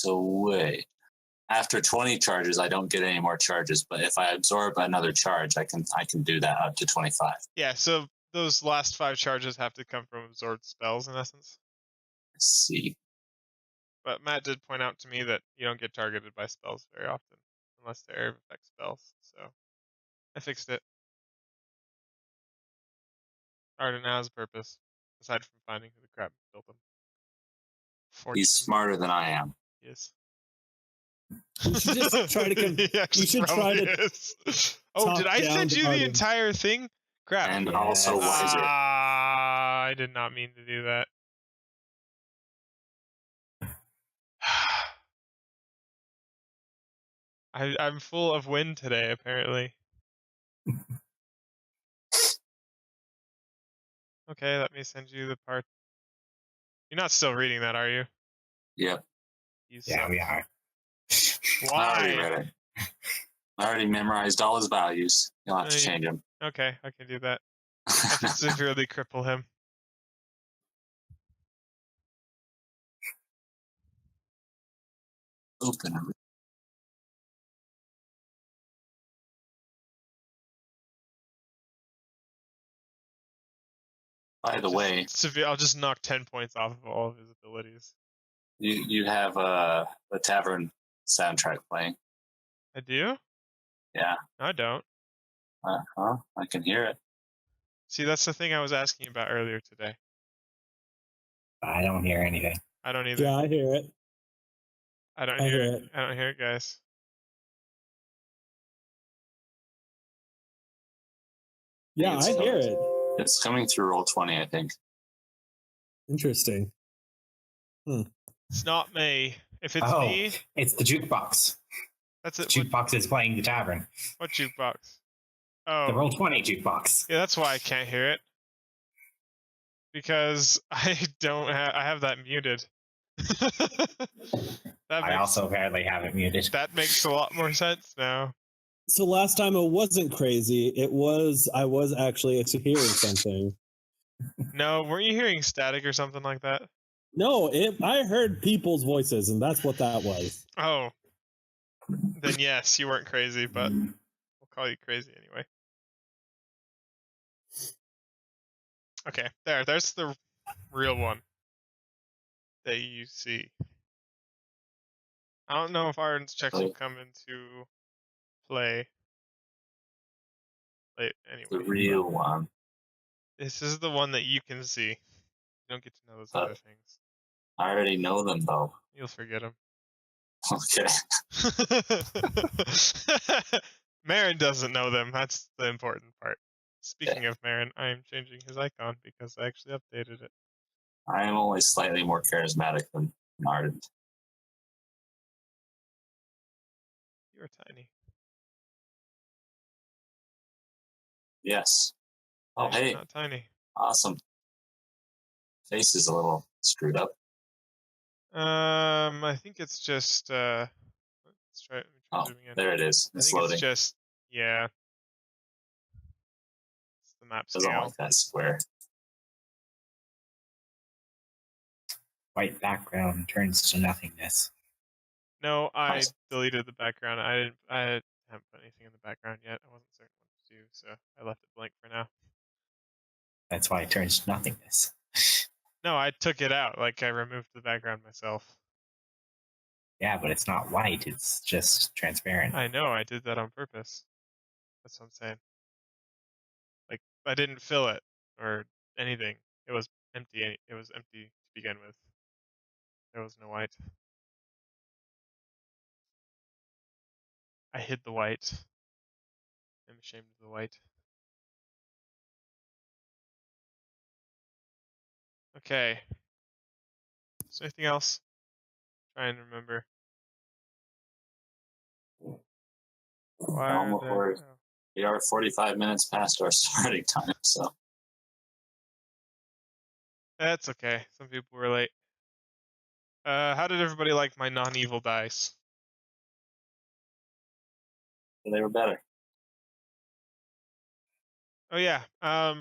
So wait. After 20 charges, I don't get any more charges, but if I absorb another charge, I can do that up to 25. Yeah, so those last 5 charges have to come from absorbed spells, in essence. Let's see. But Matt did point out to me that you don't get targeted by spells very often, unless they're area of effect spells, so I fixed it. Already now has a purpose, aside from finding who the crap built them. He's smarter than I am. Yes. You should just try to. You should try to. Oh, did I send you the entire thing? Crap. And also wiser. I did not mean to do that. I'm full of wind today, apparently. Okay, let me send you the part. You're not still reading that, are you? Yep. Yeah, we are. Why? I already read it. I already memorized all his values. You'll have to change them. Okay, I can do that. I can severely cripple him. Open it. By the way, I'll just knock 10 points off of all of his abilities. You have the tavern soundtrack playing. I do? Yeah. No, I don't. I can hear it. See, that's the thing I was asking about earlier today. I don't hear anything. I don't either. Yeah, I hear it. I don't hear it. I don't hear it, guys. Yeah, I hear it. It's coming through Roll20, I think. Interesting. It's not me. If it's me... it's the jukebox. That's it. The jukebox is playing the tavern. What jukebox? Oh. The Roll20 jukebox. Yeah, that's why I can't hear it. Because I have that muted. I also apparently have it muted. That makes a lot more sense now. So last time it wasn't crazy. I was actually hearing something. No, weren't you hearing static or something like that? No, I heard people's voices, and that's what that was. Oh. Then yes, you weren't crazy, but we'll call you crazy anyway. Okay, there's the real one that you see. I don't know if Arden's checks will come into play. Anyway. The real one. This is the one that you can see. You don't get to know those other things. I already know them, though. You'll forget them. Okay. Marin doesn't know them. That's the important part. Speaking of Marin, I am changing his icon because I actually updated it. I am only slightly more charismatic than Arden. You're tiny. Yes. Oh, hey. Not tiny. Awesome. Face is a little screwed up. I think it's just let's try it. Zooming in. There it is. It's loading. It's just it's the map scale. Doesn't like that square. White background turns to nothingness. No, I deleted the background. I haven't put anything in the background yet. I wasn't certain what to do, so I left it blank for now. That's why it turns to nothingness. No, I took it out. Like, I removed the background myself. Yeah, but it's not white. It's just transparent. I know. I did that on purpose. That's what I'm saying. Like, I didn't fill it or anything. It was empty. It was empty to begin with. There was no white. I hid the white. I'm ashamed of the white. Okay. Is there anything else? Try and remember. We are 45 minutes past our starting time, so. That's okay. Some people were late. How did everybody like my non-evil dice? They were better. Oh yeah. That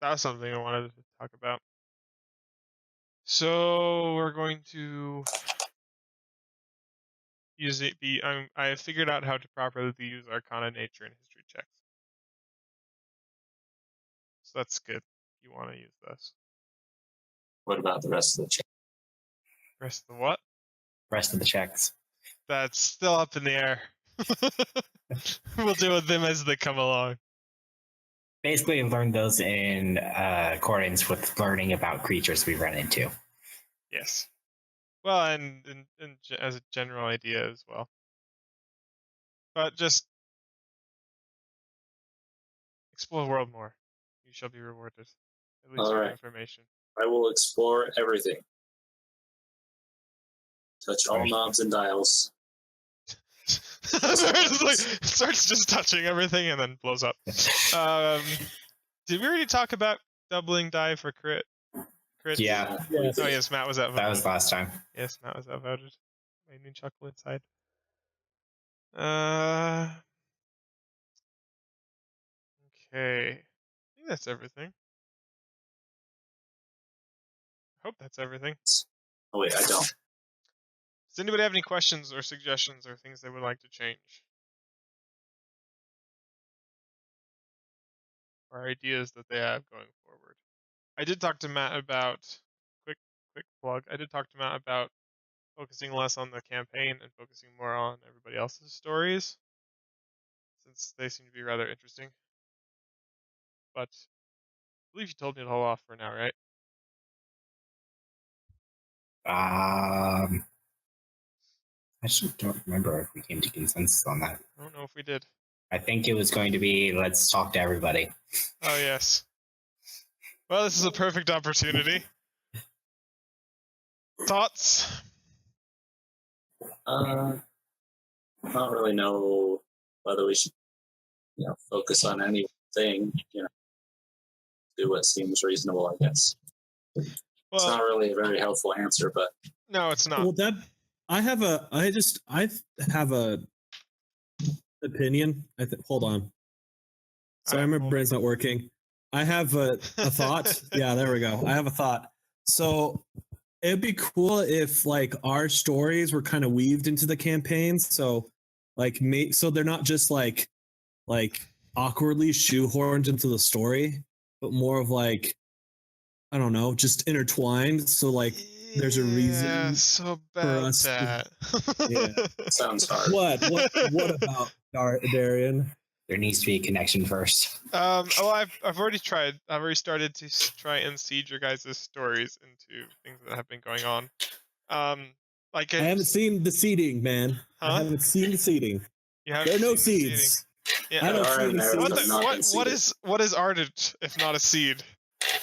was something I wanted to talk about. So we're going to I have figured out how to properly use Arcana, Nature, and History checks. So that's good. You want to use those. What about the rest of the check? Rest of the what? Rest of the checks. That's still up in the air. We'll deal with them as they come along. Basically, I've learned those in accordance with learning about creatures we run into. Yes. Well, and as a general idea as well. But just explore the world more. You shall be rewarded. At least All with right. information. I will explore everything. Touch all knobs and dials. Starts just touching everything and then blows up. Did we already talk about doubling die for crit? Crits? Yeah, Yes. Oh yes, Matt was outvoted. that was last time. Yes, Matt was outvoted. Made me chuckle inside. Okay. I think that's everything. I hope that's everything. Oh wait, I don't. Does anybody have any questions or suggestions or things they would like to change? Or ideas that they have going forward? I did talk to Matt about quick plug. I did talk to Matt about focusing less on the campaign and focusing more on everybody else's stories, since they seem to be rather interesting. But I believe you told me to hold off for now, right? I actually don't remember if we came to consensus on that. I don't know if we did. I think it was going to be let's talk to everybody. Oh, yes. Well, this is a perfect opportunity. Thoughts? I don't really know whether we should, focus on anything. Do what seems reasonable, I guess. Well, It's not really a very helpful answer, but no, it's not. Well, I have a opinion. Hold on. Sorry, my brain's not working. I have a thought. Yeah, there we go. I have a thought. So it'd be cool if like our stories were kind of weaved into the campaigns. So so they're not just like awkwardly shoehorned into the story, but more of like, I don't know, just intertwined. So like there's a reason. Yeah, so bad us to- that. Yeah. sounds hard. What about Darian? There needs to be a connection first. Oh, I've already tried. I've already started to try and seed your guys' stories into things that have been going on. I haven't seen the seeding, man. Huh? I haven't seen the seeding. You haven't There are no seen the seeds. Yeah. I don't There are see in the there, seeds. but not what conceded. is ardent if not a seed?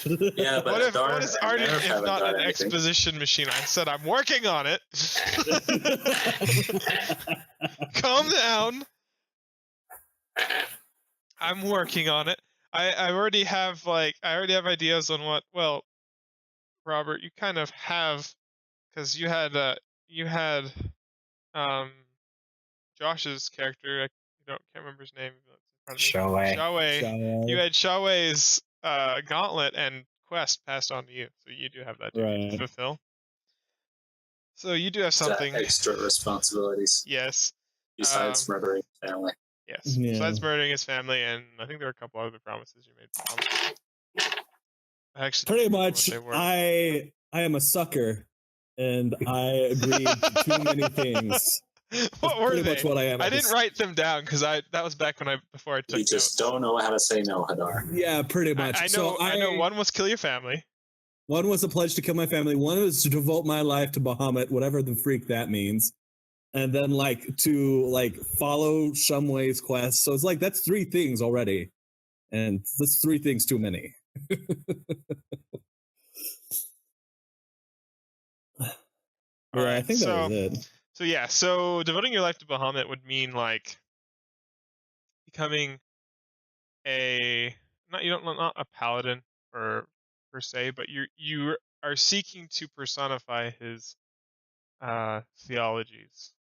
Yeah, but What is ardent if haven't not done an anything. exposition machine? I said I'm working on it. Calm down. I'm working on it. I already have ideas on what. Well, Robert, you kind of have, because you had Josh's character. I can't remember his name. Shawei. You had Shawei's gauntlet and quest passed on to you, so you do have that duty to fulfill. So you do have something. Extra responsibilities. Yes. Besides murdering family. Yes. Yeah. Besides murdering his family, and I think there were a couple other promises you made. I actually Pretty don't know what much, they were. I am a sucker, and I agreed to too many things. What were pretty they? much what I am. I didn't write them down because that was back before I took You just notes. don't know how to say no, Hadar. Yeah, pretty much. I know one was kill your family. One was a pledge to kill my family. One was to devote my life to Bahamut, whatever the freak that means. And then to follow Shumway's quest. So it's like that's 3 things already. And that's 3 things too many. I think that was it. So yeah, so devoting your life to Bahamut would mean becoming not a paladin per se, but you are seeking to personify his theologies.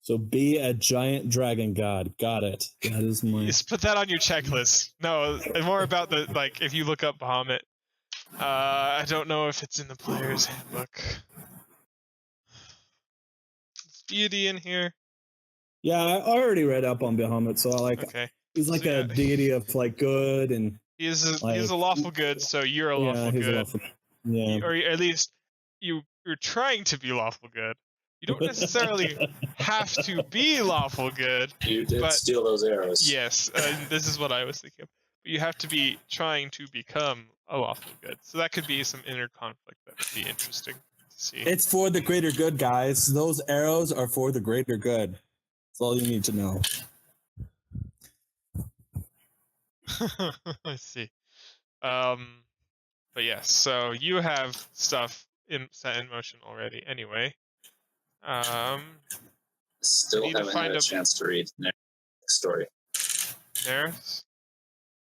So be a giant dragon god. Got it. That is my. Just put that on your checklist. No, more about the if you look up Bahamut. I don't know if it's in the player's handbook. deity in here? Yeah, I already read up on Bahamut, so I like. Okay. He's like So, a yeah. deity of like good and. He is a like, lawful good, so you're a lawful he's good. a lawful. Yeah. Or at least you're trying to be lawful good. You don't necessarily have to be lawful good. You did but steal those arrows. Yes, this is what I was thinking of. But you have to be trying to become a lawful good. So that could be some inner conflict that would be interesting to see. It's for the greater good, guys. Those arrows are for the greater good. That's all you need to know. I see. But yes, so you have stuff set in motion already. Anyway, Still need to haven't find had a a- chance to read the next story. Nerys.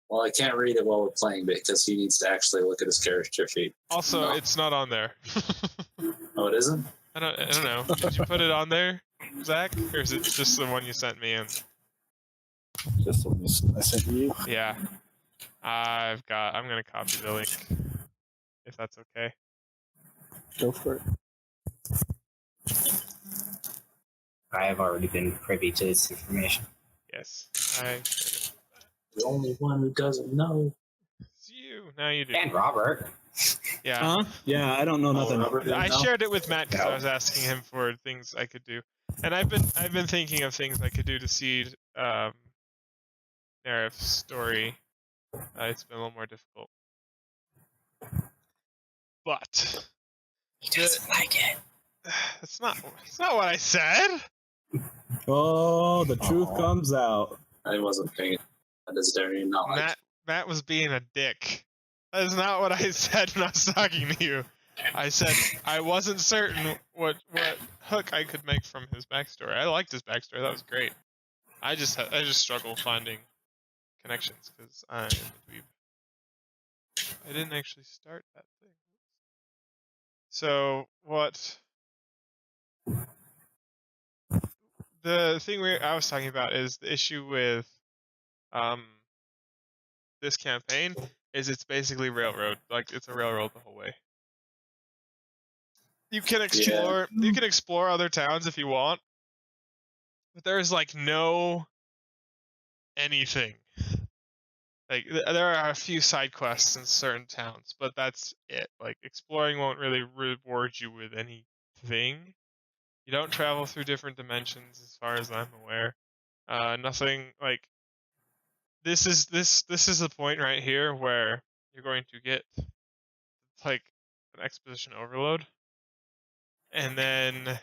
Well, I can't read it while we're playing because he needs to actually look at his character sheet. Also, No. it's not on there. Oh, it isn't? I don't know. Did you put it on there, Zach, or is it just the one you sent me in? Just the one I sent you. Yeah. I'm gonna copy the link, if that's okay. Go for it. I have already been privy to this information. Yes. The only one who doesn't know. It's you. Now you do. And Robert. Yeah. Huh? Yeah, I don't know nothing. Robert didn't I know? shared it with Matt because I was asking him for things I could do, and I've been thinking of things I could do to seed Nerif's story. It's been a little more difficult, but He doesn't like it. it's not what I said. Oh, the truth Aw. comes out. I wasn't paying attention. That is Darian not like. Matt was being a dick. That is not what I said when I was talking to you. I said I wasn't certain what hook I could make from his backstory. I liked his backstory. That was great. I just struggle finding connections because I'm a dweeb. I didn't actually start that thing. So what? The thing I was talking about is the issue with this campaign is it's basically railroad. Like it's a railroad the whole way. You can explore you can explore other towns if you want, but there's like no anything. Like there are a few side quests in certain towns, but that's it. Like exploring won't really reward you with anything. You don't travel through different dimensions as far as I'm aware. Nothing like this is the point right here where you're going to get like an exposition overload. And then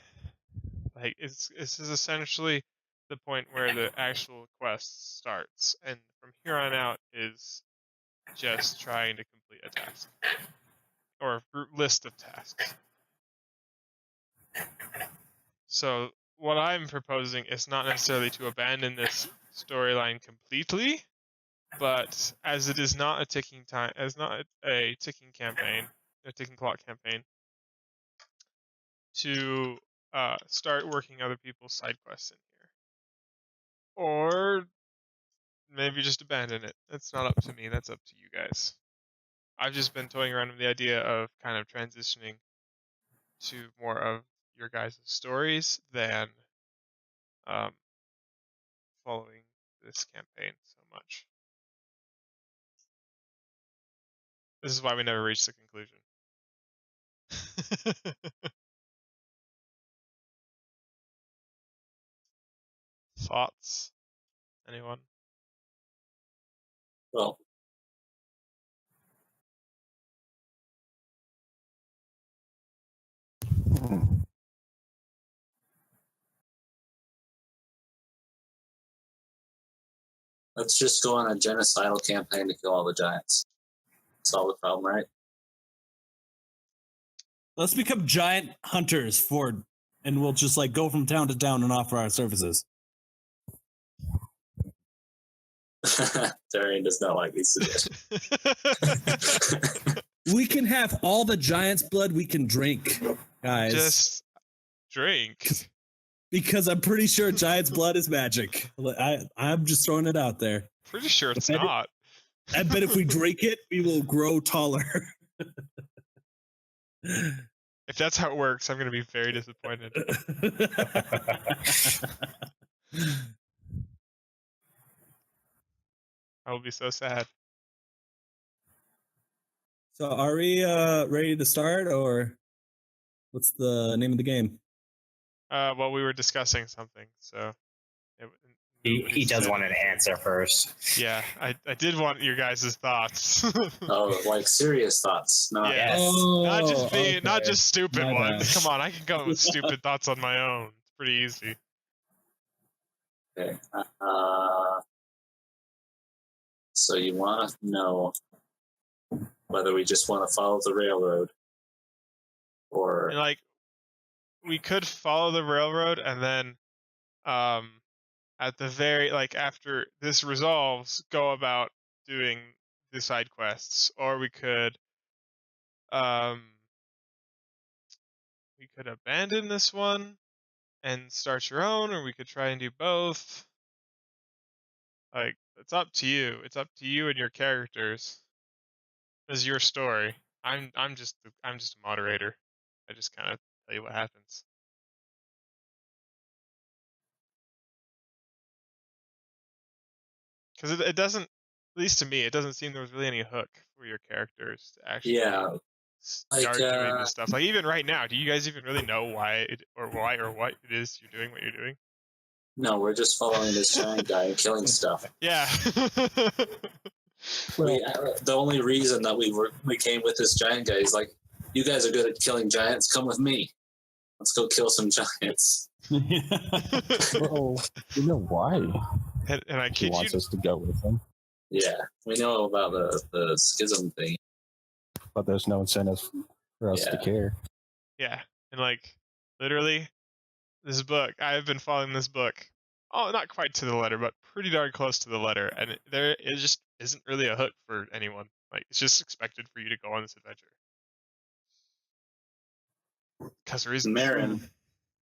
like this is essentially the point where the actual quest starts, and from here on out is just trying to complete a task or a list of tasks. So what I'm proposing is not necessarily to abandon this storyline completely, but as it is not a ticking clock campaign, to start working other people's side quests in here. Or maybe just abandon it. That's not up to me, that's up to you guys. I've just been toying around with the idea of kind of transitioning to more of your guys' stories than following this campaign so much. This is why we never reached the conclusion. Thoughts? Anyone? Well, let's just go on a genocidal campaign to kill all the giants. Solve the problem, right? Let's become giant hunters, Ford, and we'll just like go from town to town and offer our services. Darian does not like these suggestions. We can have all the giant's blood we can drink, guys. Just drink. Because I'm pretty sure giant's blood is magic. I'm just throwing it out there. Pretty sure it's I bet not. I bet if we drink it, we will grow taller. If If that's how it works, I'm gonna be very disappointed. I will be so sad. So are we ready to start, or what's the name of the game? Well, we were discussing something, so He does want an answer first. Yeah, I did want your guys' thoughts. Oh, like serious thoughts, not Yes. Oh, Not just okay. not just stupid My ones. bad. Come on, I can come up with stupid thoughts on my own. It's pretty easy. okay. So you want to know whether we just want to follow the railroad, or And like, we could follow the railroad, and then, at the very after this resolves, go about doing the side quests, or we could abandon this one and start your own, or we could try and do both. Like, it's up to you. It's up to you and your characters. It's your story. I'm just a moderator. I just kind of tell you what happens. Because it doesn't, at least to me, it doesn't seem there was really any hook for your characters to actually start doing this stuff. Like, even right now, do you guys even really know why or what it is you're doing what you're doing? no, we're just following this giant guy and killing stuff. Yeah. The only reason that we came with this giant guy is like, you guys are good at killing giants. Come with me. Let's go kill some giants. Well, you know why and I he kid wants you. us to go with him, Yeah, we know about the schism thing. but there's no incentive for us to care. Yeah, and like, literally, this book, I have been following this book. Oh, not quite to the letter, but pretty darn close to the letter. And there just isn't really a hook for anyone. Like, it's just expected for you to go on this adventure. Because there isn't. Marin,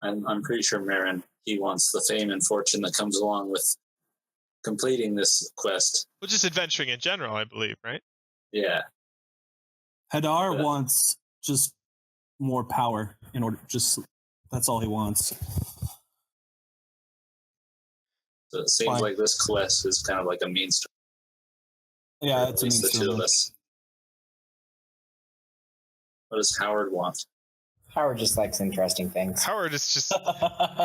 I'm pretty sure Marin, he wants the fame and fortune that comes along with completing this quest. Well, just adventuring in general, I believe, right? Yeah. Hadar wants just more power in order. Just that's all he wants. So it seems like this quest is kind of like a means to. Yeah, it's at least the two of us. What does Howard want? Howard just likes interesting things. Howard is just.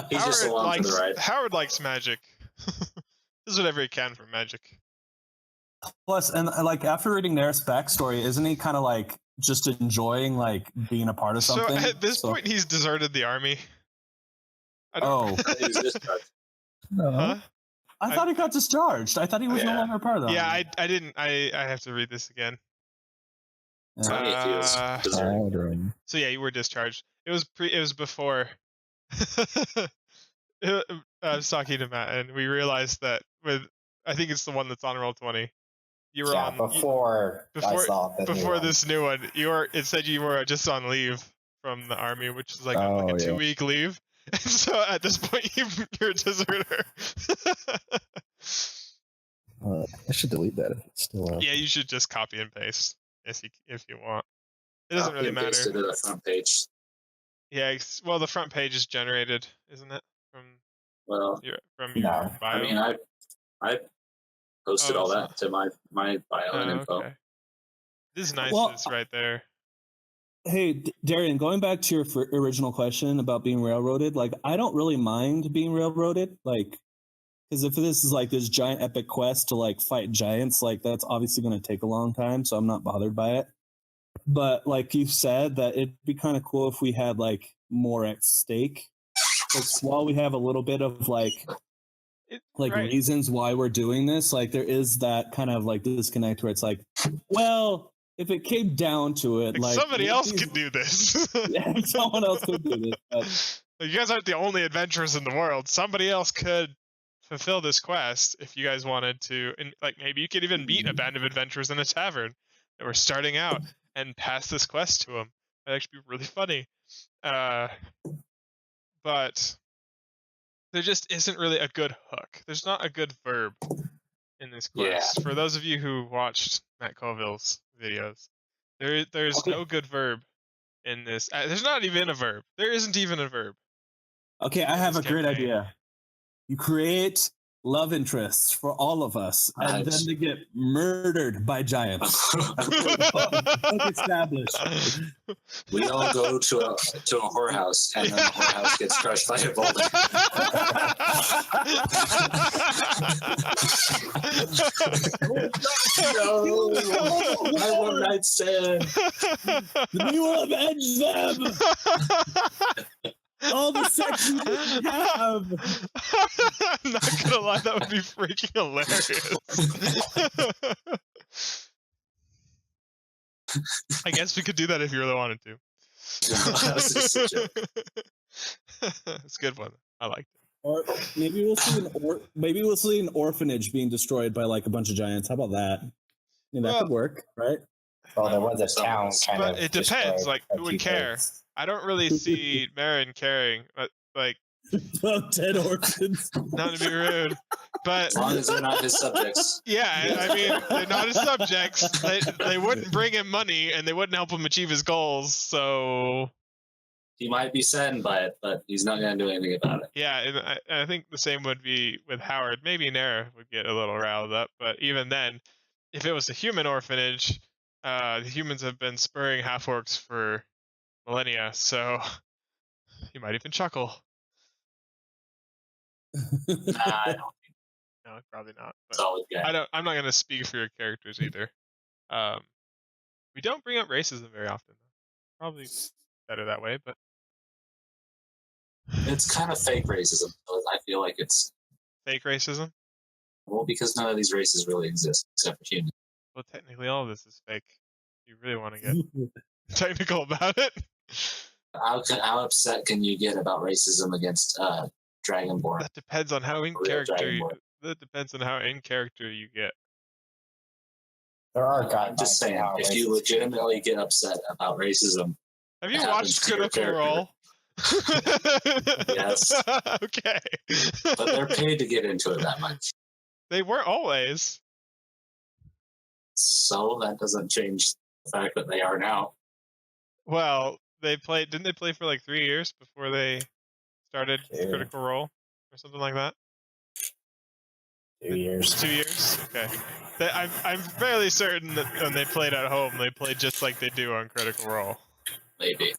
He's just along for the ride. Howard likes magic. Does whatever he can for magic. Plus, and like after reading Neris' backstory, isn't he kind of like just enjoying like being a part of something? So at this point, he's deserted the army. He's discharged. Huh? I thought he got discharged. I thought he was no longer a part of the army. I didn't. I have to read this again. Tell me if he was deserted. So yeah, you were discharged. It was before. I was talking to Matt, and we realized that I think it's the one that's on Roll20. You were on before I saw before this new one. It said you were just on leave from the army, which is like a 2-week leave. And so at this point, you're a deserter. I should delete that if it's still up. Yeah, you should just copy and paste if you want. It doesn't really matter. Paste it to the front page. Yeah, well, the front page is generated, isn't it? From your bio. I mean, I posted all that to my bio and info. Okay. This is nice. It's right there. Hey, Darian, going back to your original question about being railroaded, like, I don't really mind being railroaded, like, because if this is like this giant epic quest to like fight giants, like that's obviously going to take a long time, so I'm not bothered by it. But like you said, that it'd be kind of cool if we had like more at stake. Like, while we have a little bit of reasons why we're doing this, like there is that kind of like disconnect where it's like, well, if it came down to it, like somebody else could do this. Yeah, someone else could do this. But you guys aren't the only adventurers in the world. Somebody else could fulfill this quest if you guys wanted to, and like maybe you could even meet a band of adventurers in a tavern that were starting out and pass this quest to them. That'd actually be really funny. But there just isn't really a good hook. There's not a good verb in this quest. Yeah. For those of you who watched Matt Colville's videos, there's no good verb in this. There's not even a verb. There isn't even a verb. Okay, I have a This great campaign. idea. You create love interests for all of us, and then they get murdered by giants. Book established. We all go to a whorehouse, and then the whorehouse gets crushed by a boulder. No, my one night stand. We will avenge them. All the sex we didn't have. I'm not gonna lie, that would be freaking hilarious. I guess we could do that if you really wanted to. That's just a joke. It's a good one. I liked it. Or maybe we'll see an orphanage being destroyed by like a bunch of giants. How about that? I mean, that could work, right? Well, there was a town kind But of. it depends. destroyed Like, by who would two care? birds. I don't really see Marin caring. Like, About 10 orphans. not to be rude, but As long as they're not his subjects. yeah, I mean, they're not his subjects. They wouldn't bring him money, and they wouldn't help him achieve his goals. So He might be saddened by it, but he's not going to do anything about it. yeah, and I think the same would be with Howard. Maybe Nara would get a little riled up, but even then, if it was a human orphanage, the humans have been spurring half-orcs for millennia, so he might even chuckle. Nah, I don't think No, probably not. But solid guy. I'm not gonna speak for your characters either. We don't bring up racism very often. Probably better that way, but It's kind of fake racism. So I feel like it's, fake racism. well, because none of these races really exist except for humans. Well, technically, all of this is fake. You really want to get technical about it? How upset can you get about racism against Dragonborn? That depends on how in Real character. Dragonborn. That depends on how in character you get. There are I'm just saying, if you legitimately get upset about racism, Have you It happens watched to your Critical Role? Yes. Okay. but they're paid to get into it that much. They weren't always. So that doesn't change the fact that they are now. Well, didn't they play for like 3 years before they started Yeah. Critical Role or something like that? 2 years. 2 years? Okay. I'm fairly certain that when they played at home, they played just like they do on Critical Role. Maybe.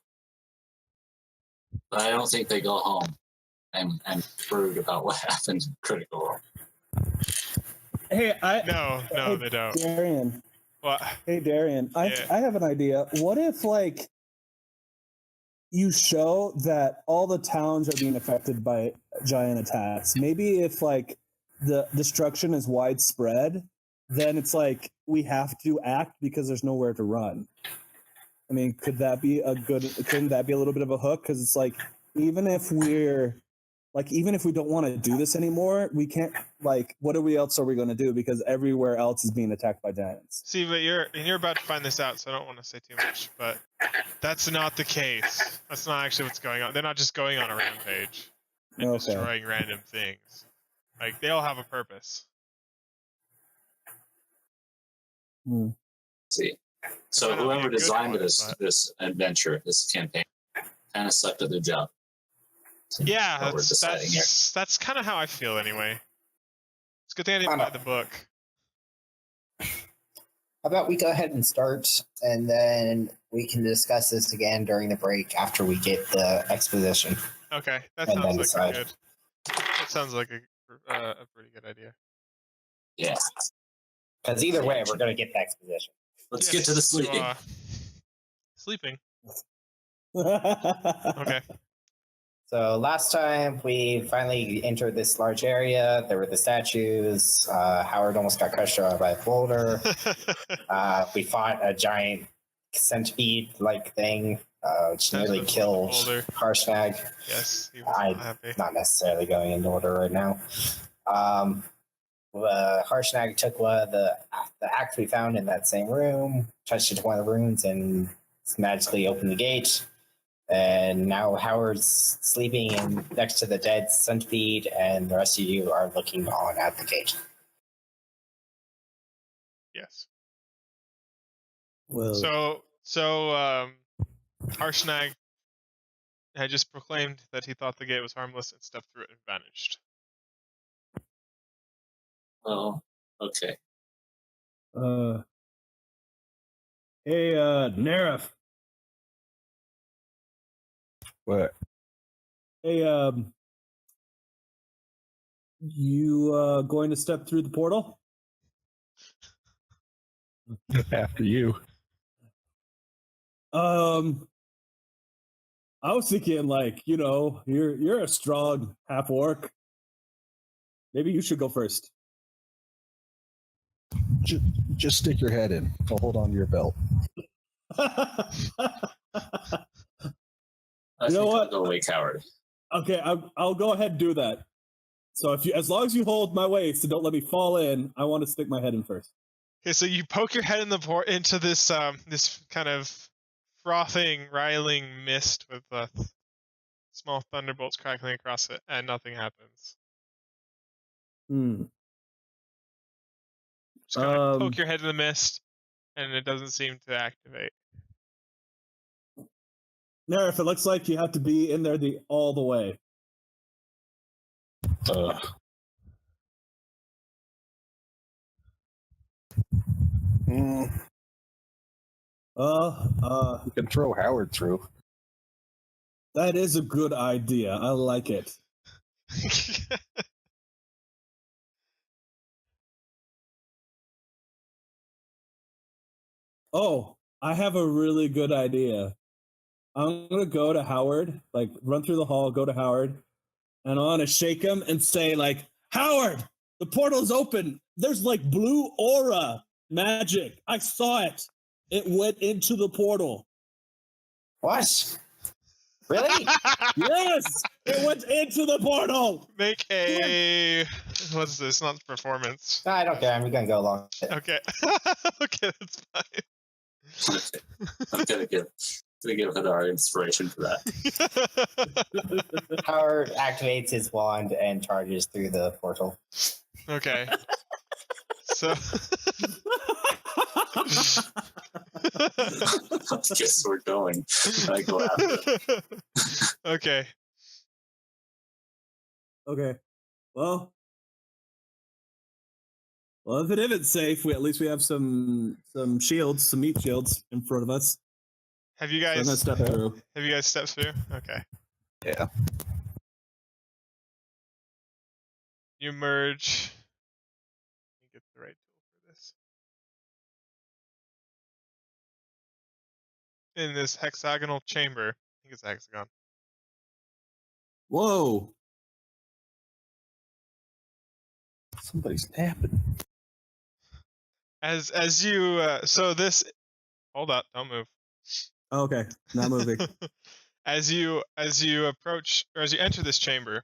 But I don't think they go home and brood about what happened in Critical Role. Hey, No, they don't. Darian. What? Hey, Darian. Yeah. I have an idea. What if, like, you show that all the towns are being affected by giant attacks? Maybe if, like, the destruction is widespread, then it's like we have to act because there's nowhere to run. I mean, couldn't that be a little bit of a hook? Because it's like, even if we don't want to do this anymore, we can't, like, what else are we going to do? Because everywhere else is being attacked by giants. See, but you're about to find this out, so I don't want to say too much. But that's not the case. That's not actually what's going on. They're not just going on a rampage and Okay. destroying random things. Like, they all have a purpose. See. So Might not be whoever a good designed one, this but- this adventure, this campaign, kind of sucked at their job. Yeah, What we're deciding here. that's kind of how I feel anyway. It's a good thing I didn't buy the book. How about we go ahead and start, and then we can discuss this again during the break after we get the exposition. Okay, that And then sounds like decide. that sounds like a pretty good idea. Yeah. Because either way, we're going to get the exposition. Let's get to the sleeping. Sleeping. Okay. So last time we finally entered this large area. There were the statues. Howard almost got crushed by a boulder. We fought a giant centipede-like thing, which nearly Centipede killed boulder. Harshnag. Yes, he was I- not happy. Not necessarily going into order right now. Harshnag took one of the axe we found in that same room, touched it to one of the runes, and magically opened the gate. And now Howard's sleeping next to the dead centipede, and the rest of you are looking on at the gate. Yes. Well, So Harshnag had just proclaimed that he thought the gate was harmless and stepped through it and vanished. Oh, okay. Hey, Nerif. What? Hey, you going to step through the portal? After you. I was thinking, like, you're a strong half orc. Maybe you should go first. Just stick your head in. I'll hold on to your belt. I You know think what? I'll go away, coward. Okay, I'll go ahead and do that. So as long as you hold my waist and don't let me fall in, I want to stick my head in first. Okay, so you poke your head in the into this this kind of frothing, riling mist with small thunderbolts crackling across it, and nothing happens. Just kind of poke your head in the mist, and it doesn't seem to activate. Nerif, it looks like you have to be in there all the way. You can throw Howard through. That is a good idea. I like it. Oh, I have a really good idea. I'm going to go to Howard, like run through the hall, go to Howard, and I want to shake him and say, like, Howard, the portal's open. There's like blue aura magic. I saw it. It went into the portal. What? Really? Yes, it went into the portal. Make a what's this? Not performance. No, I don't care. I'm gonna go along with it. Okay, okay, that's fine. I'm gonna give her our inspiration for that. Howard activates his wand and charges through the portal. Okay. So I guess we're going. I go after. Okay. Okay. Well, if it isn't safe, at least we have some shields, some meat shields in front of us. Have you So I'm guys gonna step through. Have you guys stepped through? Okay. Yeah. You merge. Let me get the right tool for this. In this hexagonal chamber. I think it's a hexagon. Whoa. Somebody's napping. As you so this hold up, don't move. Okay, not moving. As you approach or as you enter this chamber,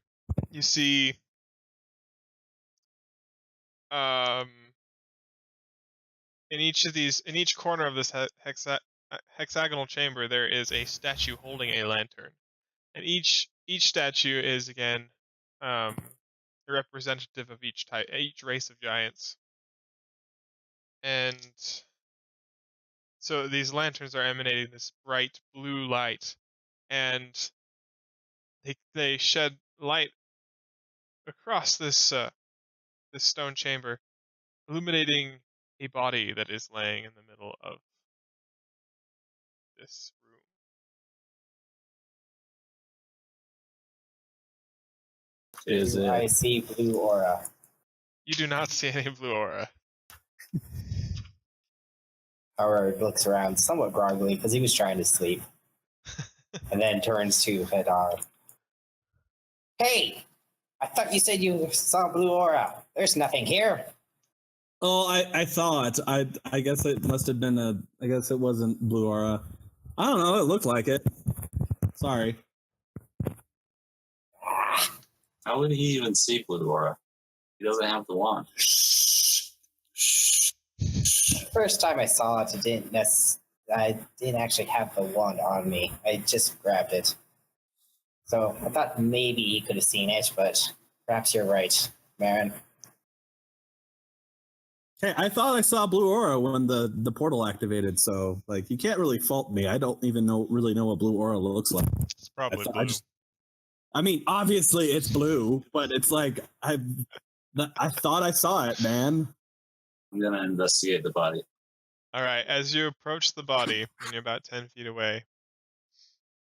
you see in each corner of this hexagonal chamber there is a statue holding a lantern. And each statue is again a representative of each race of giants. And so these lanterns are emanating this bright blue light, and they shed light across this this stone chamber, illuminating a body that is laying in the middle of this room. Is it? I see blue aura. You do not see any blue aura. Howard looks around somewhat groggily because he was trying to sleep, and then turns to Hadar. Hey, I thought you said you saw blue aura. There's nothing here. Oh, I thought. I guess it must have been I guess it wasn't blue aura. I don't know. It looked like it. Sorry. How would he even see blue aura? He doesn't have the wand. First time I saw it, I didn't actually have the wand on me. I just grabbed it. So I thought maybe he could have seen it, but perhaps you're right, Marin. Hey, I thought I saw blue aura when the portal activated, so like you can't really fault me. I don't even really know what blue aura looks like. It's probably I blue. I mean, obviously it's blue, but it's like I thought I saw it, man. I'm gonna investigate the body. All right, as you approach the body, and you're about 10 feet away,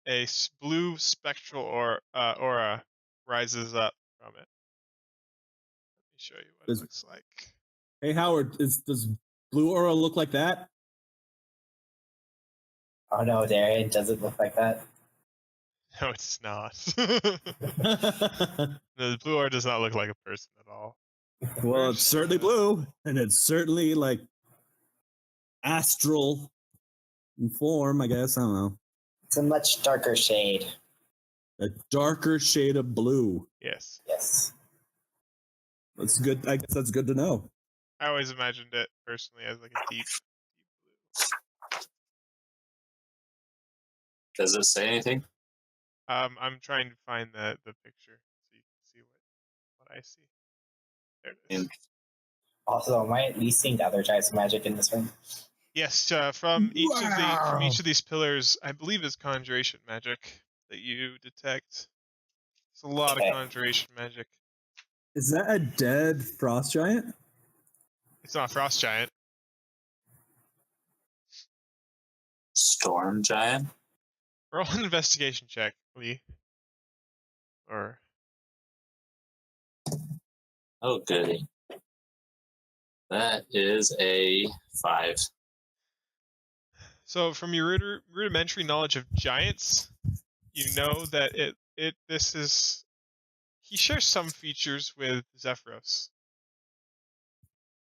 a blue spectral aura rises up from it. Let me show you what it looks like. Hey, Howard, does blue aura look like that? Oh no, Darren, it doesn't look like that. No, it's not. The blue aura does not look like a person at all. Well, it's certainly blue, and it's certainly like astral in form, I guess. I don't know. It's a much darker shade. A darker shade of blue. Yes. Yes. That's good. I guess that's good to know. I always imagined it personally as like a deep blue. Does it say anything? I'm trying to find the picture so you can see what I see. There it is. Also, am I at least seeing other types of magic in this room? Yes, from each of these pillars, I believe is conjuration magic that you detect. It's a lot of conjuration magic. Is that a dead frost giant? It's not a frost giant. Storm giant? Roll an investigation check, Lee. Or Oh, goody. That is a 5. so, from your rudimentary knowledge of giants, you know that he shares some features with Zephyros.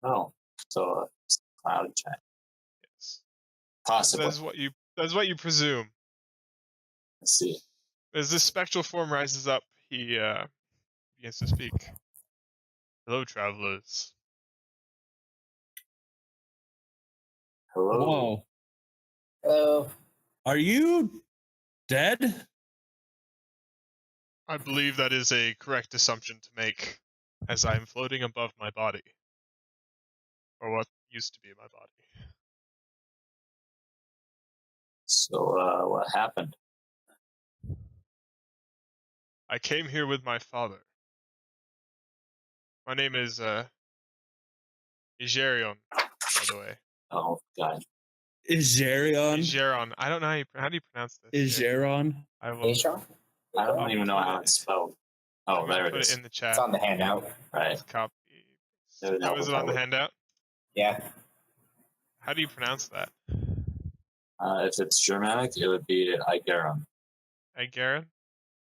Oh, so it's a cloud giant. Yes, Possibly. That's what you presume. Let's see. As this spectral form rises up, he begins to speak. Hello, travelers. Hello. Whoa. Hello. Are you dead? I believe that is a correct assumption to make, as I am floating above my body. Or what used to be my body. So, what happened? I came here with my father. My name is, Igerion, by the way. Oh, God. Igerion? Igeron. I don't know how do you pronounce this? Igeron? I will Asia? I don't even know how it's spelled. Oh, there it put is. it in the chat. It's on the handout. Right. Copy. There How is it on the handout? Yeah. How do you pronounce that? If it's Germanic, it would be Igaron. Igaron?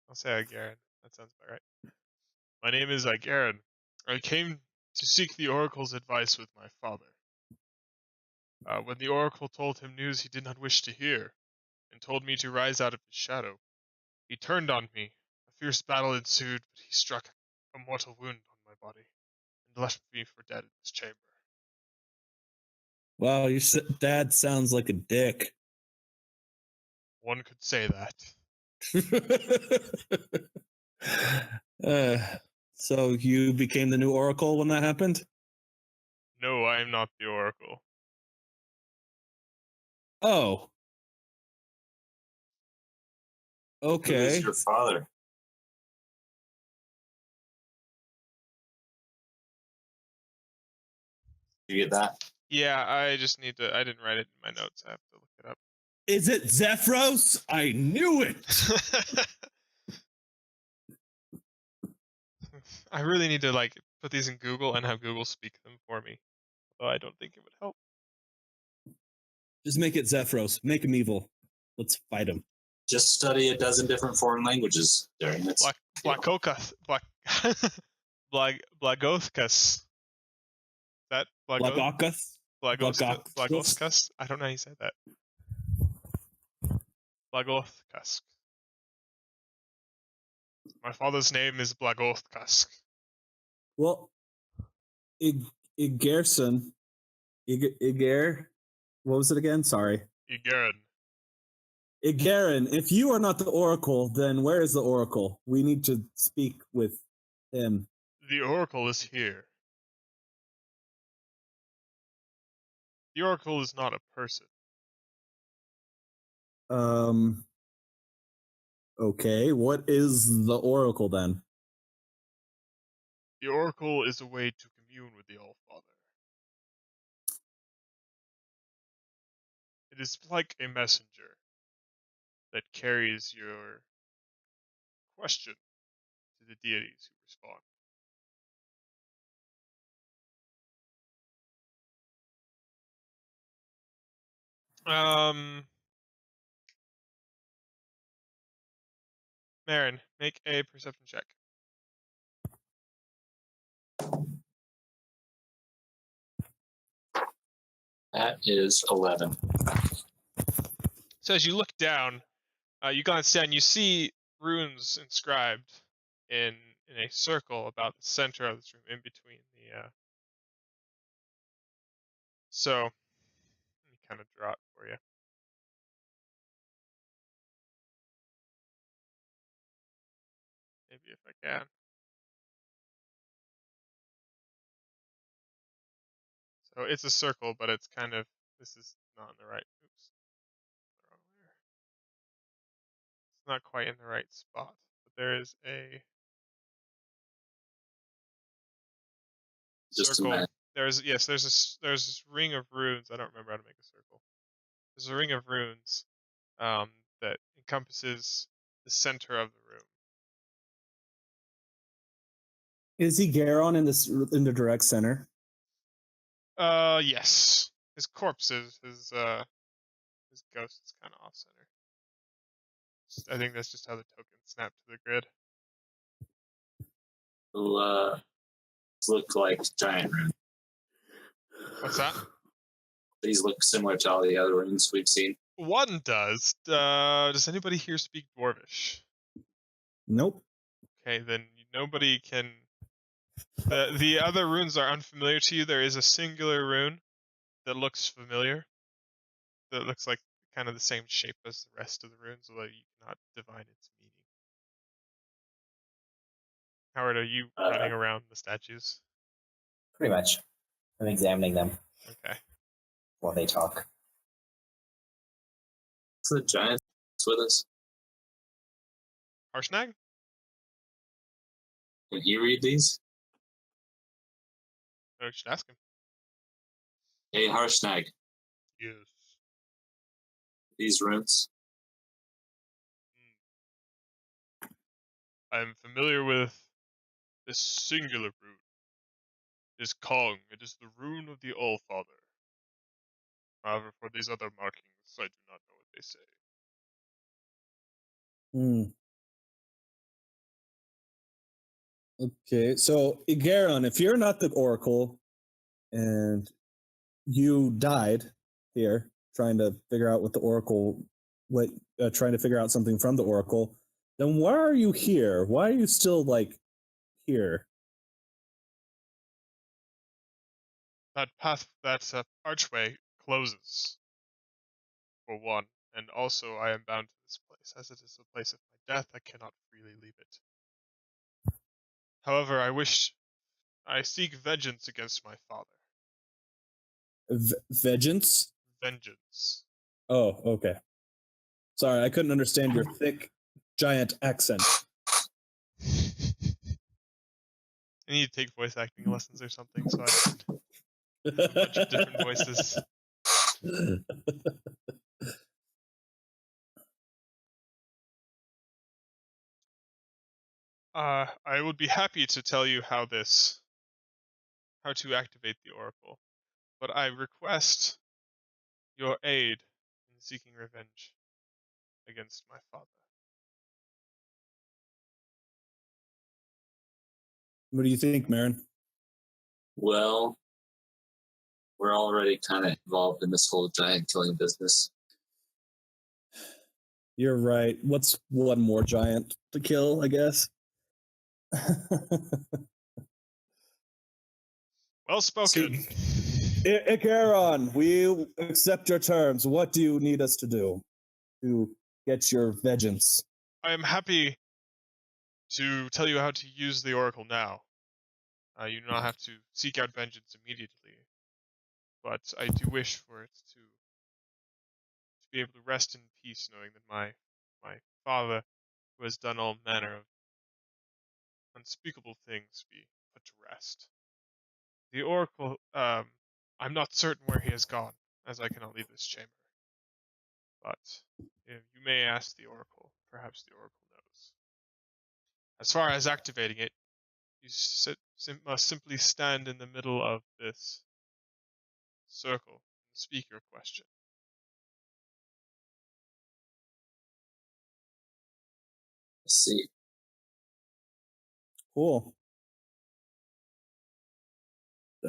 I'll say Igaron. That sounds about right. My name is Igaron. I came to seek the Oracle's advice with my father. When the Oracle told him news he did not wish to hear, and told me to rise out of his shadow, he turned on me. A fierce battle ensued, but he struck a mortal wound on my body, and left me for dead in his chamber. Wow, your dad sounds like a dick. One could say that. So you became the new Oracle when that happened? No, I am not the Oracle. Oh. Okay. Who's your father? You get that? Yeah, I just need to. I didn't write it in my notes. I have to look it up. Is it Zephyros? I knew it. I really need to like put these in Google and have Google speak them for me. Although I don't think it would help. Just make it Zephyros. Make him evil. Let's fight him. Just study a dozen different foreign languages during this. Blagothkas. That Blagothkas? Blagothkas? I don't know how you said that. Blagothkas. My father's name is Blagothkas. Well, Igerson. Iger. What was it again? Sorry. Igeren. Igarin, if you are not the Oracle, then where is the Oracle? We need to speak with him. The Oracle is here. The Oracle is not a person. Okay, what is the Oracle then? The Oracle is a way to commune with the All-Father. It is like a messenger that carries your question to the deities who respond. Marin, make a perception check. That is 11. So as you look down, you glance down, you see runes inscribed in a circle about the center of this room, in between the. So let me kind of draw it for you. Maybe if I can. So it's a circle, but it's kind of, this is not in the right. Oops. Wrong layer. It's not quite in the right spot, but there is a Just a circle. minute. There's this ring of runes. I don't remember how to make a circle. There's a ring of runes that encompasses the center of the room. Is he Garon in the direct center? Yes. His corpse is his ghost is kind of off center. I think that's just how the token snapped to the grid. These look like giant runes. What's that? These look similar to all the other runes we've seen. One does. Does anybody here speak Dwarvish? Nope. Okay, then nobody can. The other runes are unfamiliar to you. There is a singular rune that looks familiar. That looks like kind of the same shape as the rest of the runes, although you cannot divine its meaning. Howard, are you running around the statues? Pretty much. I'm examining them Okay. while they talk. Is the giant with us? Harshnag? Can he read these? Oh, you should ask him. Hey, Harshnag, Yes. these runes. I am familiar with this singular rune. It is Kong. It is the rune of the All-Father. However, for these other markings, I do not know what they say. Okay, so Igaron, if you're not the Oracle and you died here trying to figure out what the Oracle, trying to figure out something from the Oracle, then why are you here? Why are you still here? That path, that archway closes, for one, and also I am bound to this place. As it is the place of my death, I cannot freely leave it. However, I seek vengeance against my father. Vengeance? Vengeance. Oh, okay. Sorry, I couldn't understand your thick, giant accent. I need to take voice acting lessons or something, so I can do a bunch of different voices. I would be happy to tell you how to activate the Oracle, but I request your aid in seeking revenge against my father. What do you think, Marin? Well, we're already kind of involved in this whole giant killing business. You're right. What's one more giant to kill, I guess? Well spoken. Ikaron, we accept your terms. What do you need us to do to get your vengeance? I am happy to tell you how to use the Oracle now. You do not have to seek out vengeance immediately. but I do wish for it to be able to rest in peace, knowing that my father, who has done all manner of unspeakable things, be put to rest. The Oracle, I'm not certain where he has gone, as I cannot leave this chamber. But you may ask the Oracle. Perhaps the Oracle knows. As far as activating it, you must simply stand in the middle of this circle and speak your question. Let's see. Cool.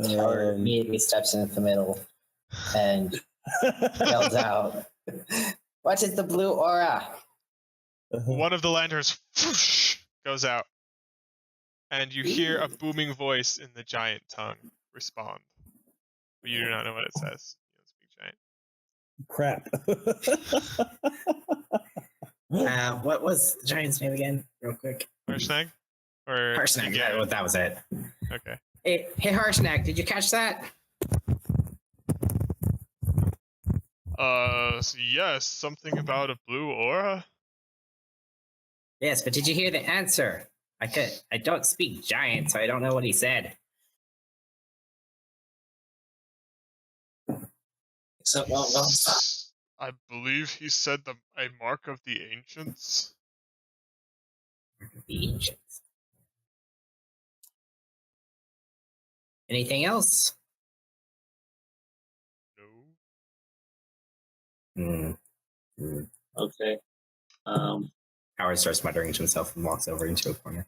Tower immediately steps into the middle and yells out, "What is the blue aura?" One of the lanterns whoosh, goes out, and you hear a booming voice in the giant tongue respond. But you do not know what it says. You don't speak giant. Crap. What was the giant's name again? Real quick. Harshnag? Or Harshnag. That was it. Okay. Hey, Harshnag, did you catch that? Yes, something about a blue aura? Yes, but did you hear the answer? I don't speak giant, so I don't know what he said. Except, I believe he said a mark of the ancients. The ancients. Anything else? No. okay. Howard starts muttering to himself and walks over into a corner.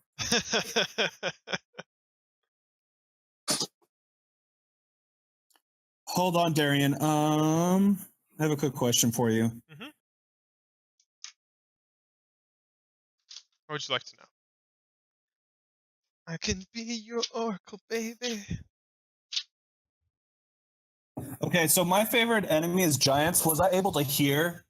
Hold on, Darian. I have a quick question for you. Mm-hmm. What would you like to know? I can be your oracle, baby. Okay, so my favorite enemy is giants. Was I able to hear?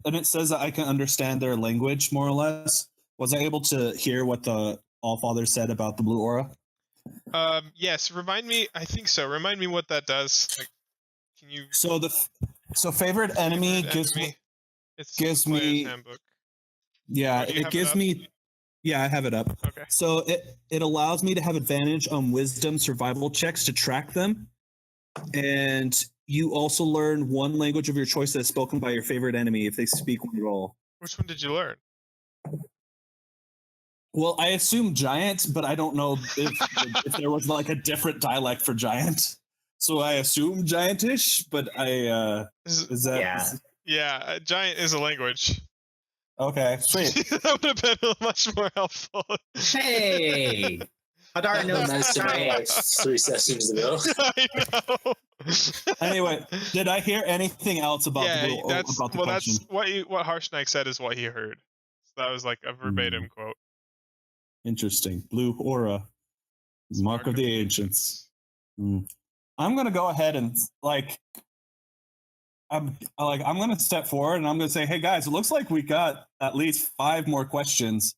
And it says that I can understand their language, more or less. Was I able to hear what the Allfather said about the blue aura? Yes. Remind me. I think so. Remind me what that does. Like, can you? So favorite enemy gives me. It's gives Player's me. Handbook. Yeah, Oh, it gives me. Yeah, I have it up. Okay. So it allows me to have advantage on wisdom survival checks to track them. And you also learn one language of your choice that is spoken by your favorite enemy if they speak one at all. Which one did you learn? Well, I assume giant, but I don't know if there was like a different dialect for giant. So I assume giantish, but is that Yeah, giant is a language. okay? Sweet. That would have been much more helpful. Hey, Hadar knows nice to know, like 3 sessions ago. I know. Anyway, did I hear anything else about the question? That's what Harshnag said is what he heard. So that was like a verbatim quote. Interesting. Blue aura, mark of the ancients. I'm gonna go ahead and I'm gonna step forward and I'm gonna say, hey guys, it looks like we got at least 5 more questions.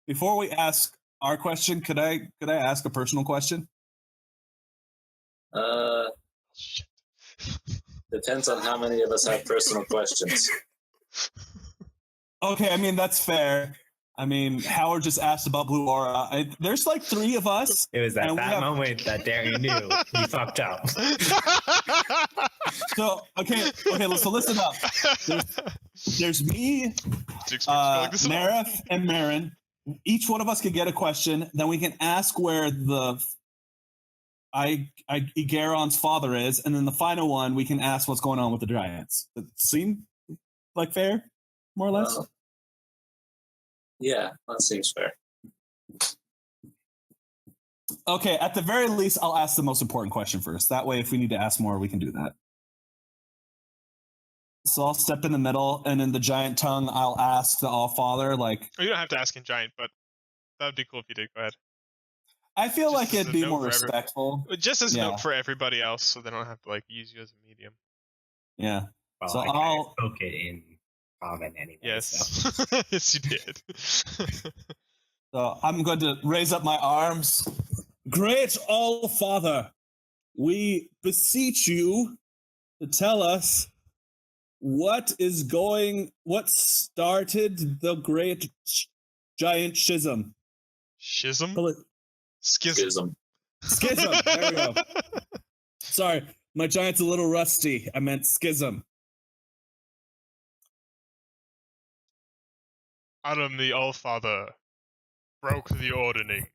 Before we ask our question, could I ask a personal question? Shit. Depends on how many of us have personal questions. Okay, I mean, that's fair. I mean, Howard just asked about Blue Aura. There's like 3 of us. It was at that moment that Darian knew he fucked up. So, okay, so listen up. There's me, Marith, and Marin. Each one of us could get a question. Then we can ask where the Igaron's father is, and then the final one we can ask what's going on with the giants. Does it seem like fair, more or less? Yeah, that seems fair. Okay, at the very least, I'll ask the most important question first. That way, if we need to ask more, we can do that. So I'll step in the middle, and in the giant tongue, I'll ask the Allfather, like... Oh, you don't have to ask in giant, but that would be cool if you did. Go ahead. I feel like it'd be more respectful. Just as a note for everybody else, so they don't have to like use you as a medium. Yeah. Well, so I'll spoke it in common anyway. Yes. So. Yes, you did. So I'm going to raise up my arms. Great All-Father, we beseech you to tell us what started the great giant schism. Schism? Schism. Schism. There we go. Sorry, my giant's a little rusty. I meant schism. Adam the Allfather broke the ordering.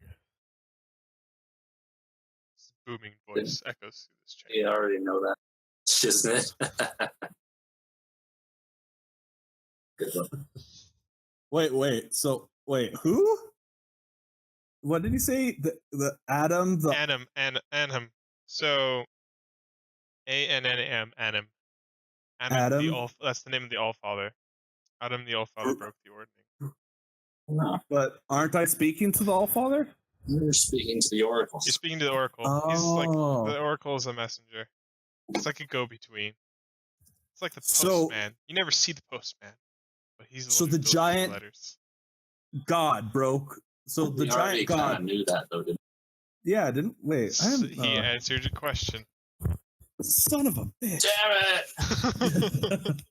This booming voice echoes through this chamber. You already know that, isn't it? Good one. Wait, who? What did he say? The Adam, the Anham. So Annam, Anham. Adam? That's the name of the Allfather. Adam the Allfather broke the ordering. No, But aren't I speaking to the Allfather? you're speaking to the oracles. You're speaking to the Oracle. He's like the Oracle is a messenger. It's like a go-between. It's like the postman. You never see the postman, but he's the one who delivers giant letters. God broke. So the We giant already God. kind of knew that, though, didn't Yeah, didn't wait. He answered your question. Son of a bitch. Damn it!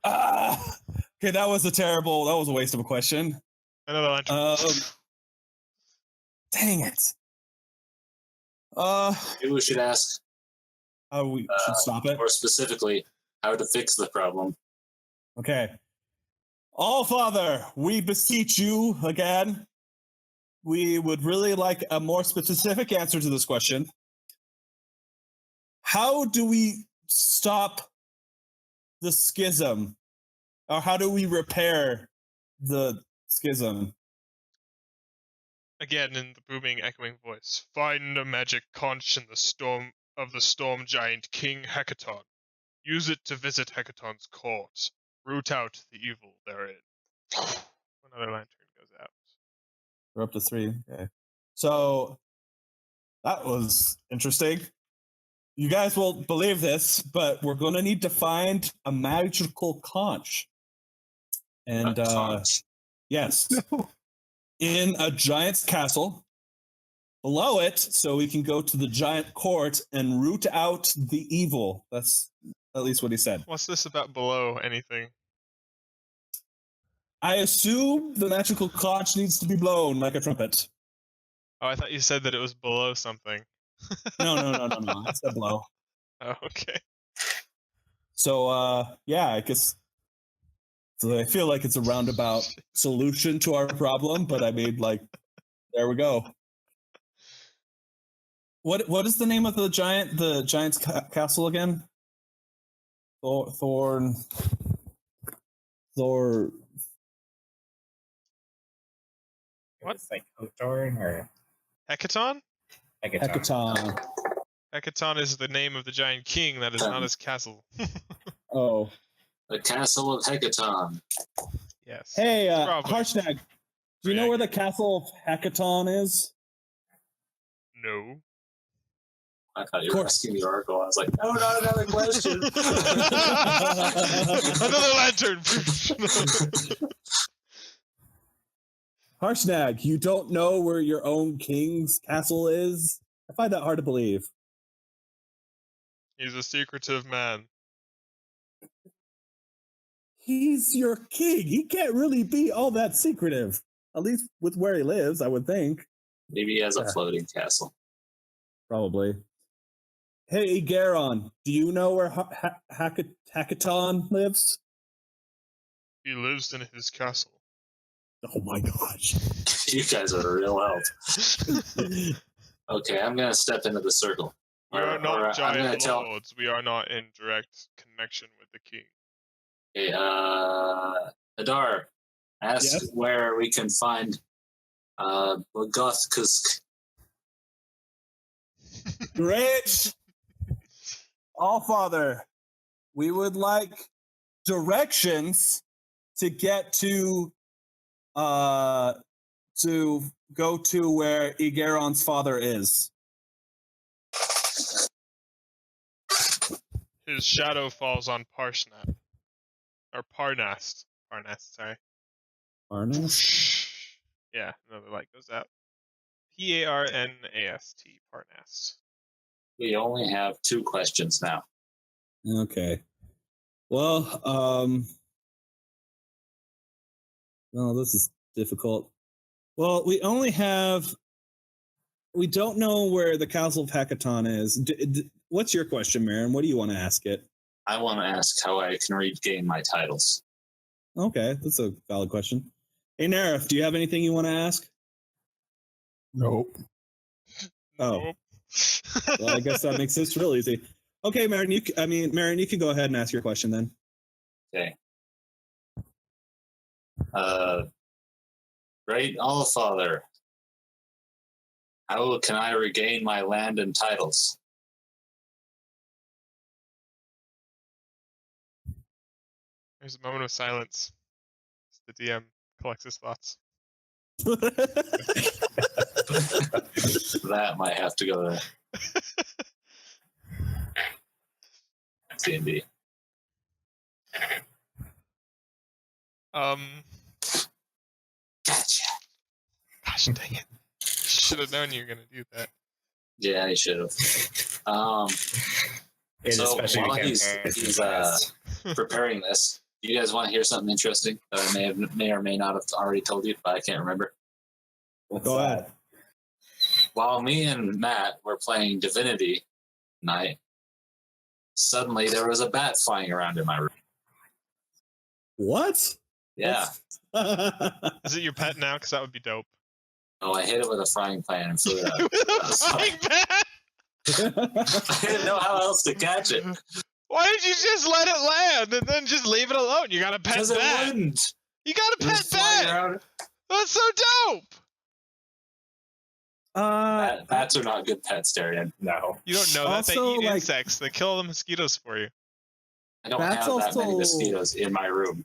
Okay, that was a waste of a question. Another lantern. Dang it. Maybe we should ask, We should stop it. more specifically, how to fix the problem. Okay. Allfather, we beseech you again. We would really like a more specific answer to this question. How do we stop the schism? Or how do we repair the schism? Again, in the booming, echoing voice. Find a magic conch in the storm of the storm giant King Hecaton. Use it to visit Hecaton's court. Root out the evil therein. Another lantern goes out. We're up to 3. Okay. So that was interesting. You guys won't believe this, but we're going to need to find a magical conch. And Conch. yes, in a giant's castle. Below it, so we can go to the giant court and root out the evil. That's at least what he said. What's this about below anything? I assume the magical conch needs to be blown like a trumpet. Oh, I thought you said that it was below something. No. I said below. Oh, okay. So, yeah, I guess. So I feel like it's a roundabout solution to our problem, but I mean, like, there we go. What is the name of the giant's castle again? Thor. What? It's like Hawthorne or Hecaton? Hecaton. Hecaton is the name of the giant king. That is not his castle. Oh. The Castle of Hecaton. Yes. Hey, Probably. Harshnag, do you know where the castle of Hecaton is? No. I thought you were asking the oracle. I was like, no, not another question. Another lantern. Harshnag, you don't know where your own king's castle is? I find that hard to believe. He's a secretive man. He's your king. He can't really be all that secretive. At least with where he lives, I would think. Maybe he has a floating castle. Probably. Hey, Garon, do you know where Hecaton lives? He lives in his castle. Oh my gosh. You guys are a real help. Okay, I'm going to step into the circle. We are not giant tell. lords. We are not in direct connection with the king. Okay, Adar, ask Yes? where we can find Lagothkusk. Great. Allfather, we would like directions to get to go to where Igaron's father is. His shadow falls on Parsnat. Or Parnast. Parnast, sorry. Parnas? Yeah, another light goes out. Parnast. We only have 2 questions now. Okay. Well, oh, this is difficult. Well, we don't know where the Council of Hackathon is. What's your question, Marin? What do you want to ask it? I want to ask how I can regain my titles. Okay, that's a valid question. Hey, Narif, do you have anything you want to ask? Nope. Oh, Nope. well, I guess that makes this real easy. Okay, Marin, Marin, you can go ahead and ask your question then. Okay. Great Allfather, how can I regain my land and titles? There's a moment of silence. The DM collects his thoughts. That might have to go there. D&D. Gotcha. Gosh dang it! Should have known you were gonna do that. Yeah, he should have. So while he's preparing this, you guys want to hear something interesting that I may or may not have already told you, but I can't remember. Go ahead. While me and Matt were playing Divinity night, suddenly there was a bat flying around in my room. What? Yeah. Is it your pet now? Because that would be dope. Oh, I hit it with a frying pan and flew it out. With a frying pan? I didn't know how else to catch it. Why did you just let it land and then just leave it alone? You got a pet Because it bat. wouldn't. You got a It was pet flying bat. around. That's so dope. Bats are not good pets, Darian. No. You don't know that Also, they eat like- insects. They kill the mosquitoes for you. I don't Bats have that many also- mosquitoes in my room.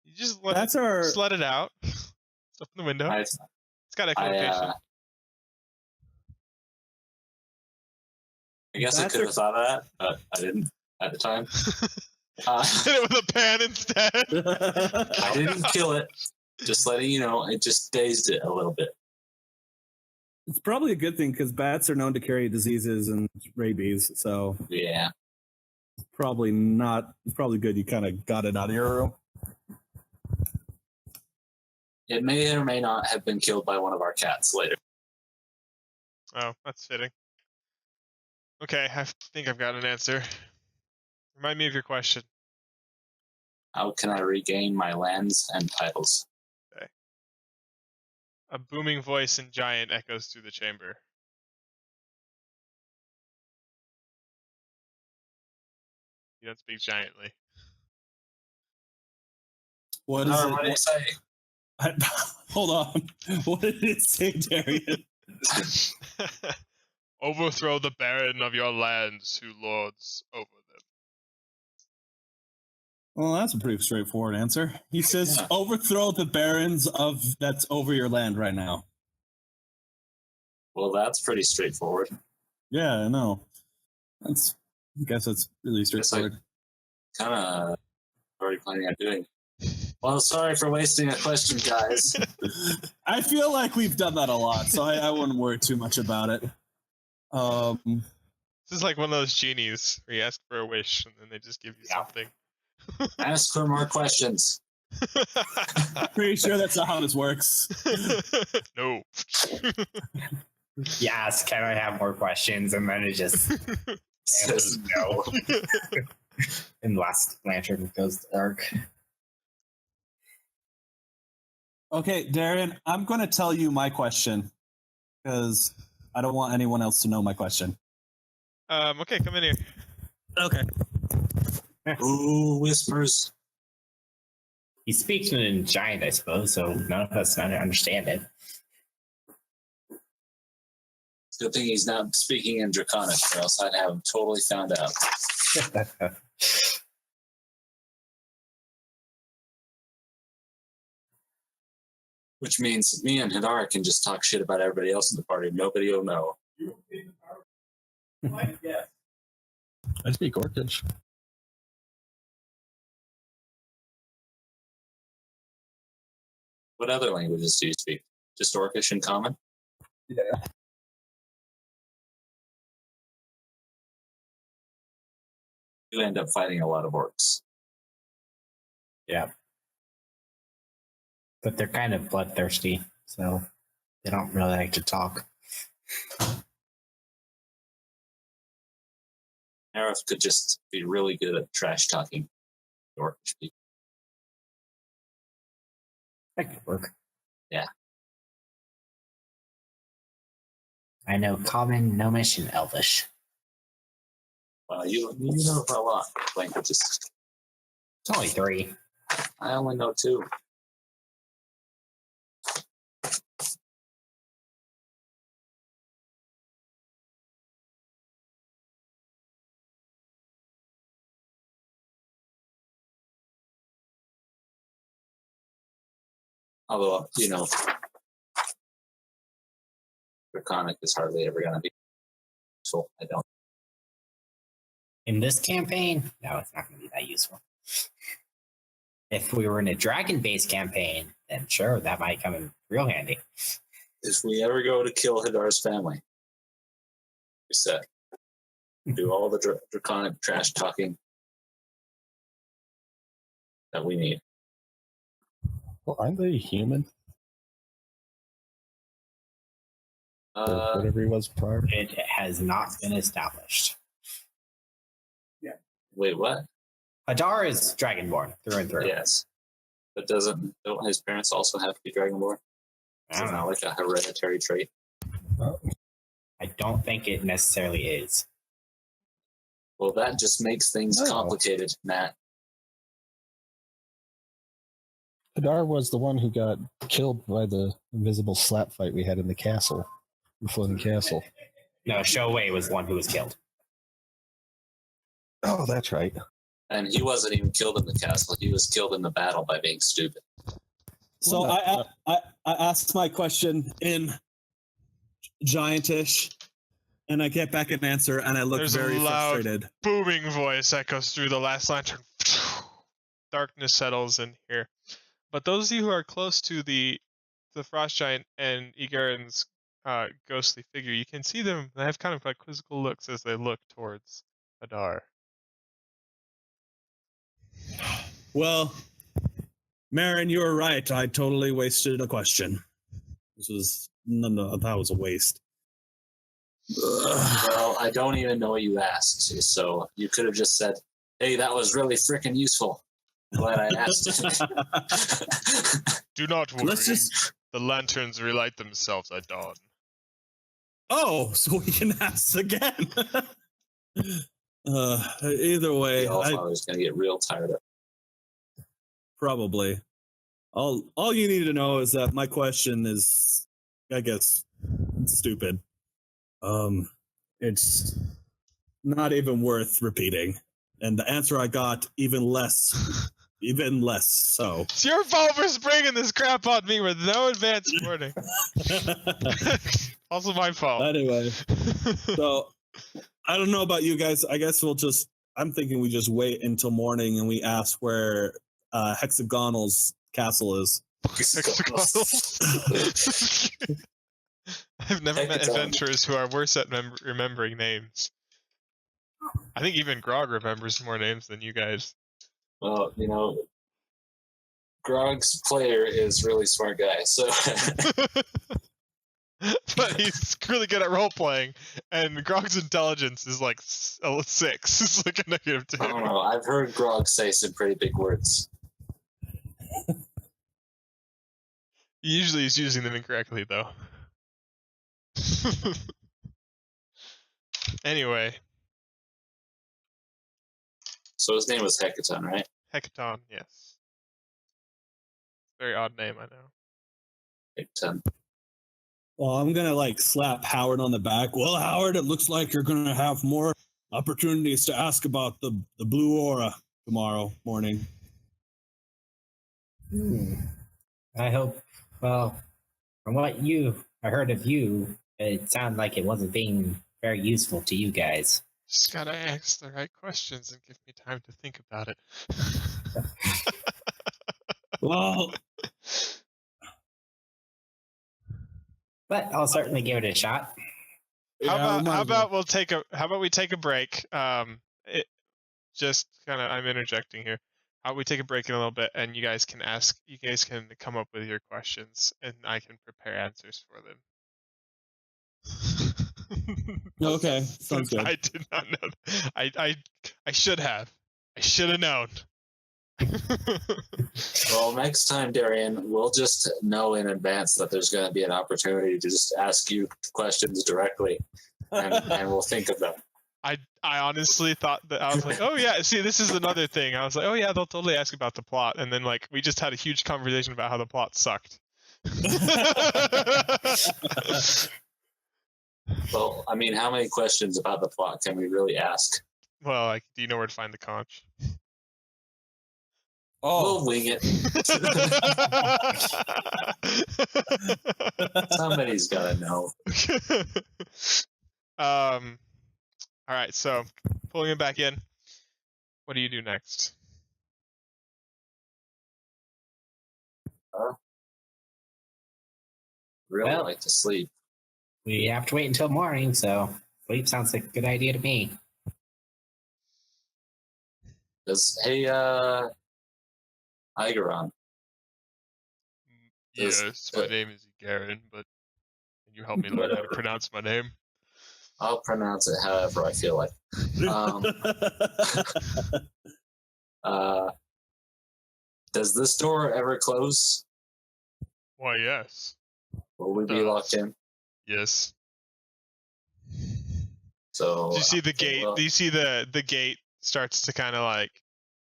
You just let That's it, our. just let it out. Just open the window. It's got echolocation. I guess I Bats could are- have thought of that, but I didn't at the time. Hit it with a pan instead. I didn't kill it. Just letting you know, it just dazed it a little bit. It's probably a good thing because bats are known to carry diseases and rabies, so Yeah. it's probably not. It's probably good you kind of got it out of your room. It may or may not have been killed by one of our cats later. Oh, that's fitting. Okay, I think I've got an answer. Remind me of your question. How can I regain my lands and titles? A booming voice in giant echoes through the chamber. You don't speak giantly. What is What did it say? Hold on. What did it say, Darian? Overthrow the baron of your lands who lords over them. Well, that's a pretty straightforward answer. He says, Yeah. overthrow the barons of that's over your land right now. Well, that's pretty straightforward. Yeah, I know. I guess that's really straightforward. Kind of already planning on doing. Well, sorry for wasting a question, guys. I feel like we've done that a lot, so I wouldn't worry too much about it. This is like one of those genies where you ask for a wish and then they just give you something. Ask for more questions. Pretty sure that's not how this works. No. Yes, can I have more questions? And then it just answers no. And last lantern goes dark. Okay, Darian, I'm going to tell you my question because I don't want anyone else to know my question. Okay, come in here. Okay. Ooh, whispers. He speaks in giant, I suppose, so none of us understand it. Good thing he's not speaking in Draconic, or else I'd have him totally found out. Which means me and Hadara can just talk shit about everybody else in the party. Nobody will know. I speak Orcish. What other languages do you speak? Just Orcish and Common? Yeah. You end up fighting a lot of orcs. Yeah. But they're kind of bloodthirsty, so they don't really like to talk. Aerith could just be really good at trash talking orcish people. That could work. Yeah. I know Common, Gnomish, and Elvish. Well, you know a lot of languages. It's only 3. I only know 2. Although, Draconic is hardly ever going to be useful. I don't. In this campaign, no, it's not going to be that useful. If we were in a dragon-based campaign, then sure, that might come in real handy. If we ever go to kill Hidar's family, we said, do all the draconic trash talking that we need. Well, aren't they human? Or whatever he was prior. It has not been established. Wait, what? Hadar is dragonborn through and through. Yes. But don't his parents also have to be dragonborn? I Is don't it know. not like a hereditary trait? I don't think it necessarily is. Well, that just makes things complicated, Matt. Hadar was the one who got killed by the invisible slap fight we had in the castle, the floating castle. No, Showway was the one who was killed. Oh, that's right. And he wasn't even killed in the castle. He was killed in the battle by being stupid. So I asked my question in Giantish, and I get back an answer, and I look There's very a loud frustrated. booming voice echoes through the last lantern. Darkness settles in here. But those of you who are close to the frost giant and Igarin's ghostly figure, you can see them. They have kind of like quizzical looks as they look towards Hadar. Well, Marin, you were right. I totally wasted a question. That was a waste. Well, I don't even know what you asked, so you could have just said, "Hey, that was really freaking useful. Glad I asked." Do not worry. Let's just. The lanterns relight themselves at dawn. Oh, so we can ask again. Either way, The Allfather's going to get real tired of it. Probably. All you need to know is that my question is, I guess, stupid. It's not even worth repeating, and the answer I got even less so. It's your fault for springing this crap on me with no advance warning. Also my fault. Anyway, so I don't know about you guys. I guess I'm thinking we just wait until morning and we ask where Hexagonal's castle is. I've never met adventurers who are worse at remembering names. I think even Grog remembers more names than you guys. Well, Grog's player is a really smart guy, so. But he's really good at role playing, and Grog's intelligence is like 6. It's like a -2. I don't know. I've heard Grog say some pretty big words. Usually he's using them incorrectly, though. Anyway. So his name was Hecaton, right? Hecaton, yes. Very odd name, I know. Hecaton. Well, I'm gonna slap Howard on the back. Well, Howard, it looks like you're gonna have more opportunities to ask about the blue aura tomorrow morning. I hope. Well, from what I heard of you, it sounded like it wasn't being very useful to you guys. Just gotta ask the right questions and give me time to think about it. Well, but I'll certainly give it a shot. How about we take a break? just kind of, I'm interjecting here. How about we take a break in a little bit, and you guys can come up with your questions, and I can prepare answers for them. Okay, sounds good. I did not know. I should have. I should have known. Well, next time, Darian, we'll just know in advance that there's going to be an opportunity to just ask you questions directly, and we'll think of them. I honestly thought that I was like, oh yeah, see, this is another thing. I was like, oh yeah, they'll totally ask about the plot, and then like we just had a huge conversation about how the plot sucked. Well, I mean, how many questions about the plot can we really ask? Well, like, do you know where to find the conch? We'll wing it. Somebody's got to know. All right, so pulling it back in. What do you do next? Really Well- like to sleep. We have to wait until morning, so sleep sounds like a good idea to me. Hey, Igaron. Yes, my name is Garen, but can you help me learn how to pronounce my name? I'll pronounce it however I feel like. Does this door ever close? Why, yes. Will we be locked in? Yes. So Do you see the okay, gate? well, Do you see the gate starts to kind of like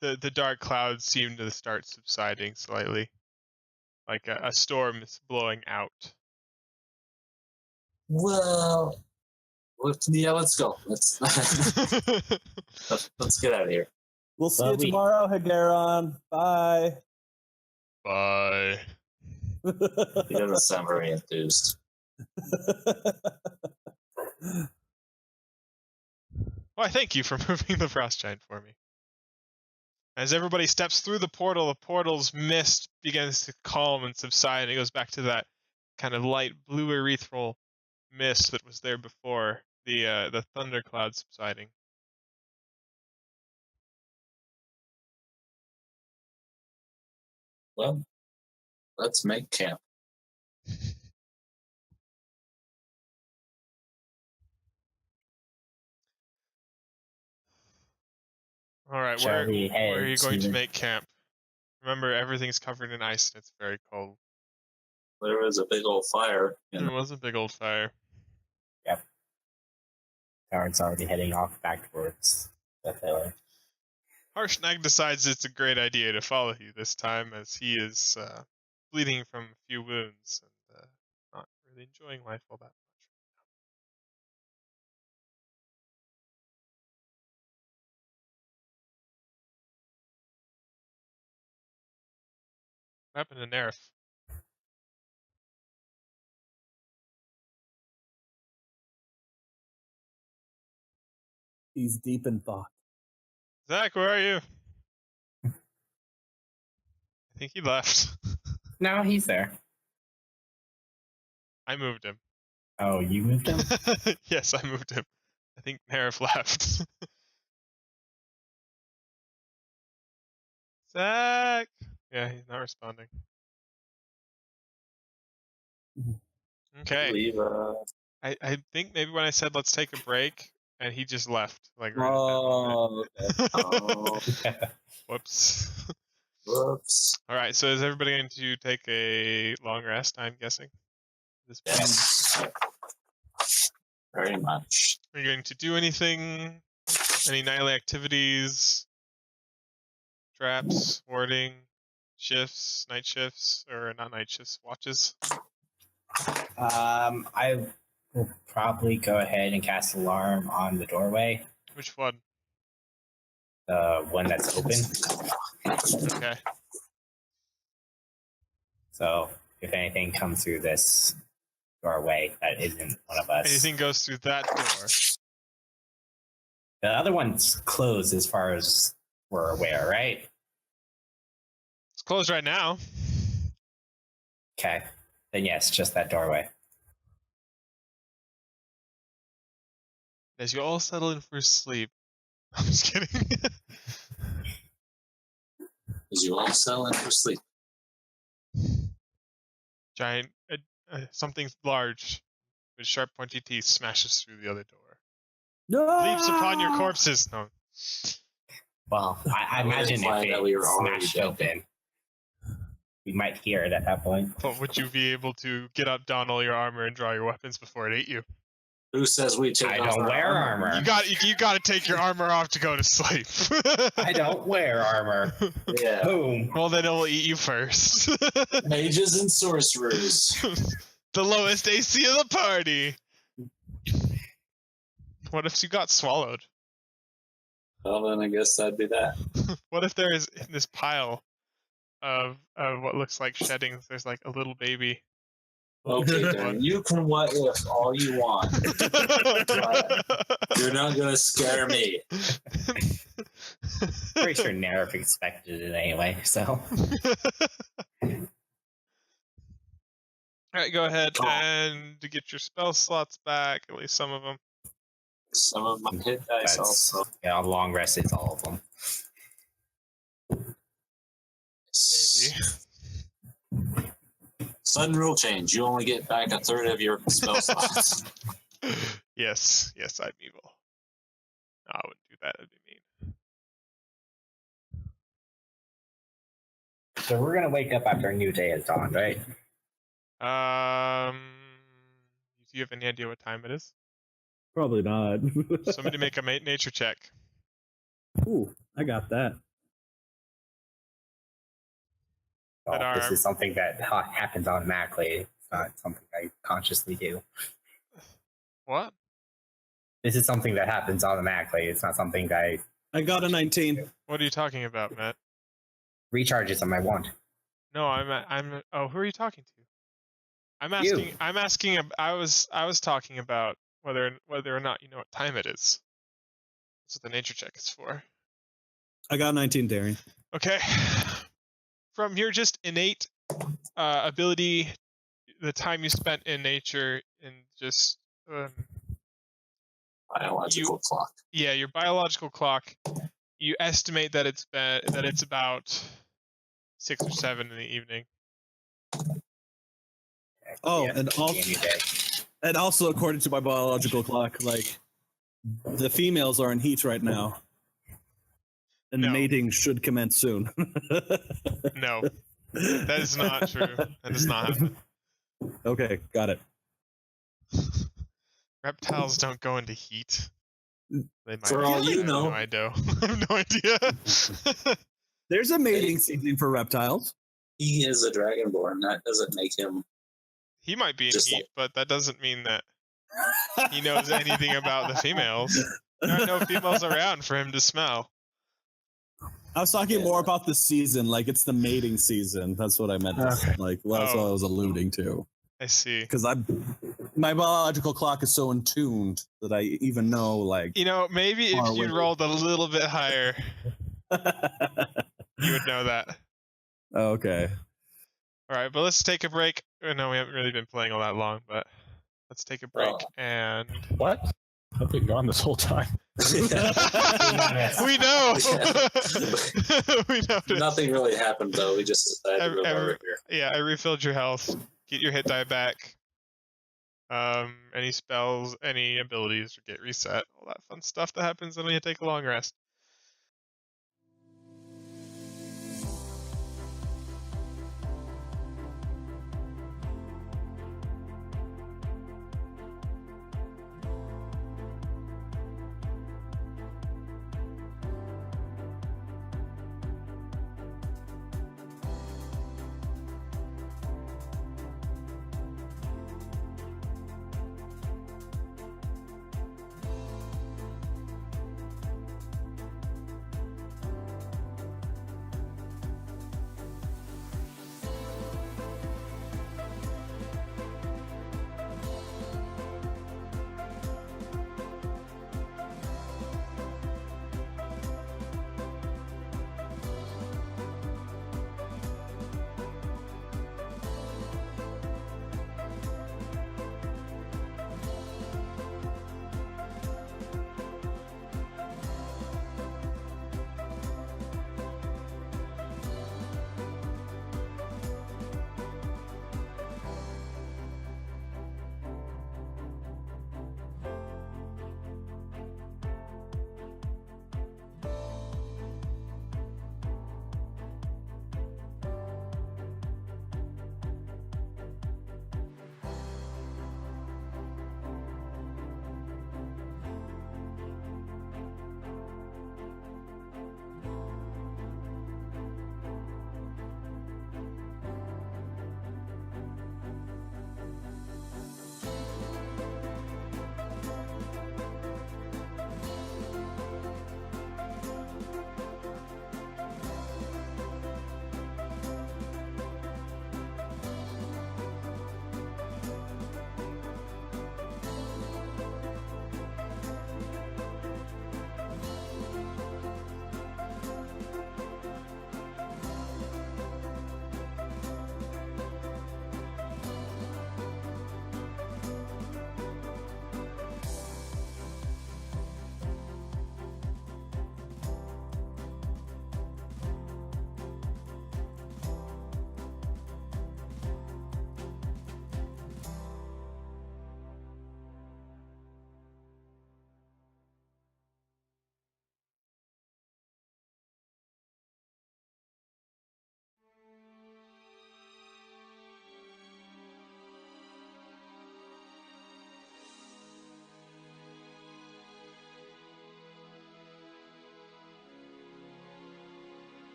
the dark clouds seem to start subsiding slightly, like a storm is blowing out. well, yeah, let's go. Let's get out of here. We'll see Well, you we- tomorrow, Hagaron. Bye. Bye. He doesn't sound very enthused. Why, thank you for moving the frost giant for me. As everybody steps through the portal's mist begins to calm and subside, and it goes back to that kind of light blue ethereal mist that was there before the thundercloud subsiding. Well, let's make camp. All right, Shall where we head are you going to the- make camp? Remember, everything's covered in ice and it's very cold. There was a big old fire. There was a big old fire. Howard's already heading off back towards the pillar. Harshnag decides it's a great idea to follow you this time, as he is bleeding from a few wounds and not really enjoying life all that much. What happened to Nerf? He's deep in thought. Zach, where are you? I think he left. No, he's there. I moved him. Oh, you moved him? Yes, I moved him. I think Nerf left. Zach! Yeah, he's not responding. I Okay. believe, I think maybe when I said let's take a break, and he just left. Like, right at that moment. Okay. oh, Whoops. whoops. Alright, so is everybody going to take a long rest, I'm guessing? This point? Yes. Very much. Are you going to do anything? Any nightly activities? Traps? Warding? Shifts? Night shifts? Or not night shifts, watches? I will probably go ahead and cast alarm on the doorway, Which one? the one that's open. Okay. So if anything comes through this doorway that isn't one of us, Anything goes through that door. the other one's closed as far as we're aware, right? It's closed right now. Okay, then yes, just that doorway. As you all settle in for sleep, I'm just kidding. Because you all sell in for sleep. Giant, something large with sharp, pointy teeth smashes through the other door. No! Leaps upon your corpses. No. Well, I imagine imply that if we it were already smashed dead. open, we might hear it at that point. But would you be able to get up, don all your armor, and draw your weapons before it ate you? Who says we take I off don't our wear armor. You got to take your armor off to go to sleep. I don't wear armor. Yeah. Boom. Well, then it will eat you first. Mages and sorcerers. The lowest AC of the party. What if you got swallowed? Well, then I guess that'd be that. What if there is in this pile of what looks like sheddings, there's like a little baby? Okay, Dan, you can what if all you want. You're not gonna scare me. Pretty sure Nerf expected it anyway, so. Alright, go ahead Oh. and to get your spell slots back, at least some of them. Some of my hit dice That's, also. yeah, long rest is all of them. Maybe. Sudden rule change. You only get back a third of your spell slots. Yes, I'm evil. No, I wouldn't do that. That'd be mean. So we're gonna wake up after a new day has dawned, right? Do you have any idea what time it is? Probably not. Somebody make a nature check. Ooh, I got that. Well, That this are- is something that happens automatically. It's not something I consciously do. What? This is something that happens automatically. It's not something that I got a 19. What are you talking about, Matt? recharges on my wand. No, I'm. Oh, who are you talking to? I'm You. asking. I'm asking. I was talking about whether or not you know what time it is. That's what the nature check is for. I got 19, Darian. Okay. From your just innate ability, the time you spent in nature, and just Biological clock. yeah, your biological clock, you estimate that it's about 6 or 7 in the evening. Oh, Yeah, and it's a new day. also according to my biological clock, like the females are in heat right now, and No. mating should commence soon. No, that is not true. That does not happen. Okay, got it. Reptiles don't go into heat. They might. For all you I have know. no idea. I have no idea. There's a mating season for reptiles. He is a dragonborn. That doesn't make him. He might be in Just heat, but that doesn't mean that he knows anything about the females. There are no females around for him to smell. I was talking more about the season, like it's the mating season. That's what I meant. To say. Like, well, that's what I was alluding to. I see. Because my biological clock is so in tuned that I even know, like, You know, maybe Far if you away. rolled a little bit higher, you would know that. Okay. All right, but let's take a break. No, we haven't really been playing all that long, but let's take a break and What? I've been gone this whole time. we know. We know. Nothing really happened though. We just decided to go over here. Yeah, I refilled your health. Get your hit die back. Any spells, any abilities get reset. All that fun stuff that happens when you take a long rest.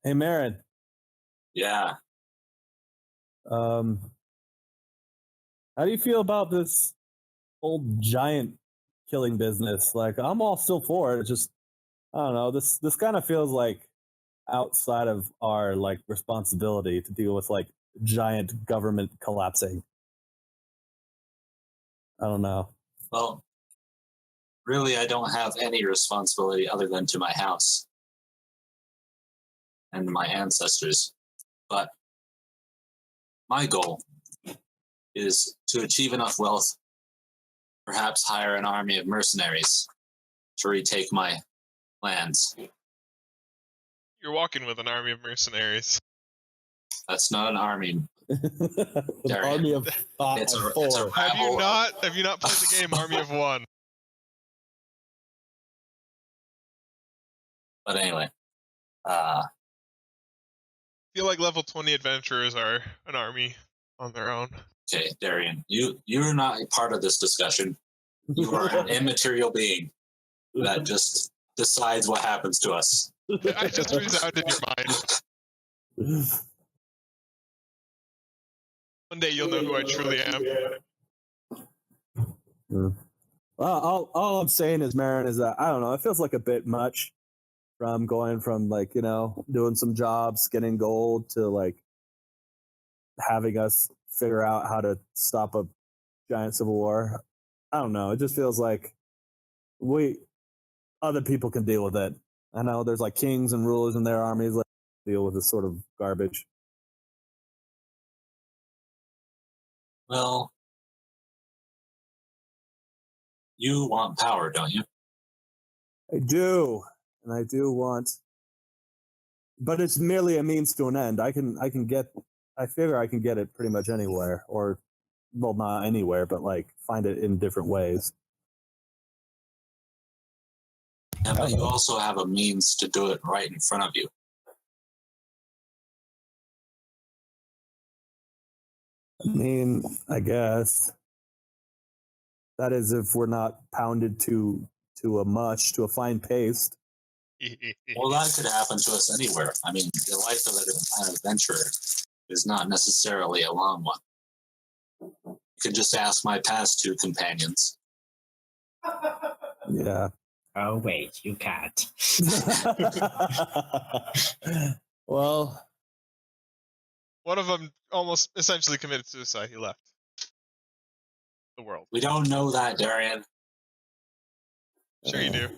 Hey, Marin. Yeah. How do you feel about this old giant killing business? Like, I'm all still for it. It's just, I don't know. This kind of feels like outside of our like responsibility to deal with like giant government collapsing. I don't know. Well, really, I don't have any responsibility other than to my house and my ancestors. But my goal is to achieve enough wealth, perhaps hire an army of mercenaries to retake my lands. You're walking with an army of mercenaries. That's not an army. An Darian. army of It's a four. Have you rabble. not played the game Army of One? But anyway, I feel like level 20 adventurers are an army on their own. okay, Darian, you're not a part of this discussion. You are an immaterial being that just decides what happens to us. I just resounded in your mind. One day you'll know who I truly am. Well, all I'm saying is, Marin, is that I don't know. It feels like a bit much from going from like doing some jobs, getting gold to like having us figure out how to stop a giant civil war. I don't know. It just feels like other people can deal with it. I know there's like kings and rulers in their armies like deal with this sort of garbage. Well, you want power, don't you? I do, and I do want, but it's merely a means to an end. I figure I can get it pretty much anywhere, or well, not anywhere, but like find it in different ways. Yeah, but you also have a means to do it right in front of you. I mean, I guess that is if we're not pounded to a fine paste. Well, that could happen to us anywhere. I mean, the life of an adventurer is not necessarily a long one. You can just ask my past two companions. Yeah. Oh, wait, you can't. Well, One of them almost essentially committed suicide. He left the world. We don't know that, Darian. Sure you do.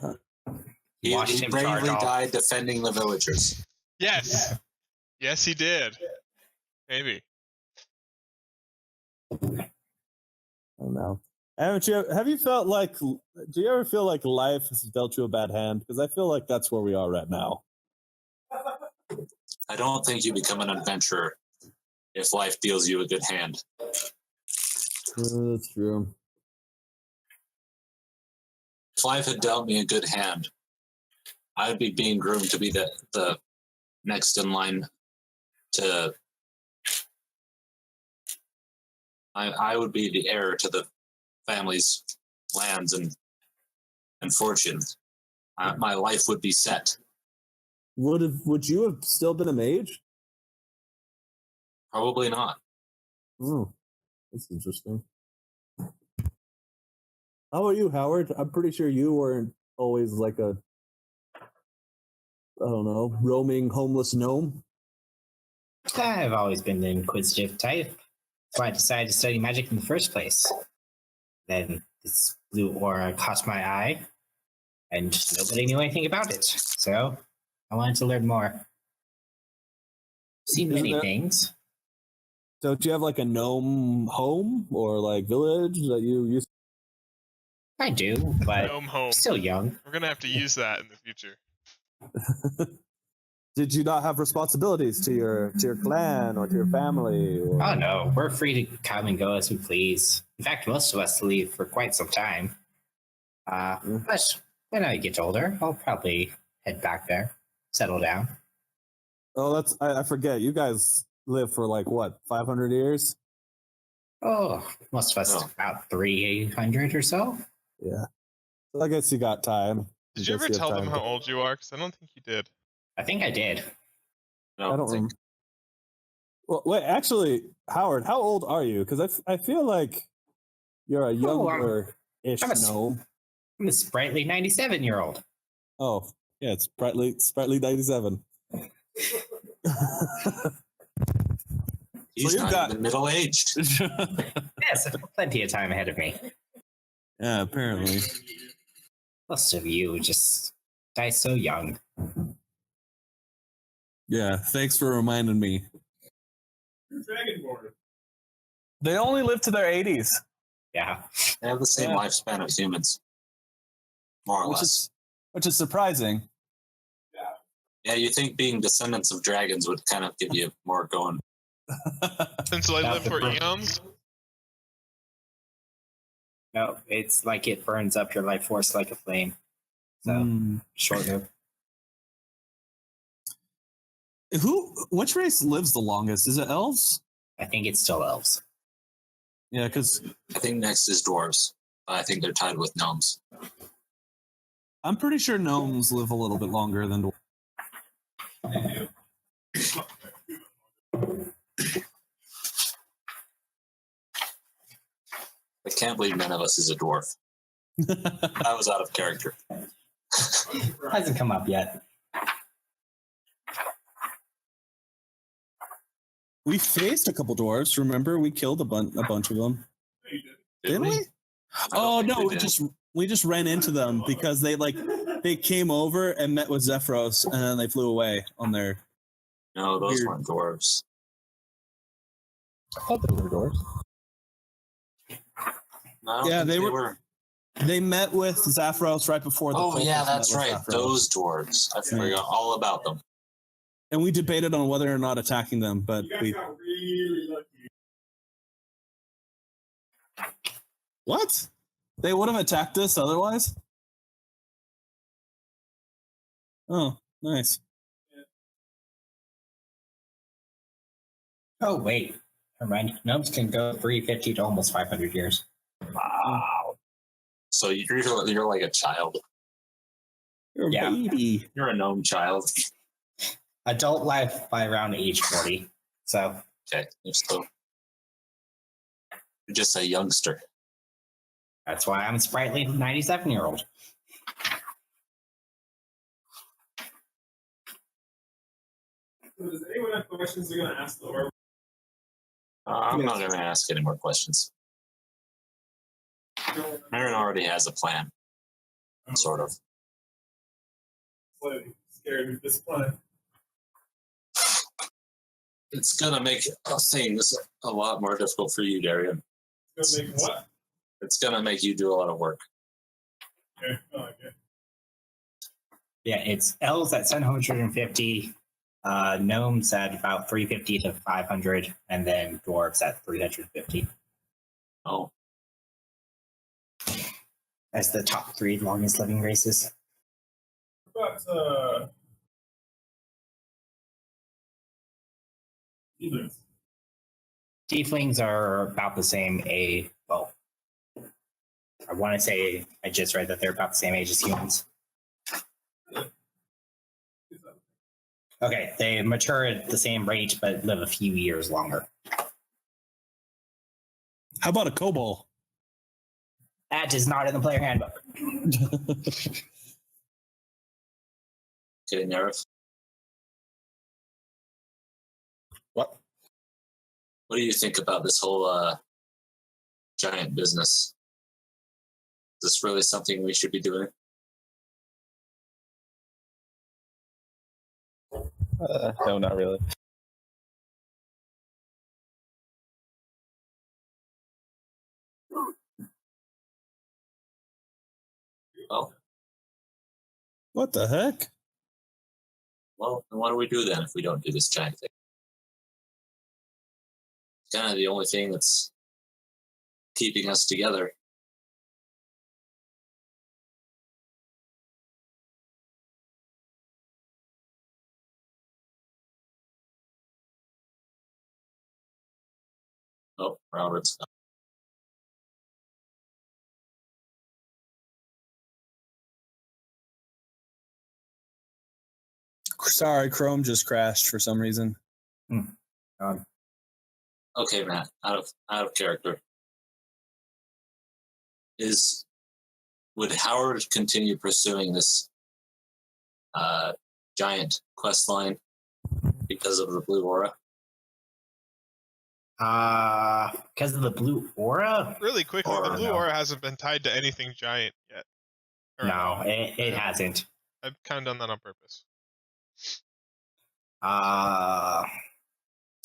He Watched him charge bravely off. died defending the villagers. Yes. Yes, he did. Maybe. I don't know. Have you felt like? Do you ever feel like life has dealt you a bad hand? Because I feel like that's where we are right now. I don't think you become an adventurer if life deals you a good hand. That's true. If life had dealt me a good hand, I would be being groomed to be the next in line to. I would be the heir to the family's lands and fortunes. My life would be set. Would you have still been a mage? Probably not. Oh, that's interesting. How about you, Howard? I'm pretty sure you weren't always like a, I don't know, roaming homeless gnome. I've always been the inquisitive type. That's why I decided to study magic in the first place. Then this blue aura caught my eye, and nobody knew anything about it. So I wanted to learn more. Seen many things. So do you have like a gnome home or like village that you used? I do, but Gnome home. still young. We're gonna have to use that in the future. Did you not have responsibilities to your clan or to your family? Or... Oh no, we're free to come and go as we please. In fact, most of us leave for quite some time. But when I get older, I'll probably head back there, settle down. Oh, I forget. You guys live for like what, 500 years? Oh, most of us about 300 or so. Yeah. So I guess you got time. Did you ever tell them how old you are? Because I don't think you did. I think I did. I don't remember. Well, wait, actually, Howard, how old are you? Because I feel like you're a younger-ish I'm a- gnome. I'm a sprightly 97-year-old. Oh, yeah, it's sprightly 97. He's you've not got- even middle-aged. Yes, plenty of time ahead of me. Yeah, apparently. Most of you just die so young. Yeah, thanks for reminding me. Dragonborn. They only live to their 80s. Yeah. They have the same Yeah. lifespan as humans. More or less. Which is surprising. Yeah, you think being descendants of dragons would kind of give you more going. Since I Not live the for pro- eons. No, it's like it burns up your life force like a flame. So, short lived. Which race lives the longest? Is it elves? I think it's still elves. Yeah, because I think next is dwarves. I think they're tied with gnomes. I'm pretty sure gnomes live a little bit longer than dwarves. I can't believe none of us is a dwarf. I was out of character. Hasn't come up yet. We faced a couple dwarves. Remember, we killed a bunch of them. Didn't we? Oh no, we just ran into them because they came over and met with Zephyros and then they flew away on their. No, those Weird. weren't dwarves. I thought they were doors. No, I don't Yeah, think they were. They met with Zephyros right before the. Oh yeah, cultists that's met with right. Zephyros. Those dwarves. I forgot all about them. And we debated on whether or not attacking them, but You guys we. got really lucky. What? They would have attacked us otherwise? Oh, nice. Oh, wait. Never mind. Gnomes can go 350 to almost 500 years. Wow. So you're like a child. You're a Yeah. baby. You're a gnome child. Adult life by around age 40. So, Okay, you're just a youngster. that's why I'm a sprightly 97-year-old. So does anyone have questions they're going to ask the orb? I'm not going to ask any more questions. Aaron already has a plan, sort of. Slightly scared of this plan. It's gonna make things a lot more difficult for you, Darian. It's going to make what? It's gonna make you do a lot of work. Okay. Oh, okay. Yeah, it's elves at 750, gnomes at about 350 to 500, and then dwarves at 350 Oh, as the top three longest living races. But, humans. Tieflings are about the same age. Well, I want to say I just read that they're about the same age as humans. Okay, they mature at the same rate, but live a few years longer. How about a kobold? That is not in the player handbook. okay, Nerf. What? What do you think about this whole giant business? Is this really something we should be doing? No, not really. Oh, What the heck? well, then what do we do then if we don't do this giant thing? It's kind of the only thing that's keeping us together. Oh, Robert's gone. Sorry, Chrome just crashed for some reason. Okay, Matt, out of character. Would Howard continue pursuing this giant quest line because of the blue aura? Because of the blue aura? Really quickly, the Or blue no. aura hasn't been tied to anything giant yet. Or No, it hasn't. I've kind of done that on purpose. So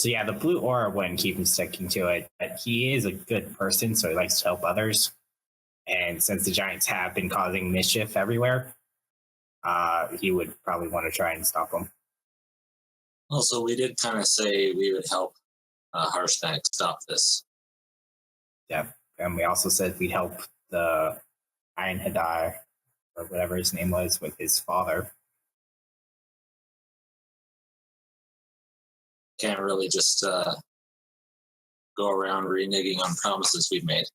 yeah, the blue aura wouldn't keep him sticking to it. But he is a good person, so he likes to help others. And since the giants have been causing mischief everywhere, he would probably want to try and stop them. Also, we did kind of say we would help Harshnag stop this. Yeah, and we also said we'd help the Iron Hadar, or whatever his name was, with his father. Can't really just go around reneging on promises we've made.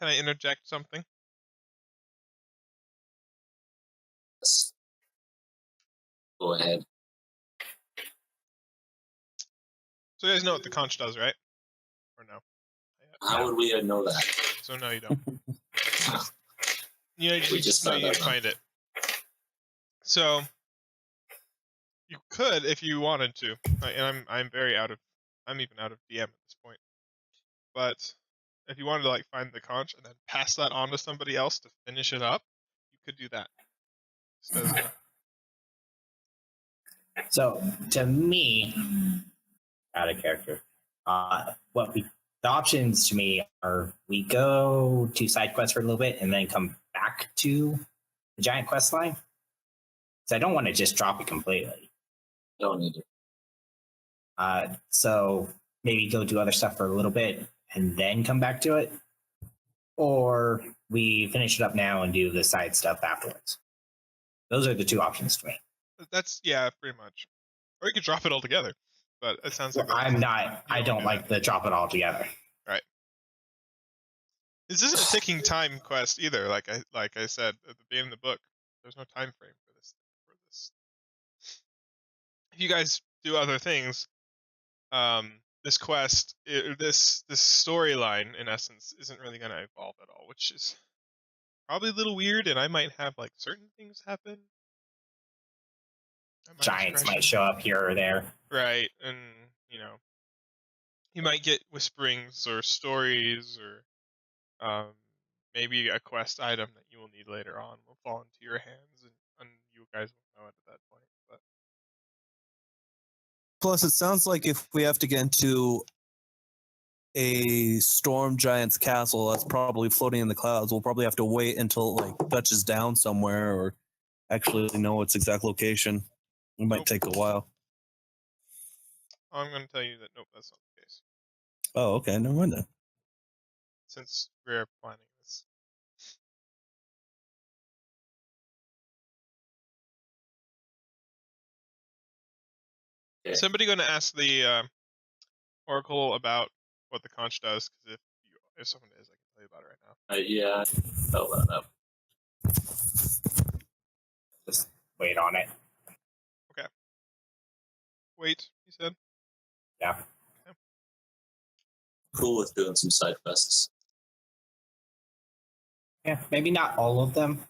Can I interject something? Yes. Go ahead. So you guys know what the conch does, right? Or no? How would we know that? So no, you don't. You We just know found you out can now. find it. So you could, if you wanted to, and I'm even out of DM at this point. But if you wanted to like find the conch and then pass that on to somebody else to finish it up, you could do that. So to me, out of character, the options to me are we go to side quests for a little bit and then come back to the giant quest line. So I don't want to just drop it completely. Don't need it. So maybe go do other stuff for a little bit and then come back to it, or we finish it up now and do the side stuff afterwards. Those are the two options to me. That's pretty much. Or you could drop it all together. But it sounds like I don't like the drop it all together. Right. This isn't a ticking time quest either. Like I said at the beginning of the book, there's no time frame for this. If you guys do other things, this quest, this storyline, in essence, isn't really going to evolve at all, which is probably a little weird. And I might have like certain things happen. Giants might show up here or there. Right, and you might get whisperings or stories or maybe a quest item that you will need later on will fall into your hands, and you guys won't know it at that point. But Plus, it sounds like if we have to get into a storm giant's castle that's probably floating in the clouds, we'll probably have to wait until it like touches down somewhere or actually know its exact location. It might take a while. I'm going to tell you that nope, that's not the case. Oh, okay. Never mind then. Since we're planning this. Okay. Is somebody going to ask the Oracle about what the conch does? Because if someone is, I can tell you about it right now. Yeah, spell that up. Just wait on it. Okay. Wait, you said? Yeah. Okay. Cool with doing some side quests. Yeah, maybe not all of them.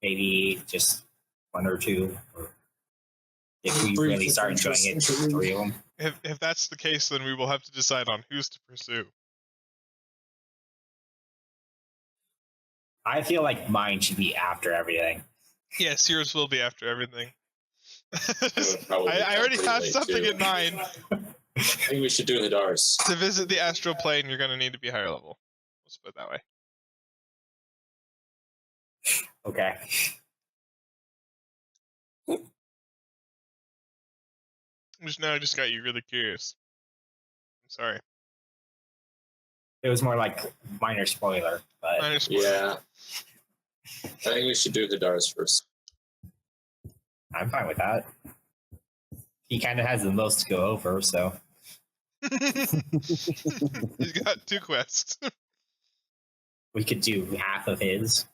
Maybe just one or two. Or if we really start enjoying it, 3 of them. If that's the case, then we will have to decide on who's to pursue. I feel like mine should be after everything. Yes, yours will be after everything. Probably I already pretty have late, something too. in mind. I think we should do Hadar's. To visit the astral plane, you're going to need to be higher level. Let's put it that way. Okay. I just got you really curious. I'm sorry. It was more like minor spoiler, but Minor spoiler. Yeah. I think we should do Hadar's first. I'm fine with that. He kind of has the most to go over, so. He's got 2 quests. We could do half of his.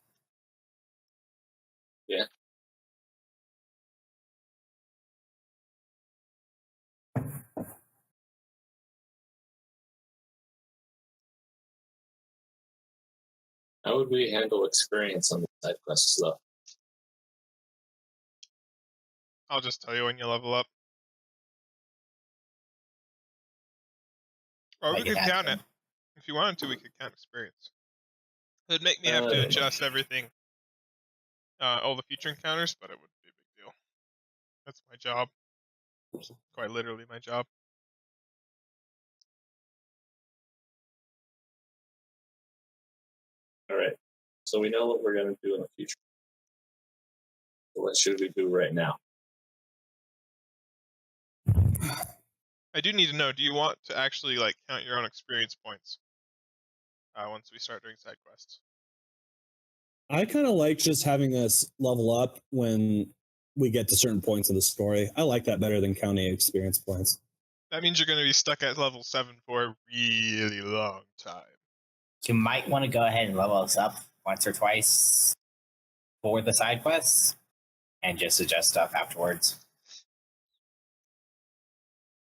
Yeah. How would we handle experience on the side quests, though? I'll just tell you when you level up. Or we Like could it count it. happened. If you wanted to, we could count experience. It'd make me have to adjust everything, all the future encounters, but it wouldn't be a big deal. That's my job. It's quite literally my job. All right. So we know what we're going to do in the future. So what should we do right now? I do need to know, do you want to actually like count your own experience points once we start doing side quests? I kind of like just having us level up when we get to certain points of the story. I like that better than counting experience points. That means you're going to be stuck at level 7 for a really long time. You might want to go ahead and level us up once or twice for the side quests and just adjust stuff afterwards.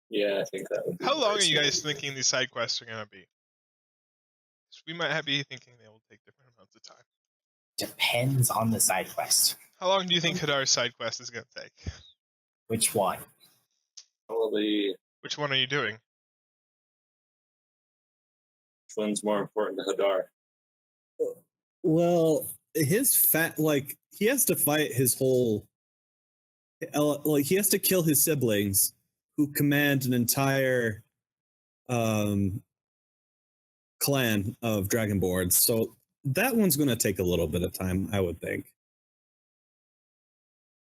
Yeah, I think that would be How long are very you guys smart. thinking these side quests are going to be? We might be thinking they will take different amounts of time. Depends on the side quest. How long do you think Hadar's side quest is going to take? Which one? Probably Which one are you doing? which one's more important to Hadar? Well, his he has to fight his whole, like he has to kill his siblings who command an entire clan of dragonborns. So that one's going to take a little bit of time, I would think.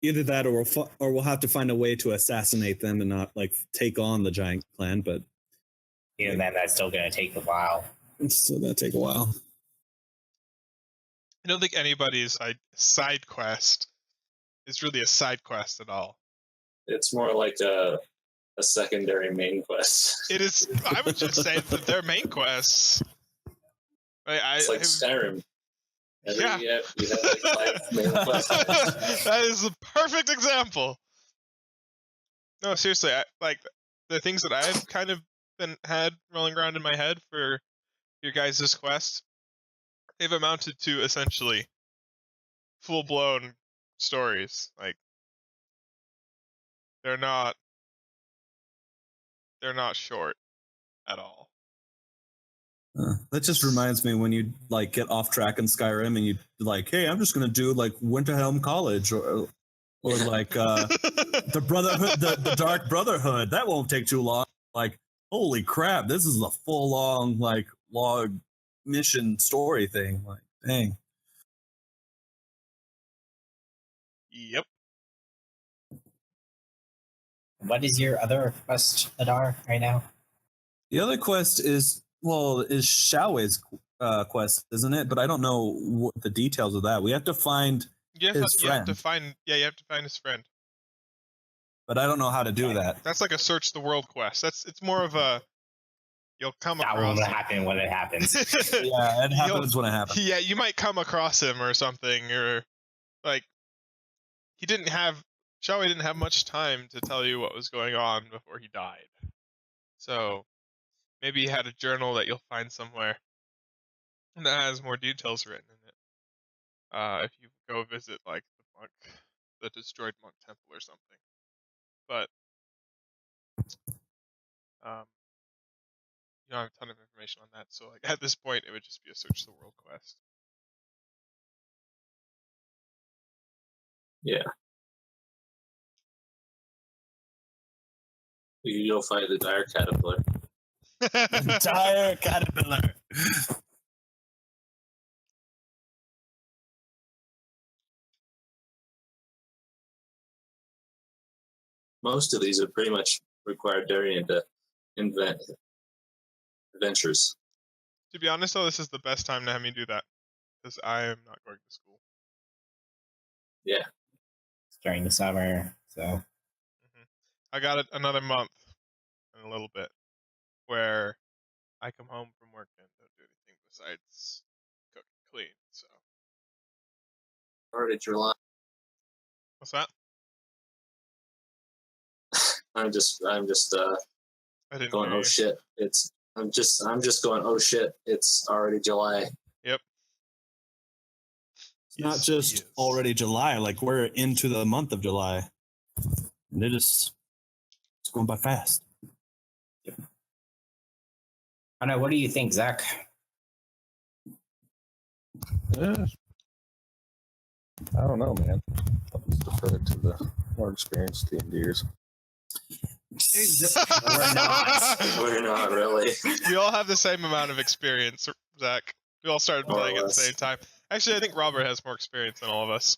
Either that, or we'll have to find a way to assassinate them and not like take on the giant clan. But Even then, that's still going to take a while. it's still going to take a while. I don't think anybody's side quest is really a side quest at all. It's more like a secondary main quest. It is. I would just say that they're main quests. It's like Skyrim. Yeah. You have like 5 main quests. That is a perfect example. No, seriously, like the things that I've kind of had rolling around in my head for your guys' quest, they've amounted to essentially full-blown stories. Like they're not short at all. That just reminds me when you like get off track in Skyrim and you like, hey, I'm just gonna do like Winterhelm College or like the Brotherhood, the Dark Brotherhood. That won't take too long. Like, holy crap, this is a full long like log mission story thing. Like, dang. Yep. What is your other quest, Adar, right now? The other quest is Xiaowei's quest, isn't it? But I don't know what the details of that. We have to find his friend. You have to find his friend. But I don't know how to do that. That's like a search the world quest. It's more of a you'll come That across won't happen when it happens. Yeah, it happens when it happens. Yeah, you might come across him or something, or like Xiaowei didn't have much time to tell you what was going on before he died. So maybe he had a journal that you'll find somewhere that has more details written in it. If you go visit like the destroyed monk temple or something. But you don't have a ton of information on that, so like at this point it would just be a search the world quest. Yeah. You'll find the dire caterpillar. Dire caterpillar. Most of these are pretty much require Darian to invent adventures. To be honest though, this is the best time to have me do that, because I am not going to school. Yeah. It's during the summer, so I got another month and a little bit where I come home from work and don't do anything besides cook and clean. So Started your line. What's that? I'm just I didn't going, hear oh you. shit. I'm just going, oh shit, it's already July. Yep. It's not just already July, like we're into the month of July. And it's going by fast. I know. What do you think, Zach? I don't know, man. I'll just defer it to the more experienced D&Ders. We're not. We're not really. We all have the same amount of experience, Zach. We all started More or playing at the less. same time. Actually, I think Robert has more experience than all of us.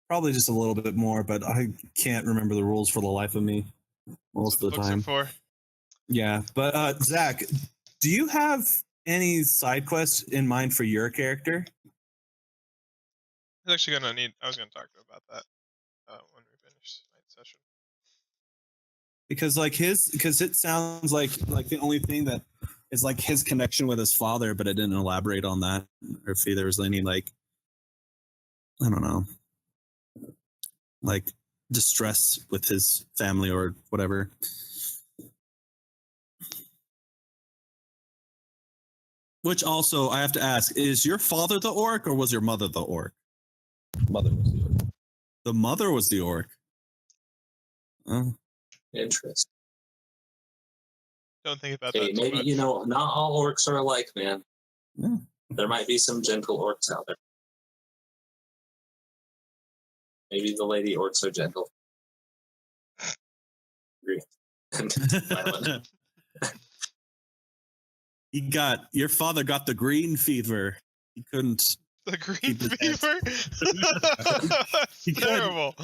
Probably just a little bit more, but I can't remember the rules for the life of me most of the Books time. are for. Yeah, but Zach, do you have any side quests in mind for your character? I was actually I was gonna talk to him about that when we finish tonight's session. Because it sounds like the only thing that is like his connection with his father, but it didn't elaborate on that, or if there was any like, I don't know, like distress with his family or whatever. Which also I have to ask: is your father the orc, or was your mother the orc? Mother was the orc. The mother was the orc. Oh. Interesting. Don't think about Hey, that too maybe, much. not all orcs are alike, man. Yeah. There might be some gentle orcs out there. Maybe the lady orcs are gentle. Agree. And violent. Your father got the green fever. He couldn't. The green keep his head. fever? That's He couldn't. terrible.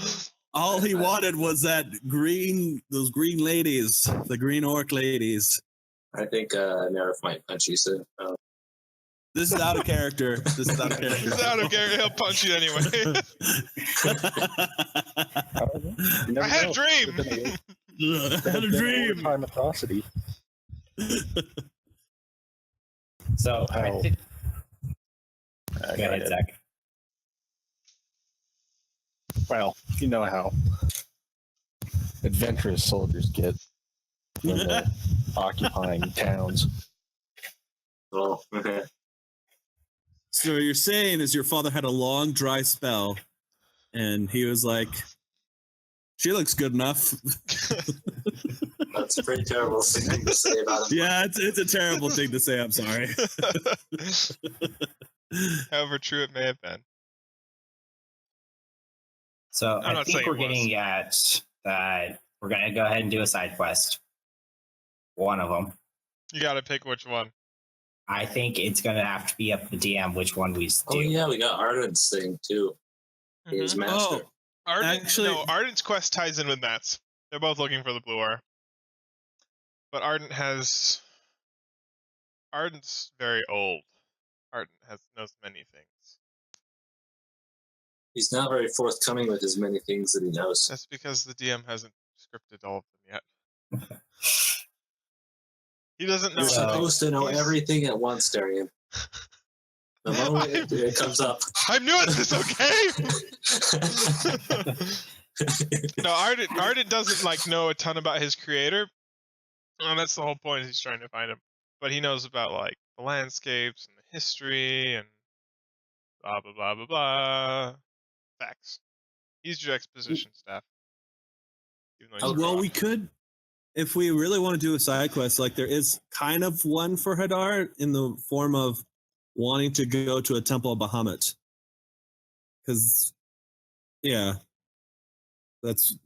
All he wanted was those green ladies, the green orc ladies. I think Nerif might punch you soon. This is out of character. This is out of character. He's out of character. He'll punch you anyway. I had a dream. I had a dream. Time atrocity. So, How? go ahead, Zach. Well, you know how adventurous soldiers get when they're occupying towns. Well, So what you're saying is your father had a long dry spell, and he was like, "She looks good enough." that's a pretty terrible thing to say about him. Yeah, it's a terrible thing to say. I'm sorry. However true it may have been. So I'm I not think saying we're it was. getting at that. We're going to go ahead and do a side quest. One of them. You gotta pick which one. I think it's going to have to be up to the DM which one we do. Oh yeah, we got Arden's thing too. His master. Ardent's quest ties in with Matt's. They're both looking for the blue ore. But Ardent's very old. Ardent knows many things. He's not very forthcoming with his many things that he knows. That's because the DM hasn't scripted all of them yet. He doesn't know. You're supposed to know he's- everything at once, Darian. The moment it comes up. I'm new at this, okay? No, Ardent doesn't know a ton about his creator. And that's the whole point. He's trying to find him, but he knows about the landscapes and the history and blah blah blah blah blah. Facts. He's your exposition staff. Even though he's Well, raw. we could, if we really want to do a side quest, there is kind of one for Hadar in the form of wanting to go to a temple of Bahamut. Because, yeah, that's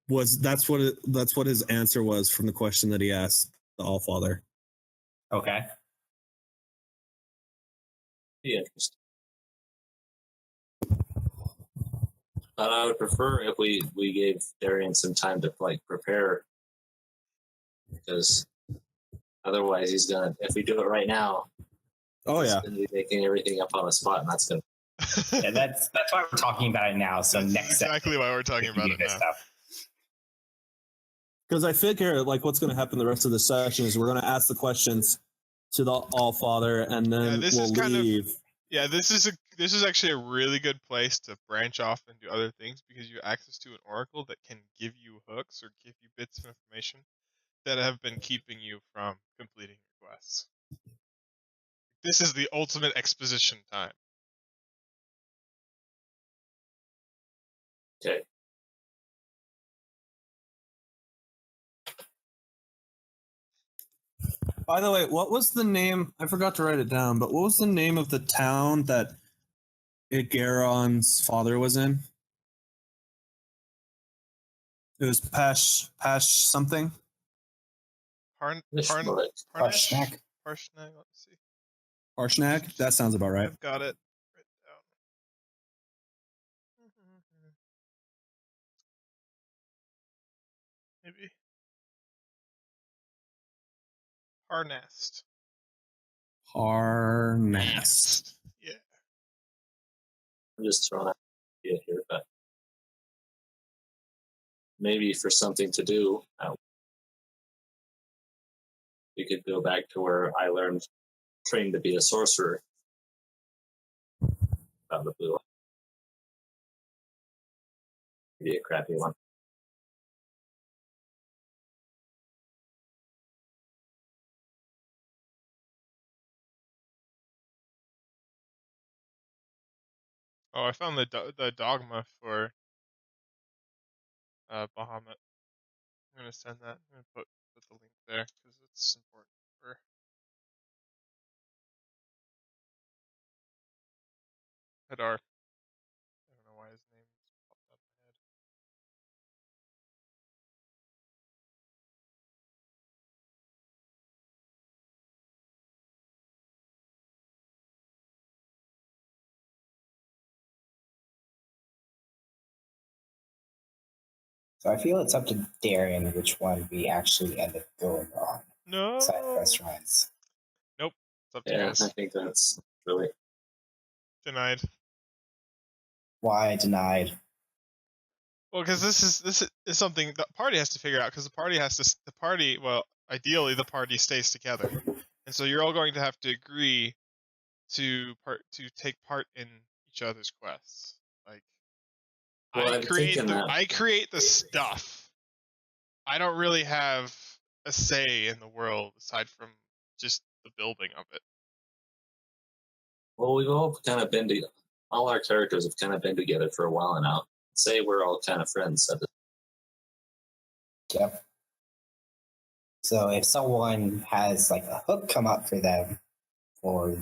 what his answer was from the question that he asked the Allfather. Okay. Be interesting. But I would prefer if we gave Darian some time to prepare, because otherwise he's gonna. If we do it right now, he's gonna be making everything up on the spot, and that's gonna. Yeah, that's why we're talking about it now. So That's next exactly why we're talking about it now. stuff. Because I figure, what's going to happen the rest of the session is we're going to ask the questions to the Allfather, and then this we'll is kind of- leave. Yeah, this is actually a really good place to branch off and do other things because you have access to an oracle that can give you hooks or give you bits of information that have been keeping you from completing your quests. This is the ultimate exposition time. Okay. By the way, what was the name? I forgot to write it down, but what was the name of the town that Igaron's father was in? It was Pash something. Parshnag. Parshnag. Let's see. Parshnag? That sounds about right. I've got it written down. Maybe. Harnest. Harnest. Yeah. I'm just throwing out an idea here, but maybe for something to do, we could go back to where I trained to be a sorcerer. Found the blue one. Maybe a crappy one. Oh, I found the dogma for Bahamut. I'm gonna send that. I'm gonna put the link there because it's important for. Hadar. I don't know why his name popped up in my head. So I feel it's up to Darian which one we actually end up going on. No. Side quest runs. Nope. It's up to you Yeah, guys. I think that's really Denied. Why denied? Well, because this is something the party has to figure out. Because ideally the party stays together, and so you're all going to have to agree to take part in each other's quests. Like, Well, I create the stuff. I don't really have a say in the world aside from just the building of it. well. We've all kind of been together. All our characters have kind of been together for a while now. Say we're all kind of friends. Yep. So if someone has like a hook come up for them or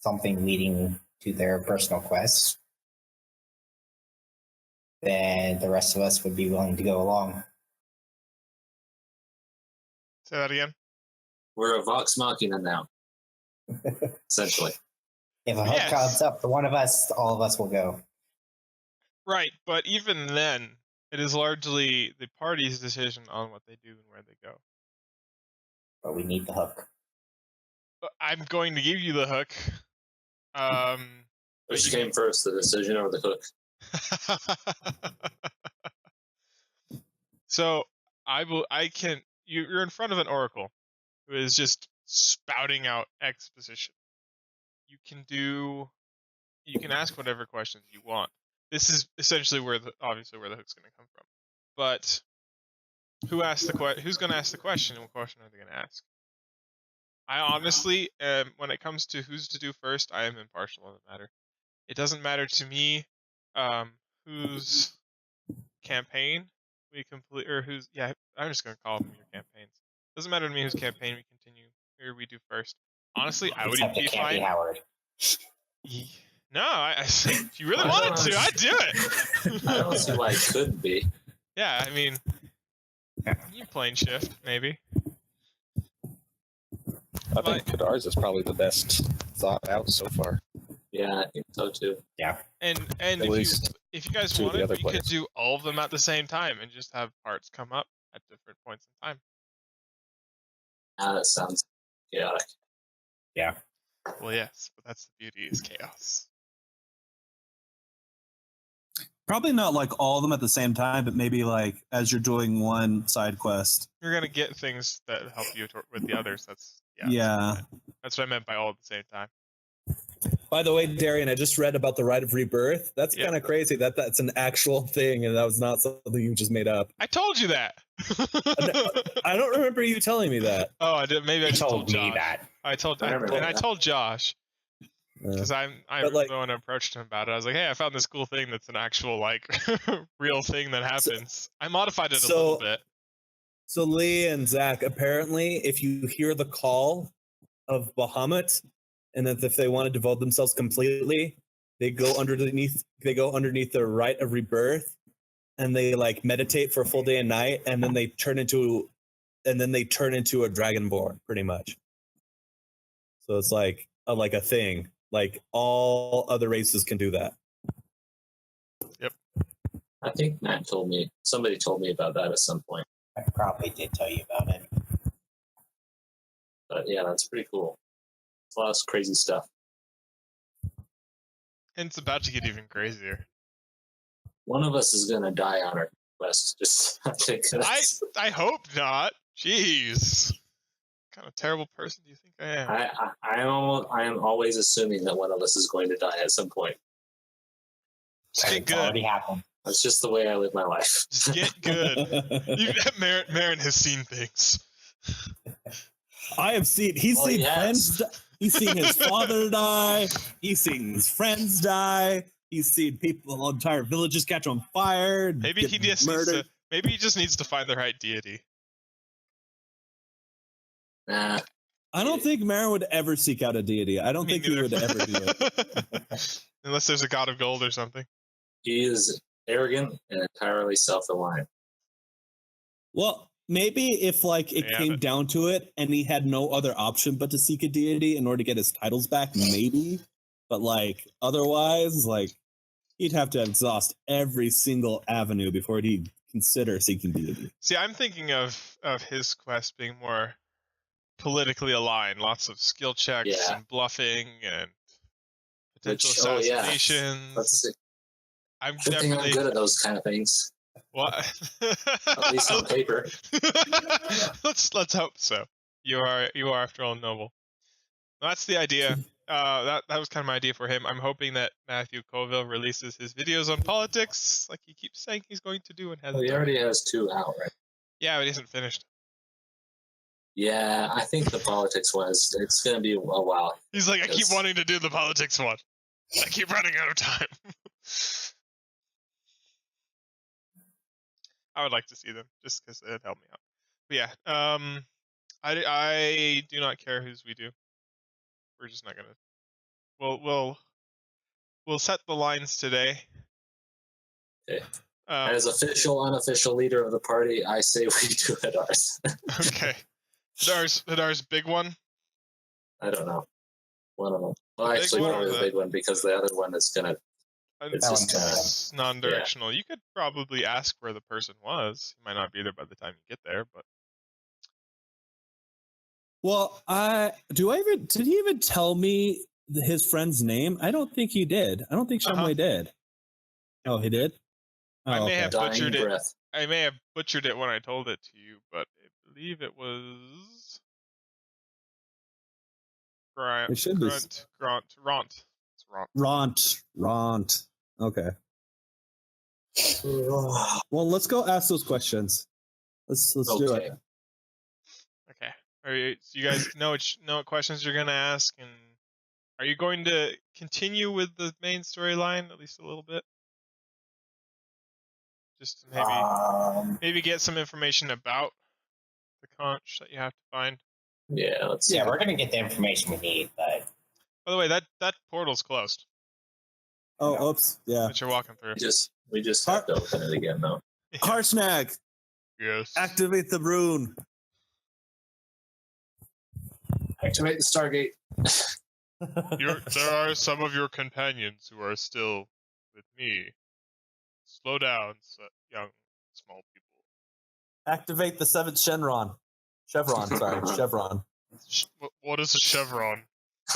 something leading to their personal quest, then the rest of us would be willing to go along. Say that again. We're a vox machina now, essentially. If a hook comes up for one of us, all of us will go. Right, but even then, it is largely the party's decision on what they do and where they go. But we need the hook. I'm going to give you the hook. Which came first, the decision or the hook? So you're in front of an oracle who is just spouting out exposition. You can ask whatever questions you want. This is essentially obviously where the hook's going to come from. But who's going to ask the question, and what question are they going to ask? I honestly, when it comes to who's to do first, I am impartial on the matter. It doesn't matter to me whose campaign we complete, or who's, I'm just going to call them your campaigns. Doesn't matter to me whose campaign we continue, or we do first. Honestly, I would even be fine. Howard. No, if you really wanted to, I'd do it. I don't see why it couldn't be. Yeah, I mean, you plane shift, maybe. I think Kadar's is probably the best thought out so far. Yeah, I think so too. Yeah. And if you guys wanted, we could do all of them at the same time and just have parts come up at different points in time. That sounds chaotic. Yeah. Well, yes, but that's the beauty, is chaos. Probably not like all of them at the same time, but maybe like as you're doing one side quest. You're gonna get things that help you with the others. That's Yeah. That's what I meant by all at the same time. By the way, Darian, I just read about the right of rebirth. That's Yeah. kind of crazy that that's an actual thing and that was not something you just made up. I told you that. I don't remember you telling me that. Oh, I did. Maybe I He just told told me Josh. that. I told I remember and I that. told Josh because I'm like- the one who approached him about it. I was like, hey, I found this cool thing that's an actual like real thing that happens. I modified it a little bit. So Lee and Zach, apparently, if you hear the call of Bahamut, and that if they want to devote themselves completely, they go underneath the rite of rebirth, and they like meditate for a full day and night, and then they turn into a dragonborn, pretty much. So it's like a thing. Like all other races can do that. I think somebody told me about that at some point. I probably did tell you about it. But yeah, that's pretty cool. It's a lot of crazy stuff. And it's about to get even crazier. One of us is gonna die on our quest. Just I think I hope not. Jeez. What kind of terrible person do you think I am? I am always assuming that one of us is going to die at some point. Just get It's already good. happened. That's just the way I live my life. Just get good. Marin has seen things. I have seen. He's Well, seen yes. friends. He's seen his father die. He's seen his friends die. He's seen people, entire villages catch on fire. Maybe get he just murdered. maybe he just needs to find the right deity. Nah, I don't think Marin would ever seek out a deity. I don't Me think he would neither. ever do it. Unless there's a god of gold or something. he is arrogant and entirely self-reliant. Well, maybe if like it Yeah, came but- down to it and he had no other option but to seek a deity in order to get his titles back, maybe. But like otherwise, like he'd have to exhaust every single avenue before he'd consider seeking deity. See, I'm thinking of his quest being more politically aligned. Lots of skill checks Yeah. and bluffing and potential Which, oh, yeah. assassinations. Let's see. I'm Good thing I'm definitely good at those kind of things. what? At least on paper. let's hope so. You are after all noble. That's the idea. That was kind of my idea for him. I'm hoping that Matthew Colville releases his videos on politics, like he keeps saying he's going to do, and hasn't. Well, he done. already has 2 out, right? Yeah, but he hasn't finished. Yeah, I think the politics one it's going to be a while. He's like, I keep Yes. wanting to do the politics one. I keep running out of time. I would like to see them just because it'd help me out. But yeah, I do not care whose we do. We're just not gonna. We'll set the lines today. Okay. Um, As official, unofficial leader of the party, I say we do Hadar's. okay. Hadar's big one. I don't know. One of them. Well, The big actually, one or probably the the- big one because the other one is going to. It's That just one's non-directional. You could probably ask where the person was. He might not be there by the time you get there, but Well, did he even tell me his friend's name? I don't think he did. I don't think Shumway did. Oh, he did? Oh, I may okay. have dying butchered it. breath. I may have butchered it when I told it to you, but I believe it was It should be Ront. It's Ront. Ront. Okay. Well, let's go ask those questions. Let's do Okay. it. Okay. So you guys know what questions you're gonna ask, and are you going to continue with the main storyline at least a little bit? Just to maybe get some information about the conch that you have to find. Yeah, let's see. Yeah, we're gonna get the information we need, but By the way, that portal's closed Oh, oops. Yeah. that you're walking through. We just have to open it again, though. Harshnag, Yes. activate the rune. Activate the Stargate. There are some of your companions who are still with me. Slow down, young, small people. Activate the 7th Chevron. Chevron. What is a chevron?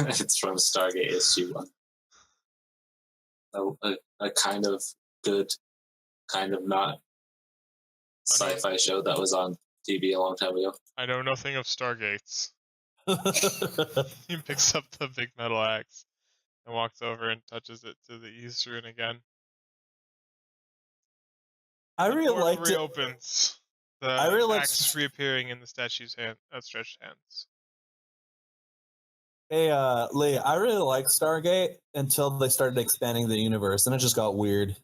It's from Stargate SG-1. A kind of good, kind of not sci-fi show that was on TV a long time ago. I know nothing of Stargates. He picks up the big metal axe. and walks over and touches it to the east rune again. I The really portal liked it. reopens. The I really liked- axe reappearing in the statue's outstretched hands. Hey, Lee, I really liked Stargate until they started expanding the universe, and it just got weird.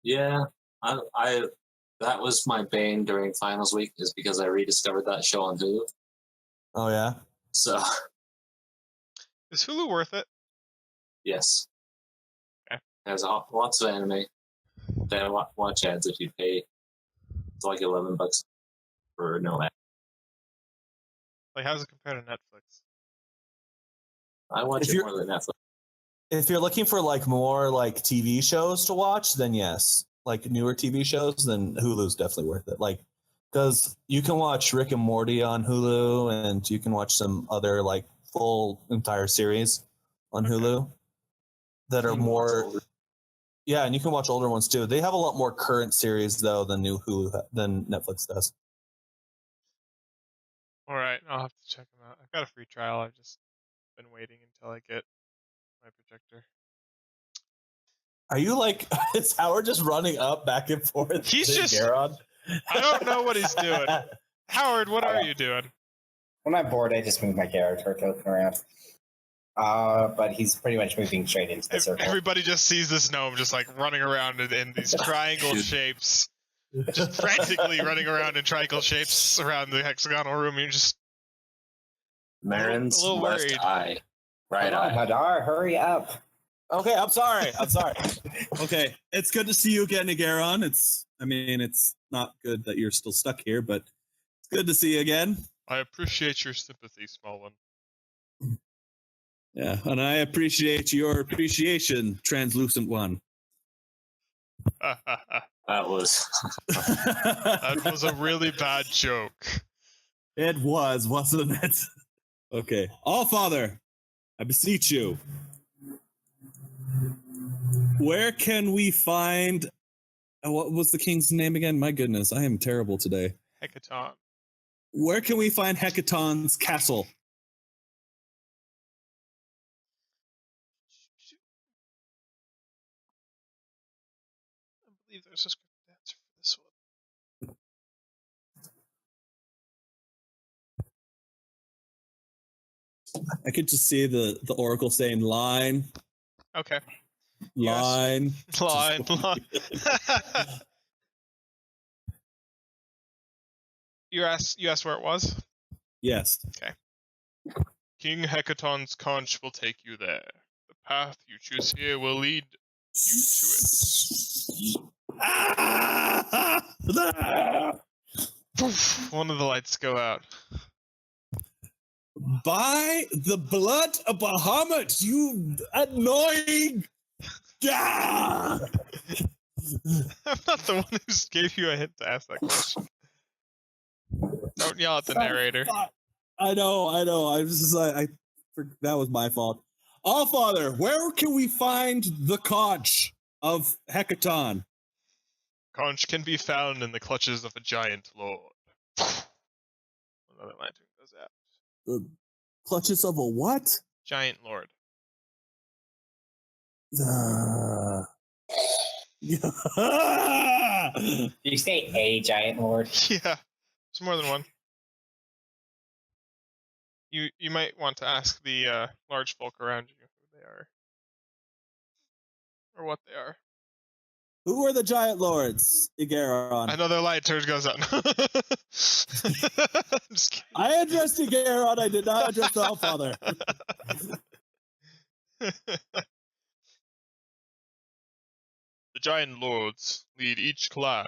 Yeah, I that was my bane during finals week, is because I rediscovered that show on Hulu. Oh yeah. So Is Hulu worth it? yes, Okay. it has lots of anime. They watch ads if you pay. It's like $11 for no ad. Like, how's it compared to Netflix? I watch If it you're- more than Netflix. If you're looking for like more like TV shows to watch, then yes, like newer TV shows, then Hulu's definitely worth it. Like, because you can watch Rick and Morty on Hulu, and you can watch some other like full entire series on Hulu that are more. Yeah, and you can watch older ones too. They have a lot more current series though than than Netflix does. All right, I'll have to check them out. I've got a free trial. I've just been waiting until I get my projector. Are you like? Is Howard just running up back and forth? He's to just- Garon? I don't know what he's doing. Howard, what are you doing? When I'm bored, I just move my character token around. But he's pretty much moving straight into the circle. Everybody just sees this gnome just like running around in these triangle shapes, just frantically running around in triangle shapes around the hexagonal room. You're just Marin's a little left worried. eye, right Come on, eye. Hadar, hurry up. Okay, I'm sorry. Okay, it's good to see you again, Garon. It's not good that you're still stuck here, but it's good to see you again. I appreciate your sympathy, small one. Yeah, and I appreciate your appreciation, translucent one. That was That was a really bad joke. It was, wasn't it? Okay. All Father, I beseech you. Where can we find... what was the king's name again? My goodness, I am terrible today. Hecaton. Where can we find Hecaton's castle? I believe there's a scripted answer for this one. I could just see the oracle saying line, Okay. line. Line. You asked where it was? Yes. King Hecaton's conch will take you there. The path you choose here will lead you to it. One of the lights go out. By the blood of Bahamut, you annoying... Ah! I'm not the one who gave you a hint to ask that question. Don't yell at the narrator. I know. I was just like, that was my fault. All Father, where can we find the conch of Hecaton? Conch can be found in the clutches of a giant lord. Another lantern goes out. The clutches of a what? Giant lord. Did you say a giant lord? Yeah, there's more than one. You might want to ask the large folk around you who they are. Or what they are. Who are the giant lords, Igaron? Another lantern goes out. Just kidding. I addressed Igaron, I did not address the All Father. The giant lords lead each clan.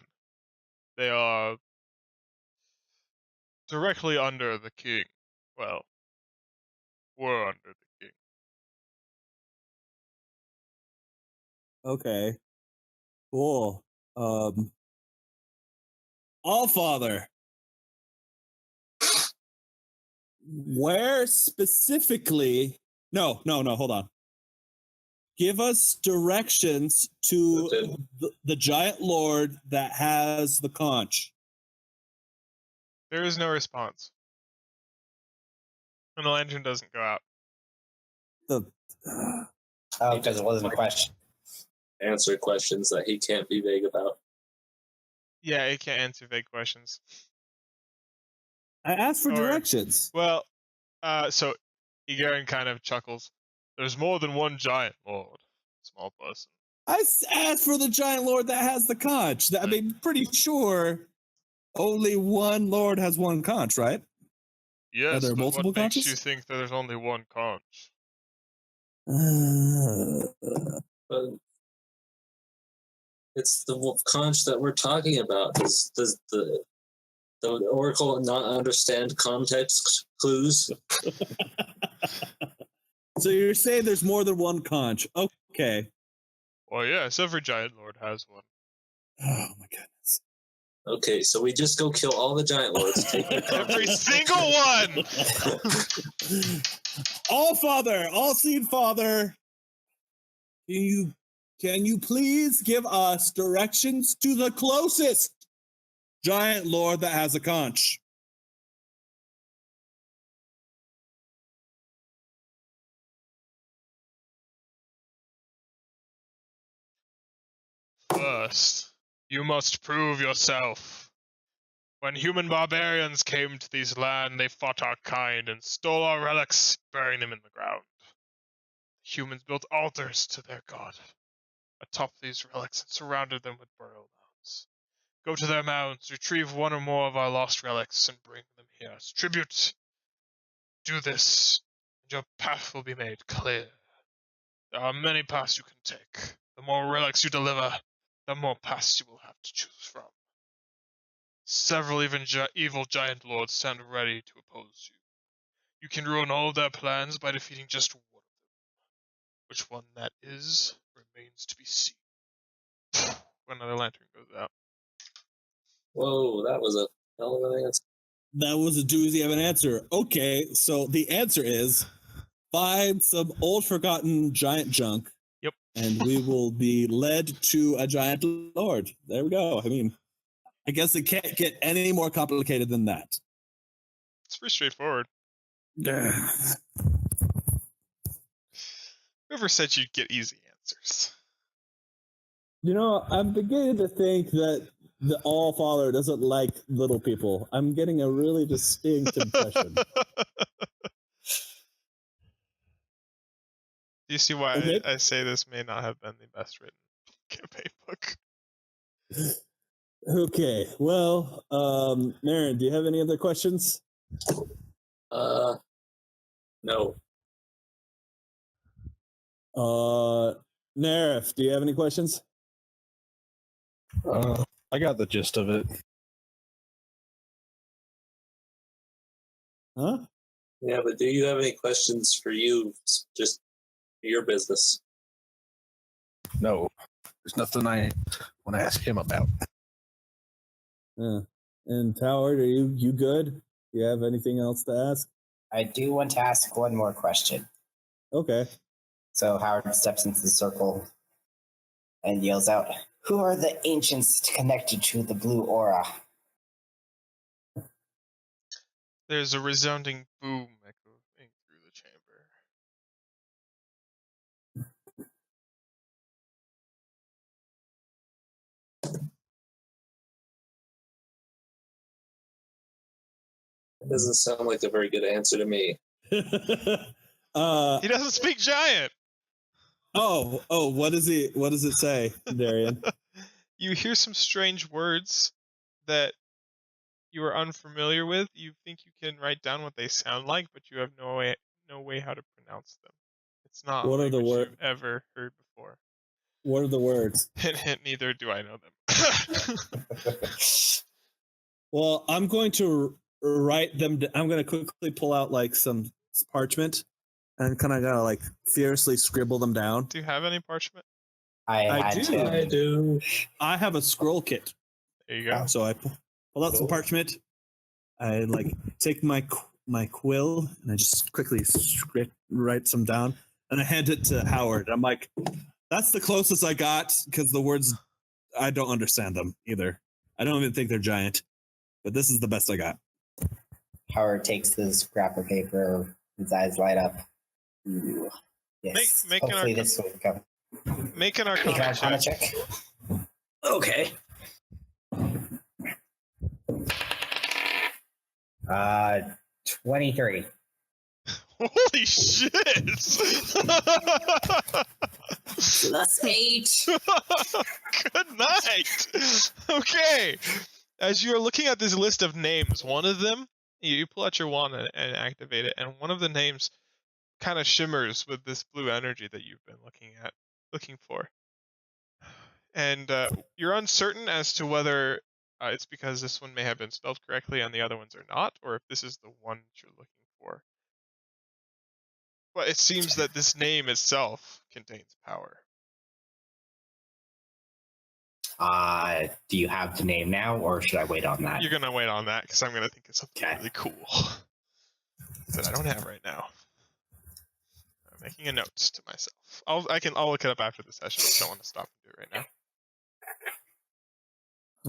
They are directly under the king. Well, were under the king. Okay. Cool. All Father. Where specifically? No, hold on. Give us directions to the giant lord that has the conch. There is no response. And the lantern doesn't go out. the Oh, because it wasn't a question. Answer questions that he can't be vague about. Yeah, it can't answer vague questions. I asked for Or- directions. Well, so Igarin kind of chuckles. There's more than one giant lord, small person. I asked for the giant lord that has the conch. I mean, pretty sure only one lord has one conch, right? Yes, there but multiple what makes conches? you think that there's only one conch? But it's the conch that we're talking about. Does the Oracle not understand context clues? So you're saying there's more than one conch? Okay. Well, yes, every giant lord has one. Oh my goodness. Okay, so we just go kill all the giant lords. Take their Every conches. single one! All Father, all Seed Father, can you please give us directions to the closest giant lord that has a conch? First, you must prove yourself. When human barbarians came to these lands, they fought our kind and stole our relics, burying them in the ground. Humans built altars to their god atop these relics and surrounded them with burial mounds. Go to their mounds, retrieve one or more of our lost relics, and bring them here as tribute. Do this, and your path will be made clear. There are many paths you can take. The more relics you deliver, the more paths you will have to choose from. Several evil giant lords stand ready to oppose you. You can ruin all of their plans by defeating just one of them. Which one that is remains to be seen. When another lantern goes out. Whoa, that was a hell of an answer. That was a doozy of an answer. Okay, so the answer is find some old forgotten giant junk. Yep. And we will be led to a giant lord. There we go. I mean, I guess it can't get any more complicated than that. It's pretty straightforward. Whoever said you'd get easy answers? You know, I'm beginning to think that the All Father doesn't like little people. I'm getting a really distinct impression. Do you see why Okay. I say this may not have been the best written campaign book? Okay, well, Marin, do you have any other questions? No. Narif, do you have any questions? I got the gist of it. Huh? Yeah, but do you have any questions for you? Just for your business. No, there's nothing I want to ask him about. And Howard, are you good? Do you have anything else to ask? I do want to ask one more question. Okay. So Howard steps into the circle and yells out, "Who are the ancients connected to the blue aura?" There's a resounding boom echoing through the chamber. It doesn't sound like a very good answer to me. He doesn't speak giant. Oh, what does it say, Darian? You hear some strange words that you are unfamiliar with. You think you can write down what they sound like, but you have no way how to pronounce them. It's not What are the language wor- you've ever heard before. What are the words? Hint, neither do I know them. Well, I'm going to write them. I'm going to quickly pull out like some parchment and kind of like fiercely scribble them down. Do you have any parchment? I do. I have a scroll kit. There you go. So I pull out some parchment. I like take my quill and I just quickly write some down and I hand it to Howard. I'm like, that's the closest I got because the words, I don't understand them either. I don't even think they're giant, but this is the best I got. Howard takes the scrap of paper. His eyes light up. Ooh, Yes. Make an Hopefully arcana, this will come. make an Make an arcana Arcana check. check. Okay. 23. Holy shit! Plus 8. Good night. Okay. As you are looking at this list of names, one of them, you pull out your wand and activate it, and one of the names kind of shimmers with this blue energy that you've been looking for. And you're uncertain as to whether it's because this one may have been spelled correctly and the other ones are not, or if this is the one that you're looking for. But it seems that this name itself contains power. Do you have the name now, or should I wait on that? You're gonna wait on that because I'm gonna think of something Okay. really cool that I don't have right now. I'm making a note to myself. I'll look it up after the session. I just don't want to stop and do it right now.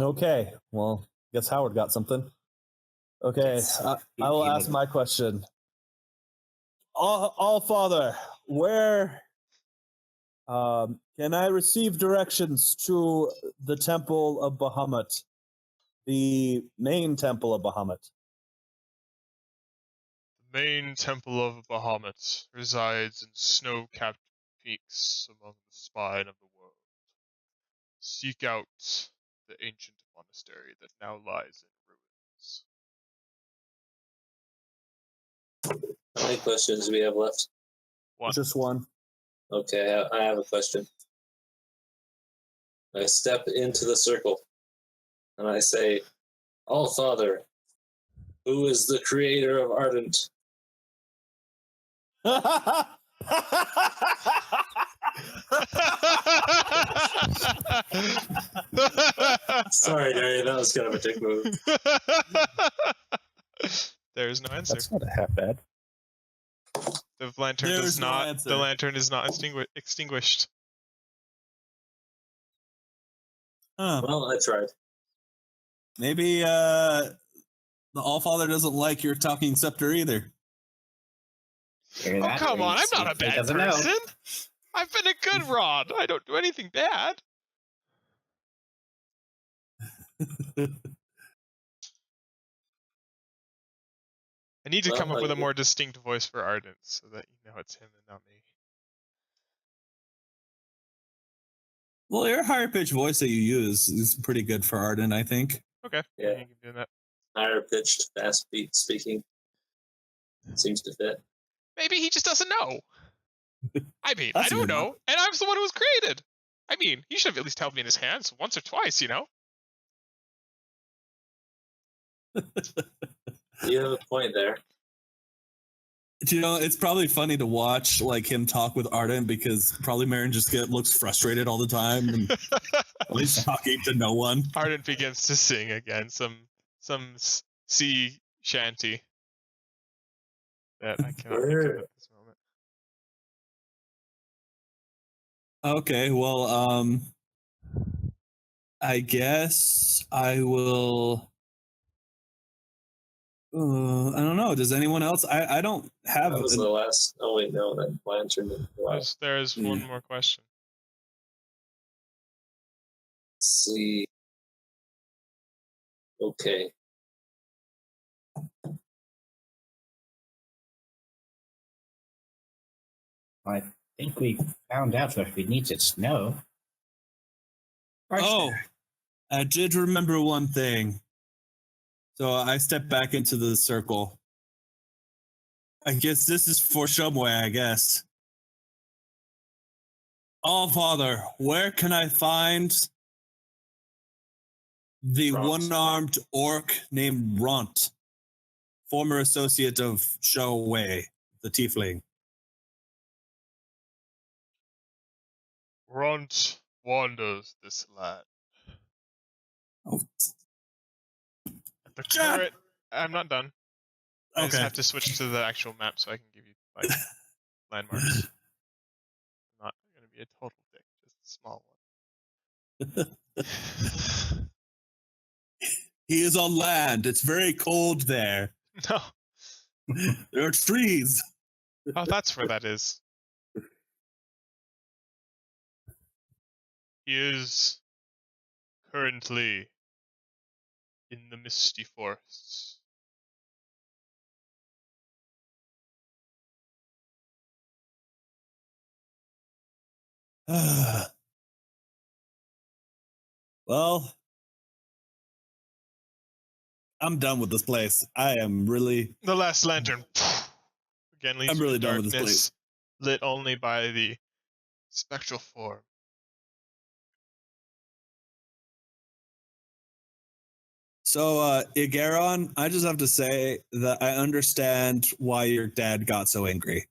Okay, well, guess Howard got something. Okay, Yes. I will ask my question. All Father, where can I receive directions to the Temple of Bahamut, the main Temple of Bahamut? The main temple of Bahamut resides in snow-capped peaks among the spine of the world. Seek out the ancient monastery that now lies in ruins. How many questions do we have left? One. Just one. Okay, I have a question. I step into the circle and I say, All Father, who is the creator of Ardent? Sorry, Gary, that was kind of a dick move. There is no answer. That's not half bad. The lantern There's does no not. answer. The lantern is not extinguished. Huh. Well, I tried. Maybe the Allfather doesn't like your talking scepter either. Hear Oh that? come on! I'm He not a bad doesn't know. person. I've been a good rod. I don't do anything bad. I need to Well, come up with a I- more distinct voice for Ardent so that you know it's him and not me. Well, your higher pitched voice that you use is pretty good for Arden, I think. Okay. Yeah. You can do that. Higher pitched, fast beat speaking seems to fit. Maybe he just doesn't know. I mean, That's I a don't good one. know, and I'm the one who was created. I mean, he should have at least held me in his hands once or twice, you know? You have a point there. Do you know, it's probably funny to watch like him talk with Arden because probably Marin just looks frustrated all the time and he's talking to no one. Ardent begins to sing again, some sea shanty that I cannot think of at this moment. Okay, well, I guess I will. I don't know. Does anyone else? I don't have. That was the last. Oh, wait, no, that lantern didn't go out. There's one more question. Let's see. Okay. I think we found out what we need to know. Oh, I did remember one thing. So I stepped back into the circle. I guess this is for Shumway, I guess. All Father, where can I find the Ront. one-armed orc named Ront, former associate of Shumway, the tiefling? Runt wanders this land. Oh. The current. I'm not done. I just Okay. have to switch to the actual map so I can give you like landmarks. I'm not going to be a total dick, just a small one. He is on land. It's very cold there. No. There are trees. Oh, that's where that is. He is currently in the misty forests. Well, I'm done with this place. I am really. The last lantern again leads I'm you really to done with this darkness, place. lit only by the spectral form. So, Igaron, I just have to say that I understand why your dad got so angry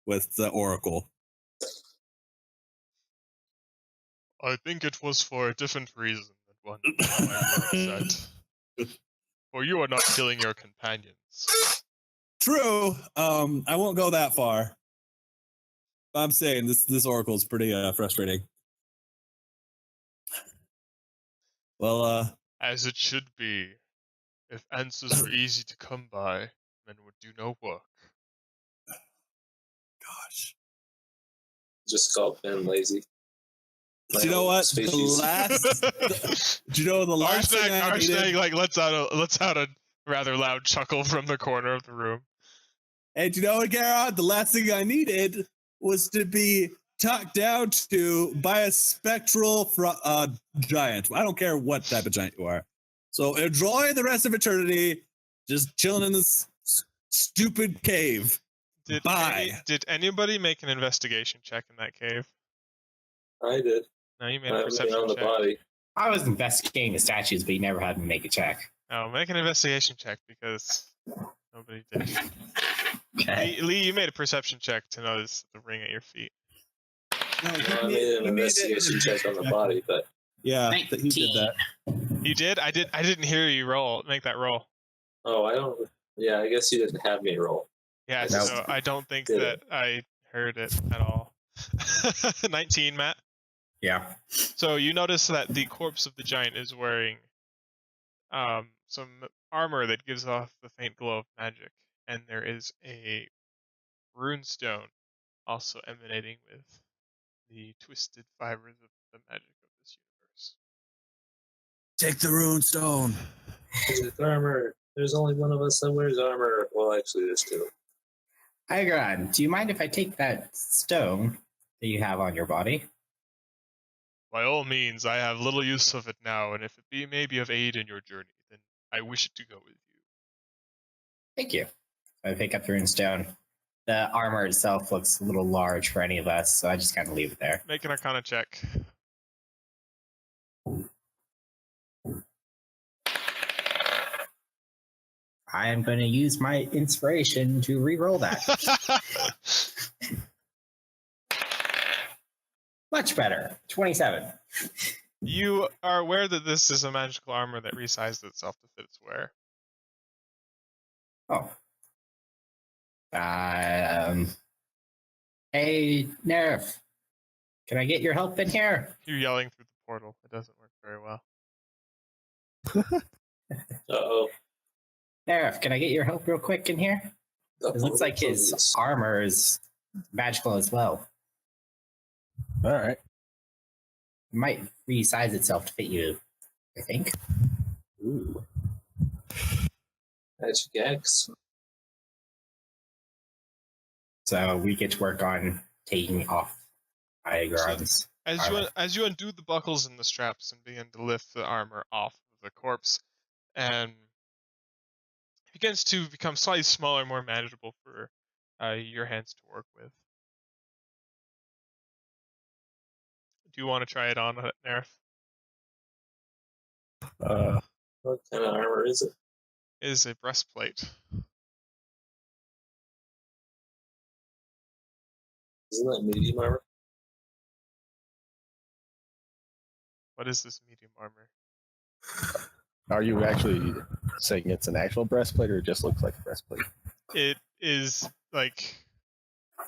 with the Oracle. I think it was for a different reason than one why you were upset. For you are not killing your companions. True. I won't go that far. I'm saying this Oracle is pretty frustrating. Well, As it should be. If answers were easy to come by, men would do no work. gosh. Just called Ben lazy. Do you know what? Do you know the last thing I needed? Arshnag like lets out a rather loud chuckle from the corner of the room. Hey, do you know what, Garrod? The last thing I needed was to be talked down to by a spectral giant. I don't care what type of giant you are. So enjoy the rest of eternity, just chilling in this stupid cave. Bye. Did anybody make an investigation check in that cave? I did. No, you made I a made perception on the check. body. I was investigating the statues, but you never had me make a check. Oh, make an investigation check because nobody did. Okay. Lee, you made a perception check to notice the ring at your feet. No, I made an investigation check on the body, but Yeah, he did that. You did? I didn't hear you roll. Make that roll. oh, I don't. Yeah, I guess you didn't have me roll. Yeah, Nope. so I don't think Did that I heard it at all. 19, Matt. Yeah. So you notice that the corpse of the giant is wearing some armor that gives off the faint glow of magic, and there is a runestone also emanating with the twisted fibers of the magic of this universe. Take the rune stone. With armor. There's only one of us that wears armor. Well, actually, there's two. Igran, do you mind if I take that stone that you have on your body? By all means, I have little use of it now, and if it may be of aid in your journey, then I wish it to go with you. Thank you. I pick up the runestone. The armor itself looks a little large for any of us, so I just kind of leave it there. Make an Arcana check. I am going to use my inspiration to re-roll that. Much better. 27. You are aware that this is a magical armor that resized itself to fit its wearer. Oh. Hey, Nerf. Can I get your help in here? You're yelling through the portal. It doesn't work very well. Uh-oh. Nerf, can I get your help real quick in here? It looks like his armor is magical as well. All right. It might resize itself to fit you, I think. Ooh. Magic X. So we get to work on taking off Igran's armor. As you undo the buckles and the straps and begin to lift the armor off of the corpse, and it begins to become slightly smaller, more manageable for your hands to work with. Do you want to try it on, Nerf? What kind of armor is it? It is a breastplate. Isn't that medium armor? What is this medium armor? Are you actually saying it's an actual breastplate, or it just looks like a breastplate? It is like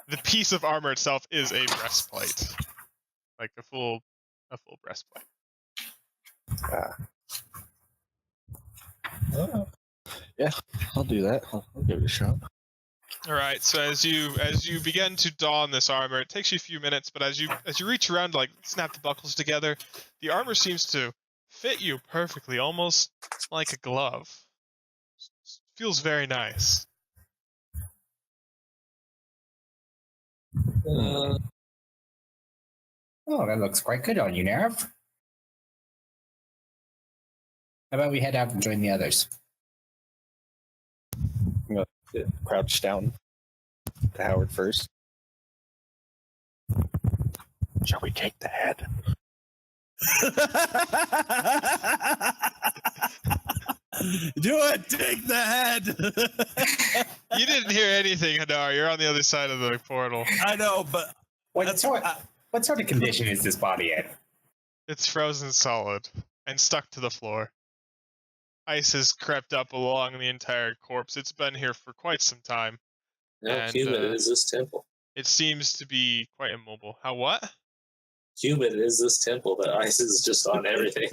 the piece of armor itself is a breastplate, like a full breastplate. Yeah, I'll do that. I'll give it a shot. All right. So as you begin to don this armor, it takes you a few minutes, but as you reach around to like snap the buckles together, the armor seems to fit you perfectly, almost like a glove. Feels very nice. Oh, that looks quite good on you, Nerv. How about we head out and join the others? I'm going to crouch down to Howard first. Shall we take the head? Do it! Take the head! You didn't hear anything, Hadar. You're on the other side of the portal. I know, but What sort of condition is this body in? It's frozen solid and stuck to the floor. Ice has crept up along the entire corpse. It's been here for quite some time. How And, humid is this temple? It seems to be quite immobile. How what? Humid is this temple that ice is just on everything.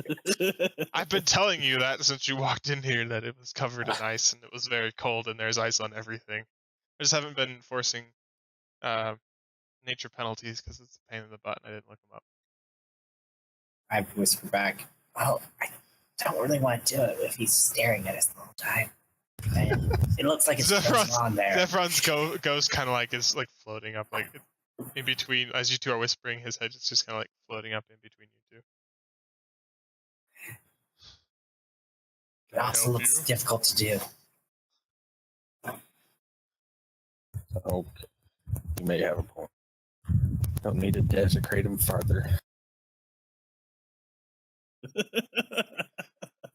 I've been telling you that since you walked in here, that it was covered in ice and it was very cold and there's ice on everything. I just haven't been enforcing nature penalties because it's a pain in the butt and I didn't look them up. I whisper back, oh, I don't really want to do it if he's staring at us the whole time. And it looks like it's going on there. Zephron's ghost kind of like is like floating up, like in between. As you two are whispering, his head is just kind of like floating up in between you two. It also looks difficult to do. Oh, you may have a point. Don't need to desecrate him farther.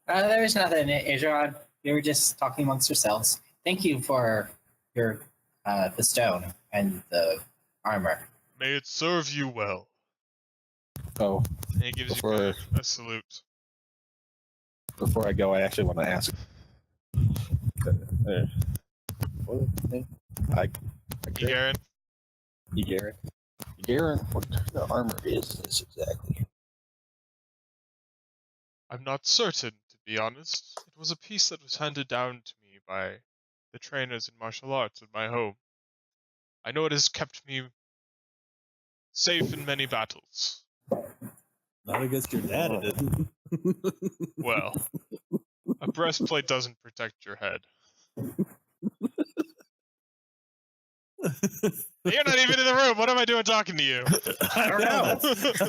There's nothing, Adrian. We were just talking amongst ourselves. Thank you for your the stone and the armor. May it serve you well. Oh, And he gives you a salute. Before I go, I actually want to ask. Garen? Garen, what kind of armor is this exactly? I'm not certain, to be honest. It was a piece that was handed down to me by the trainers in martial arts at my home. I know it has kept me safe in many battles. Not against your dad, it didn't. Well, a breastplate doesn't protect your head. You're not even in the room. What am I doing talking to you? I don't know.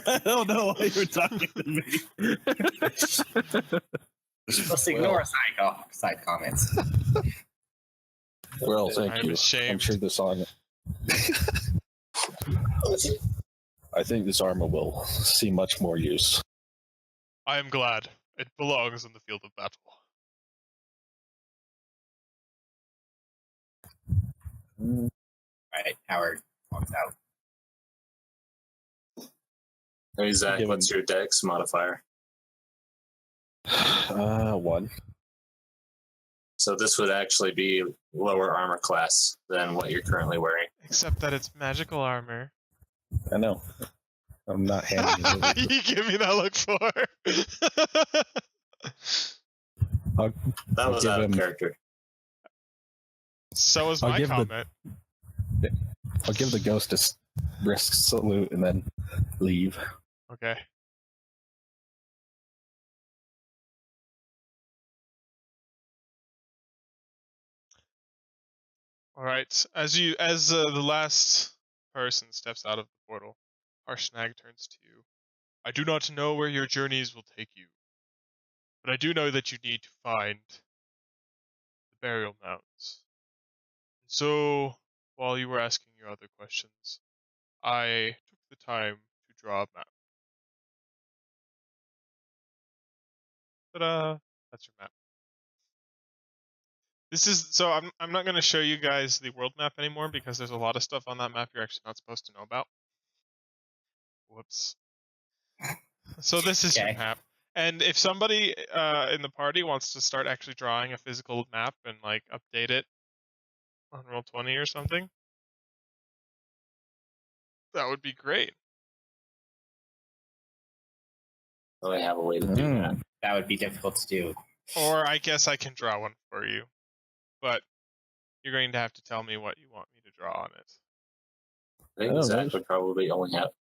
I don't know why you're talking to me. Let's ignore side comments. Well, thank I'm you. ashamed. I'm sure this armor. I think this armor will see much more use. I am glad. It belongs in the field of battle. Right, Howard walks out. Hey, Zach, what's your dex modifier? 1. So this would actually be lower armor class than what you're currently wearing. Except that it's magical armor. I know. I'm not handing it over. You give me that look for. That was out of character. So was my comment. I'll give the ghost a brisk salute and then leave. Okay. All right. As the last person steps out of the portal, Harshnag turns to you. I do not know where your journeys will take you, but I do know that you need to find the burial mounds. So, while you were asking your other questions, I took the time to draw a map. Ta-da! That's your map. This is so I'm not going to show you guys the world map anymore because there's a lot of stuff on that map you're actually not supposed to know about. Whoops. So this is your map. And if somebody in the party wants to start actually drawing a physical map and like update it on Roll20 or something, that would be great. So I have a way to do that. That would be difficult to do. Or I guess I can draw one for you. But you're going to have to tell me what you want me to draw on it. I think Oh, Zach nice. would probably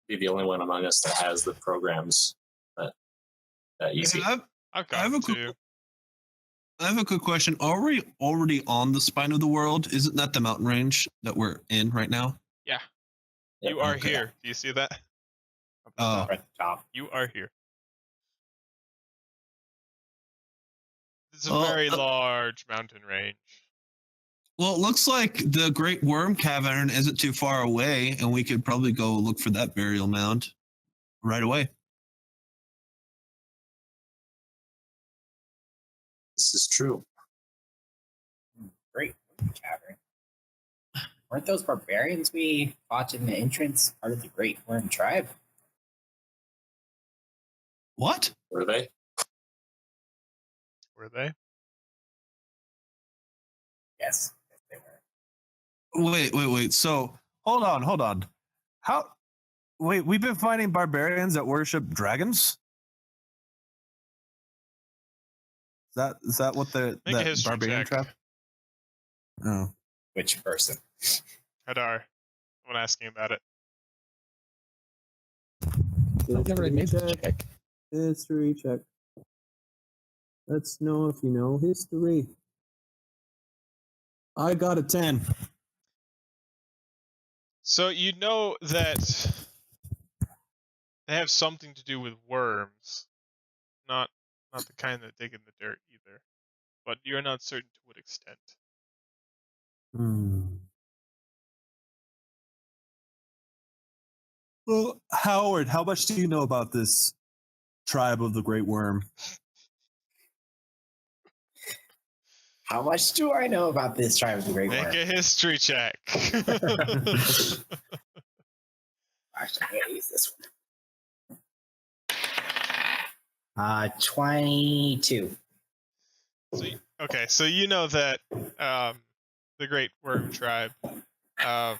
be the only one among us that has the programs that easy. I've I have got a quick- two. I have a quick question. Are we already on the spine of the world? Isn't that the mountain range that we're in right now? Yeah. Yeah, You are okay. here. Do you see that? Oh, Right at the top. You are here. It's a Well, very large mountain range. well, it looks like the Great Worm Cavern isn't too far away, and we could probably go look for that burial mound right away. This is true. Great cavern. Weren't those barbarians we fought in the entrance part of the Great Worm tribe? What? Were they? Were they? Yes, they were. Wait. So, hold on. How? Wait, we've been fighting barbarians that worship dragons? Is that what the Make a that history barbarian check. trap? Oh. Which person? Hadar. I'm asking about it. I've never made the check. History check. Let's know if you know history. I got a 10. So you know that they have something to do with worms. Not the kind that dig in the dirt either. But you're not certain to what extent. Well, Howard, how much do you know about this tribe of the Great Worm? How much do I know about this tribe of the Great Make Worm? a history check. Actually, I'm gonna use this one. 22. So you know that the Great Worm tribe, they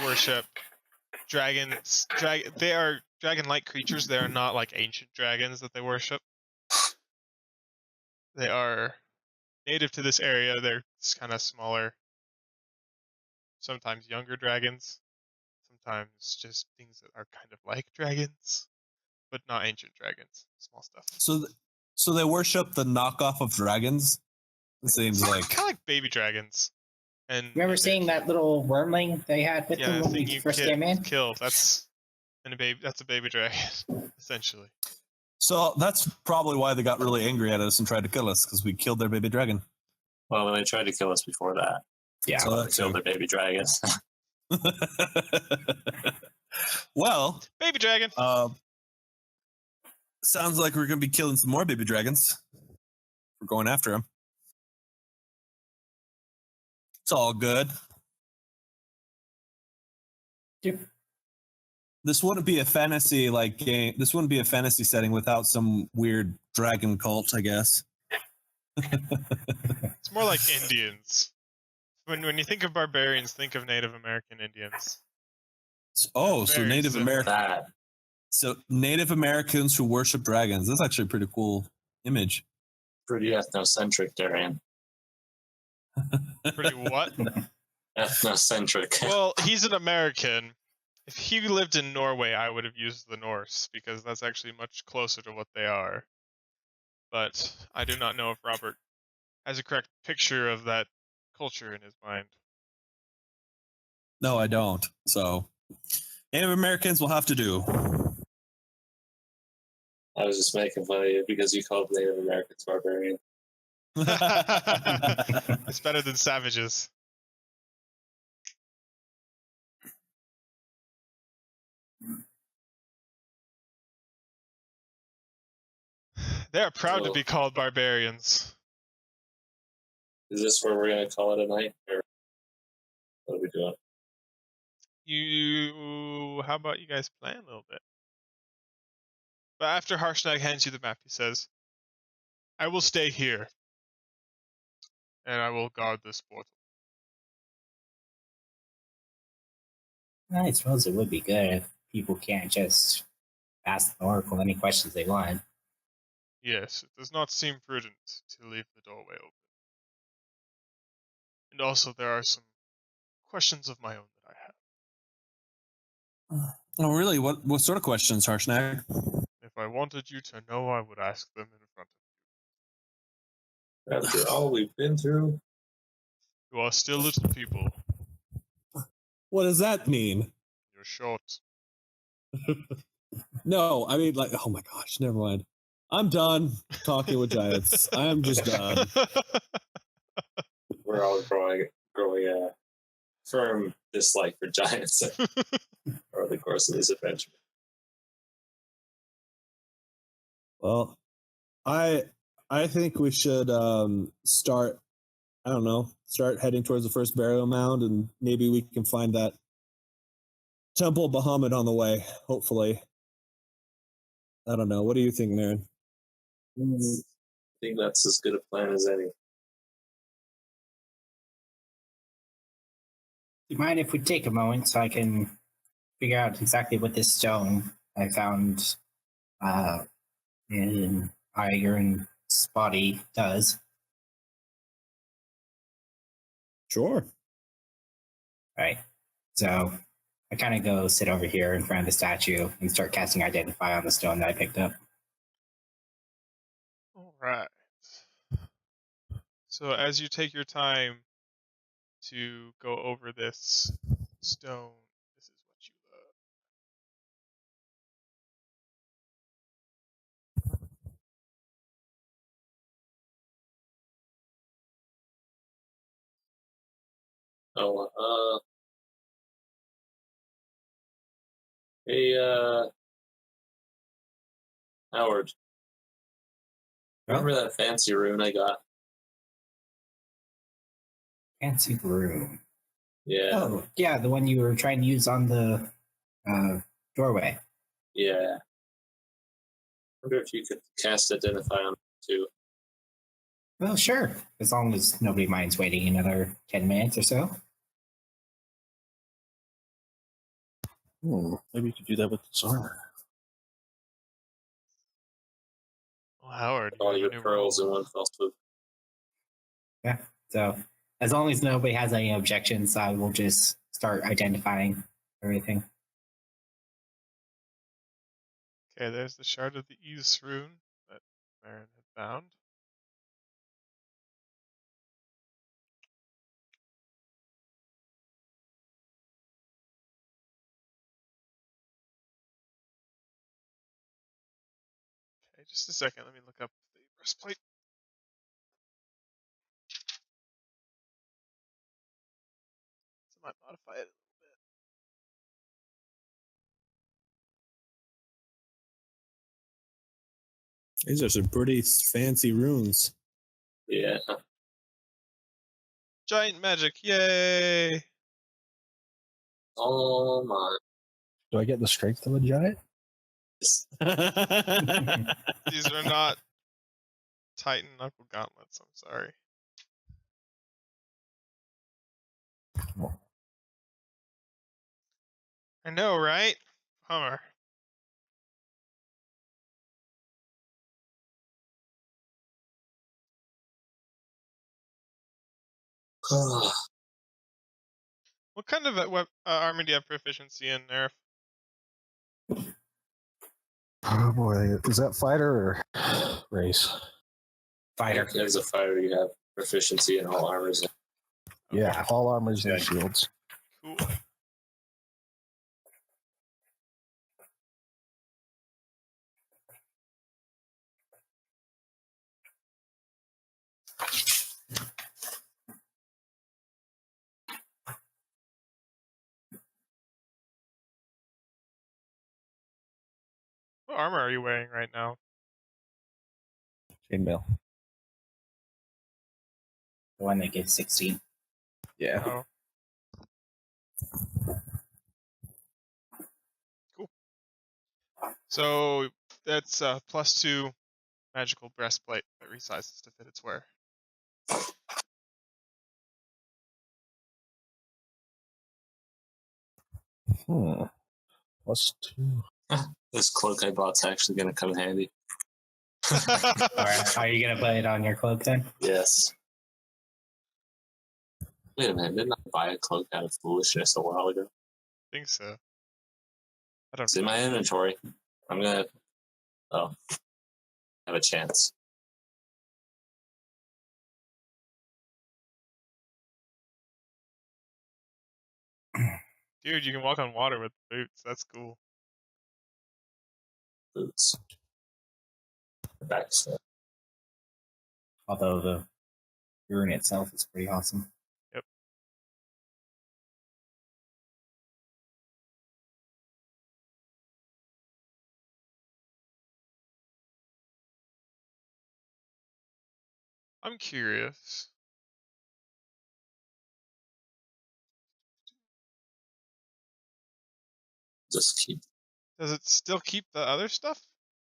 worship dragons. They are dragon-like creatures. They are not like ancient dragons that they worship. They are native to this area. They're kind of smaller, sometimes younger dragons, sometimes just things that are kind of like dragons, but not ancient dragons. Small stuff. So they worship the knockoff of dragons? It seems like kind of like baby dragons. And Remember seeing that little wormling they had with them the when thing we you first came in? killed. That's a baby dragon, essentially. so that's probably why they got really angry at us and tried to kill us, because we killed their baby dragon. Well, they tried to kill us before that. Yeah. So They that's killed their baby dragons. well, Baby dragon. sounds like we're going to be killing some more baby dragons. We're going after them. It's all good. Yep. This wouldn't be a fantasy like game. This wouldn't be a fantasy setting without some weird dragon cult, I guess. It's more like Indians. When you think of barbarians, think of Native American Indians. Oh, so Very Native similar. American. That So Native Americans who worship dragons. That's actually a pretty cool image. pretty ethnocentric, Darian. Pretty what? Ethnocentric. Well, he's an American. If he lived in Norway, I would have used the Norse, because that's actually much closer to what they are. But I do not know if Robert has a correct picture of that culture in his mind. No, I don't. So Native Americans will have to do. I was just making fun of you because you called Native Americans barbarian. It's better than savages. They are proud to be called barbarians. Is this where we're going to call it a night? Or what are we doing? How about you guys plan a little bit? But after Harshnag hands you the map, he says, I will stay here. And I will guard this portal. I suppose it would be good if people can't just ask the Oracle any questions they want. Yes, it does not seem prudent to leave the doorway open. And also, there are some questions of my own that I have. Oh, really? What sort of questions, Harshnag? If I wanted you to know, I would ask them in front of After all we've been through, you. You are still little people. What does that mean? You're short. No, I mean, like, oh my gosh, never mind. I'm done talking with giants. I am just done. we're all growing a firm dislike for giants over the course of this adventure. Well, I think we should start. I don't know. Start heading towards the first burial mound, and maybe we can find that Temple of Bahamut on the way. Hopefully. I don't know. What do you think, Marin? I think that's as good a plan as any. Do you mind if we take a moment so I can figure out exactly what this stone I found in Iron's body does? Sure. Right. So I kind of go sit over here in front of the statue and start casting Identify on the stone that I picked up. All right. So as you take your time to go over this stone, this is what you Hey, Howard. Remember that fancy rune I got? Fancy room. Yeah. Oh, yeah, the one you were trying to use on the doorway. Yeah. Wonder if you could cast Identify on it too. Well, sure. As long as nobody minds waiting another 10 minutes or so. Maybe you could do that with this armor. Well, Howard, All you your have a new pearls in role. one fell swoop. Yeah. So as long as nobody has any objections, I will just start identifying everything. Okay, there's the shard of the Ease rune that Marin had found. Okay, just a second. Let me look up the breastplate. So I might modify it. These are some pretty fancy runes. Yeah. Giant magic, yay! Oh my. Do I get the strength of a giant? These are not Titan knuckle gauntlets. I'm sorry. I know, right? Hummer. What kind of armor do you have proficiency in, Nerf? Oh boy, is that fighter or race? Fighter. As a fighter, you have proficiency in all armors. Yeah, all armors and shields. Cool. What armor are you wearing right now? Chainmail. The one that gets 16. Yeah. Oh. Cool. So that's +2 magical breastplate that resizes to fit its wear. +2. This cloak I bought's actually going to come in handy. All right. Are you going to put it on your cloak then? Yes. Wait a minute, didn't I buy a cloak out of foolishness a while ago? I think so. I don't It's in know. my inventory. I'm gonna have a chance. Dude, you can walk on water with boots. That's cool. Boots. Back to Although the rune itself is pretty awesome. Yep. I'm curious. just keep. Does it still keep the other stuff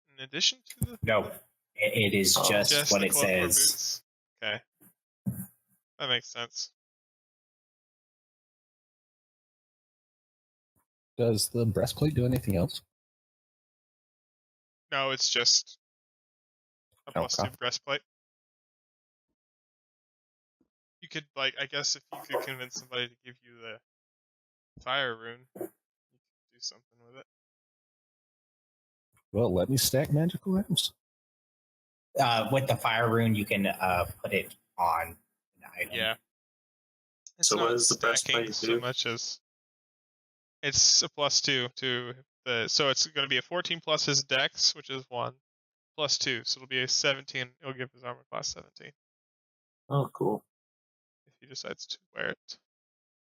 in addition to the No, it is Oh. just what the it cloak or says. boots? Okay, that makes sense. Does the breastplate do anything else? No, it's just a +2 Okay. breastplate. You could, like, I guess if you could convince somebody to give you the fire rune, you could do something with it. Well, let me stack magical items. With the fire rune, you can put it on an item. Yeah. It's So not what does the stacking breastplate so do? much as it's a +2 to the. So it's going to be a 14 plus his dex, which is 1, +2. So it'll be a 17. It'll give his armor class 17 Oh, cool. if he decides to wear it.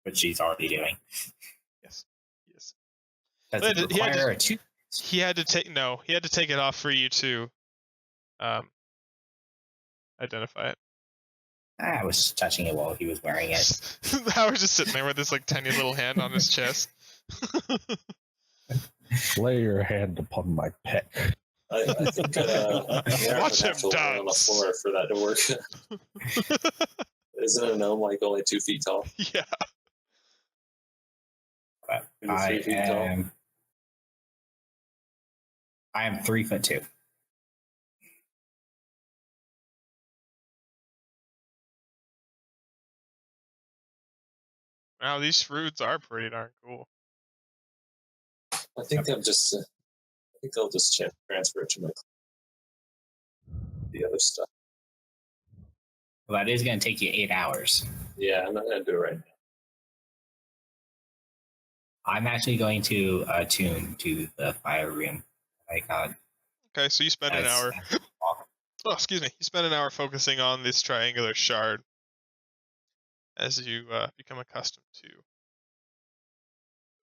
Which she's already doing. Yes. Yes. Does But it he had require to- a two? He had to take it off for you to identify it. I was touching it while he was wearing it. Howard's just sitting there with this like tiny little hand on his chest. Lay your hand upon my peck. I think we have Watch an him actual room on the dance. floor for that to work. Isn't a gnome like only 2 feet tall? Yeah. But Maybe I 3 feet tall. am 3'2". Wow, these runes are pretty darn cool. I think they'll just transfer it to the other stuff. Well, that is going to take you 8 hours. Yeah, I'm not gonna do it right now. I'm actually going to attune to the fire rune. I got. Okay, so you spend an hour. Oh, excuse me. You spend an hour focusing on this triangular shard as you become accustomed to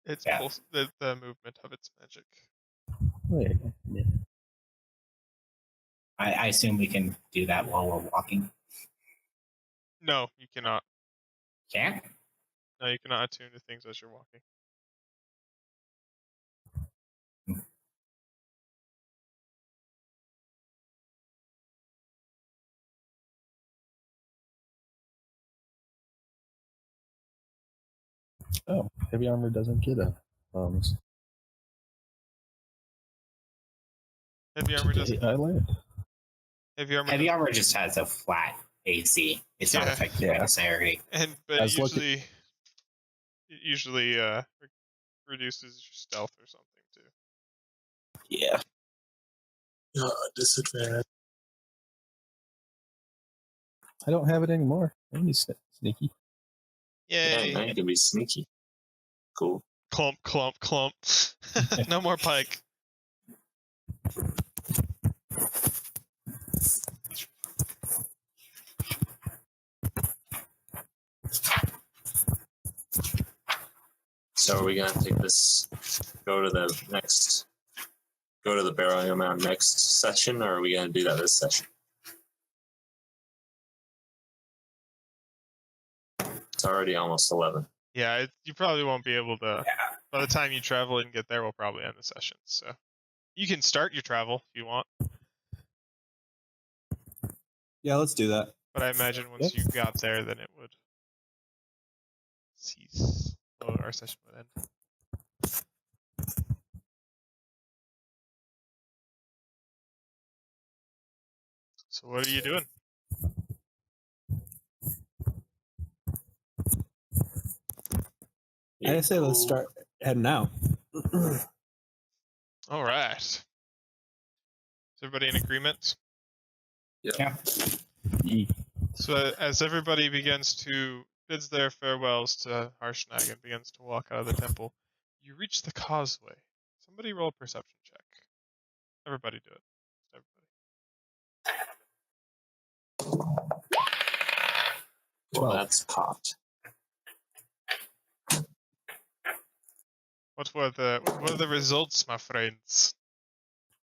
its Yeah. the movement of its magic. Wait. I assume we can do that while we're walking. No, you cannot. Can't? No, you cannot attune to things as you're walking. Oh, heavy armor doesn't get a bonus. Heavy armor Today doesn't. I learned. Heavy armor. Heavy armor just has a flat AC. It's not Yeah. affected by this area. But I was it usually reduces your stealth or something too. Yeah. Disadvantage. I don't have it anymore. Let me sneaky. Yeah, Yay! now you can be sneaky. Cool. Clump, clump, clump. No more pike. So are we gonna take this? Go to the burial mound next session, or are we gonna do that this session? It's already almost 11. Yeah, you probably won't be able to. Yeah. By the time you travel and get there, we'll probably end the session. So you can start your travel if you want, Yeah, let's do that. but I imagine once you got there, then it would cease. Well, our session would end. So what are you doing? I say let's start heading out. All right. Is everybody in agreement? Yeah. So as everybody bids their farewells to Harshnag and begins to walk out of the temple, you reach the causeway. Somebody roll a perception check. Everybody do it. Everybody. Well, that's caught. What were the results, my friends?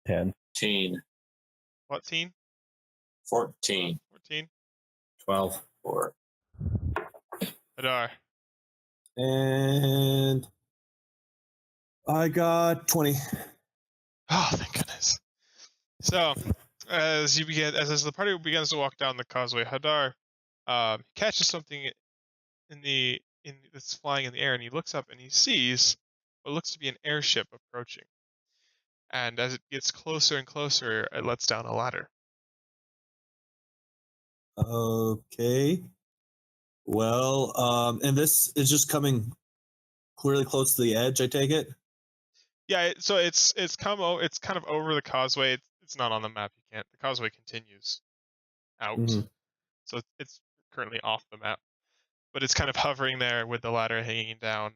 10. 14. What teen? 14. 14? 12. 4. Hadar. And I got 20. Oh, thank goodness. So, as the party begins to walk down the causeway, Hadar catches something that's flying in the air, and he looks up and he sees what looks to be an airship approaching. And as it gets closer and closer, it lets down a ladder. Okay. Well, and this is just coming clearly close to the edge, I take it? Yeah, so it's kind of over the causeway. It's not on the map. You can't. The causeway continues out, so it's currently off the map. But it's kind of hovering there with the ladder hanging down.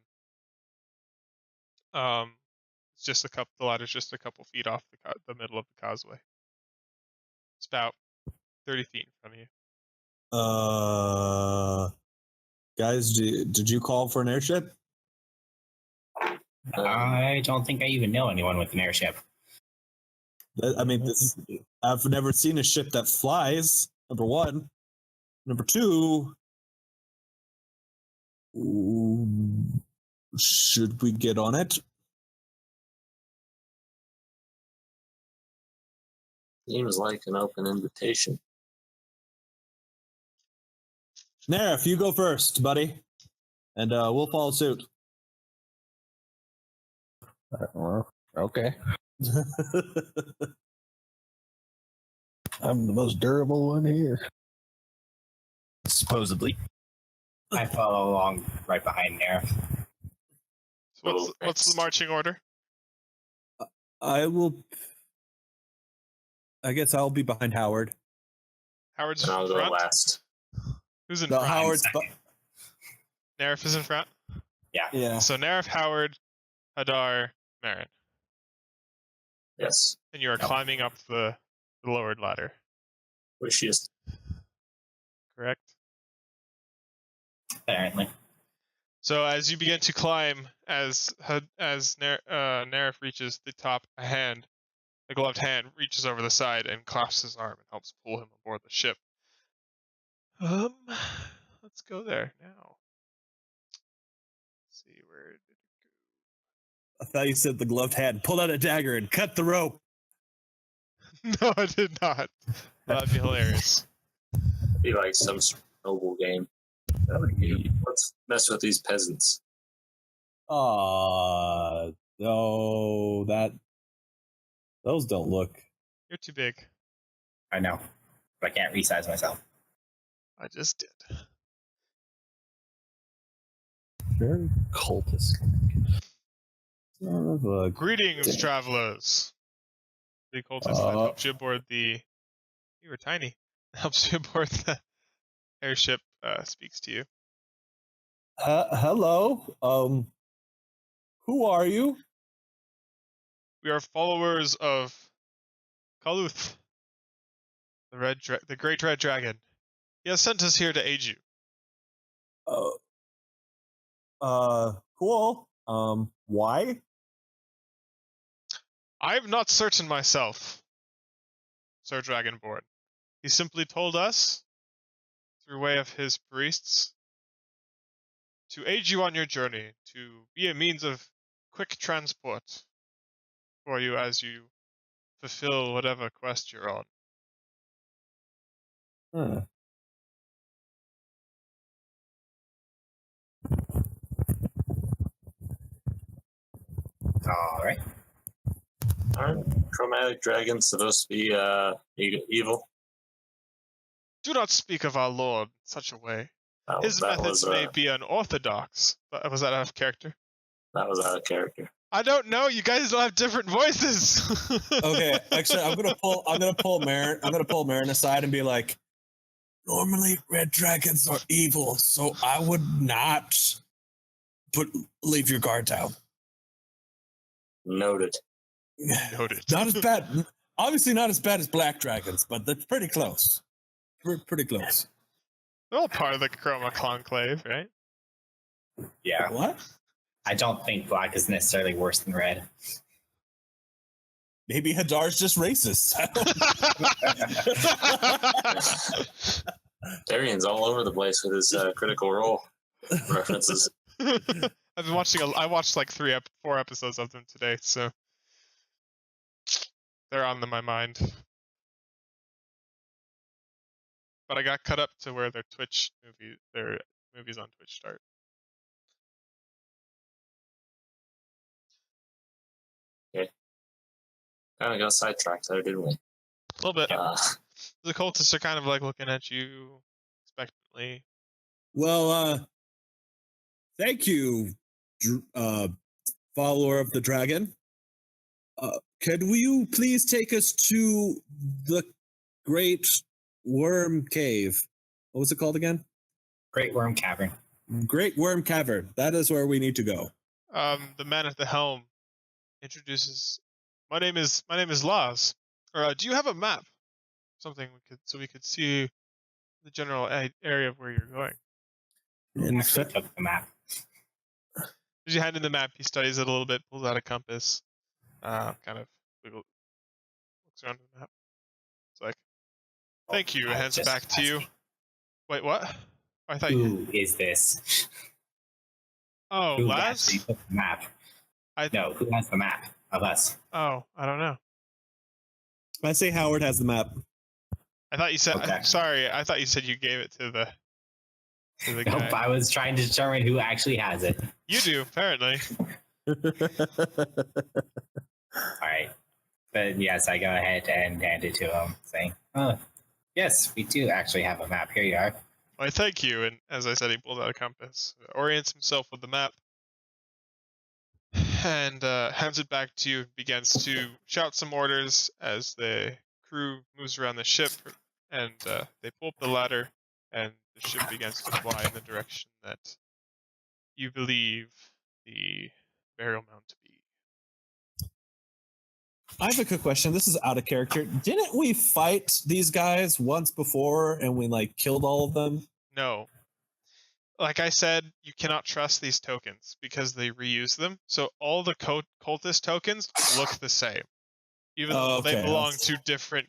It's just the ladder's just a couple feet off the middle of the causeway. It's about 30 feet in front of you. Guys, did you call for an airship? I don't think I even know anyone with an airship. I mean, I've never seen a ship that flies, number one. Number two, should we get on it? Seems like an open invitation. Nerif, you go first, buddy. And we'll follow suit. Okay. I'm the most durable one here. Supposedly. I follow along right behind there. So what's the marching order? I guess I'll be behind Howard. Howard's And in I'll go front. last. Who's in No, front? Howard's Nerif is in front. yeah. So Nerif, Howard, Hadar, Marin. Yes. And you are climbing up the lowered ladder. Which is Correct? Apparently. So as you begin to climb, as Nerif reaches the top, a gloved hand reaches over the side and clasps his arm and helps pull him aboard the ship. Let's go there now. Let's see, where did it I thought you said the gloved hand. Pull out a dagger and cut the rope. go? No, I did not. That'd be hilarious. be like some sort of noble game. That would be. Let's mess with these peasants. No, those don't look. You're too big. I know. But I can't resize myself. I just did. Very cultist. Greetings, travelers. The cultist that helps you aboard the. You were tiny. Helps you aboard the airship. Speaks to you. Hello. Who are you? We are followers of Kaluth, the great red dragon. He has sent us here to aid you. Cool. Why? I'm not certain myself, Sir Dragonborn. He simply told us, through way of his priests, to aid you on your journey, to be a means of quick transport for you as you fulfill whatever quest you're on. Huh. All right. Aren't chromatic dragons supposed to be evil? Do not speak of our lord in such a way. His methods may be unorthodox. But was that out of character? That was out of character. I don't know. You guys don't have different voices. Okay, actually, I'm gonna pull Marin aside and be like, normally red dragons are evil, so I would not leave your guard down. Noted. Noted. Not as bad, obviously not as bad as black dragons, but that's pretty close. Pretty close. They're all part of the Chroma Conclave, right? Yeah. What? I don't think black is necessarily worse than red. Maybe Hadar's just racist. Darian's all over the place with his Critical Role references. I've been watching. I watched like 4 episodes of them today, so they're on my mind. But I got cut up to where their movies on Twitch start. Kind of got sidetracked there, didn't we? A little bit. Uh, The cultists are kind of like looking at you expectantly. Well, thank you, follower of the dragon. Could you please take us to the Great Worm Cave? What was it called again? Great Worm Cavern. Great Worm Cavern. That is where we need to go. The man at the helm introduces. My name is Laz. Do you have a map? Something we could see the general area of where you're going. In Actually fact, took the map. As you hand in the map, he studies it a little bit, pulls out a compass, kind of looks around the map. It's like, thank you, I hands it just back to you. asking, Wait, what? I thought you. Who is this? Oh, Who Laz? actually took the map? No, who has the map of us? Oh, I don't know. I say Howard has the map. I thought you said. Okay. Sorry, I thought you said you gave it to the guy. Nope, I was trying to determine who actually has it. You do, apparently. Alright. But yes, I go ahead and hand it to him, saying, oh, yes, we do actually have a map. Here you are. Why, thank you. And as I said, he pulls out a compass, orients himself with the map, and hands it back to you. Begins to shout some orders as the crew moves around the ship, and they pull up the ladder, and the ship begins to fly in the direction that you believe the burial mound to be. I have a quick question. This is out of character. Didn't we fight these guys once before and we like killed all of them? No. Like I said, you cannot trust these tokens because they reuse them. So all the cultist tokens look the same, even though they belong to different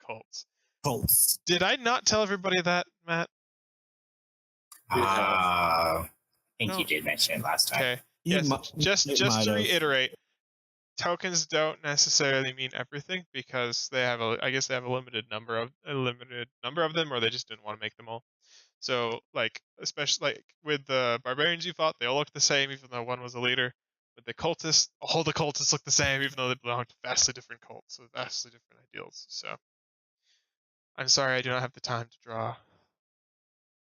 cults. Cults. Did I not tell everybody that, Matt? I think No. you did mention it last time. Okay. You Yes. mi- Just it to might have. reiterate, tokens don't necessarily mean everything because they have I guess they have a limited number of them, or they just didn't want to make them all. So like, especially like with the barbarians you fought, they all look the same, even though one was a leader. With the cultists, all the cultists look the same, even though they belong to vastly different cults, with vastly different ideals. So I'm sorry, I do not have the time to draw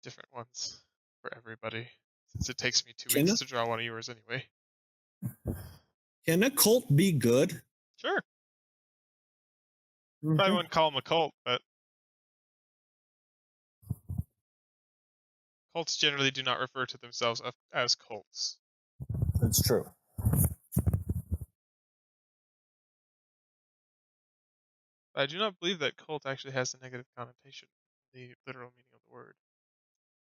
different ones for everybody, since it takes me 2 weeks to draw one of yours anyway. Can a cult be good? Sure. Probably wouldn't call them a cult, but cults generally do not refer to themselves as cults. That's true. I do not believe that cult actually has a negative connotation, the literal meaning of the word.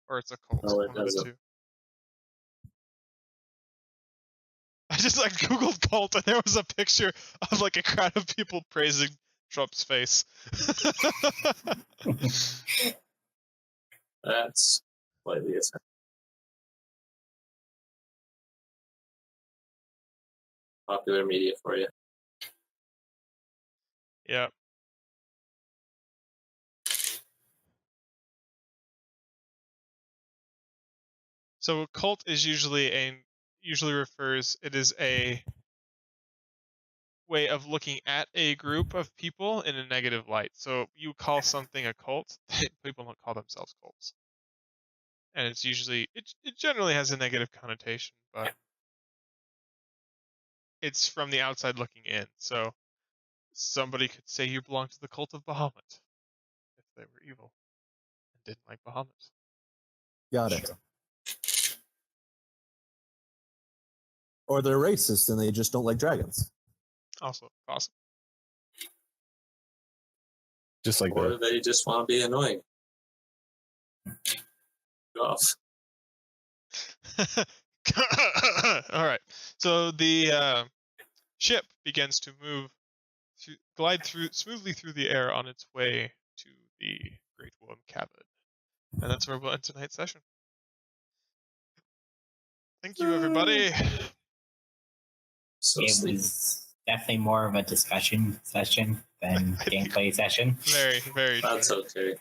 Or it's a cult, No, it one of the doesn't. two. I just like Googled cult and there was a picture of like a crowd of people praising Trump's face. That's slightly offensive. Popular media for you. Yeah. So a cult is usually it is a way of looking at a group of people in a negative light. So you call something a cult, people don't call themselves cults. and it's usually it generally has a negative connotation, but it's from the outside looking in. So somebody could say you belong to the cult of Bahamut if they were evil and didn't like Bahamut. Got it. Or they're racist and they just don't like dragons. Also awesome. Just like Or that. they just want to be annoying. Go off. All right. So the ship begins to glide smoothly through the air on its way to the Great Worm Cavern, and that's where we'll end tonight's session. Thank you, everybody. So It sleepy. was definitely more of a discussion session than gameplay session. Very, very true. That's okay.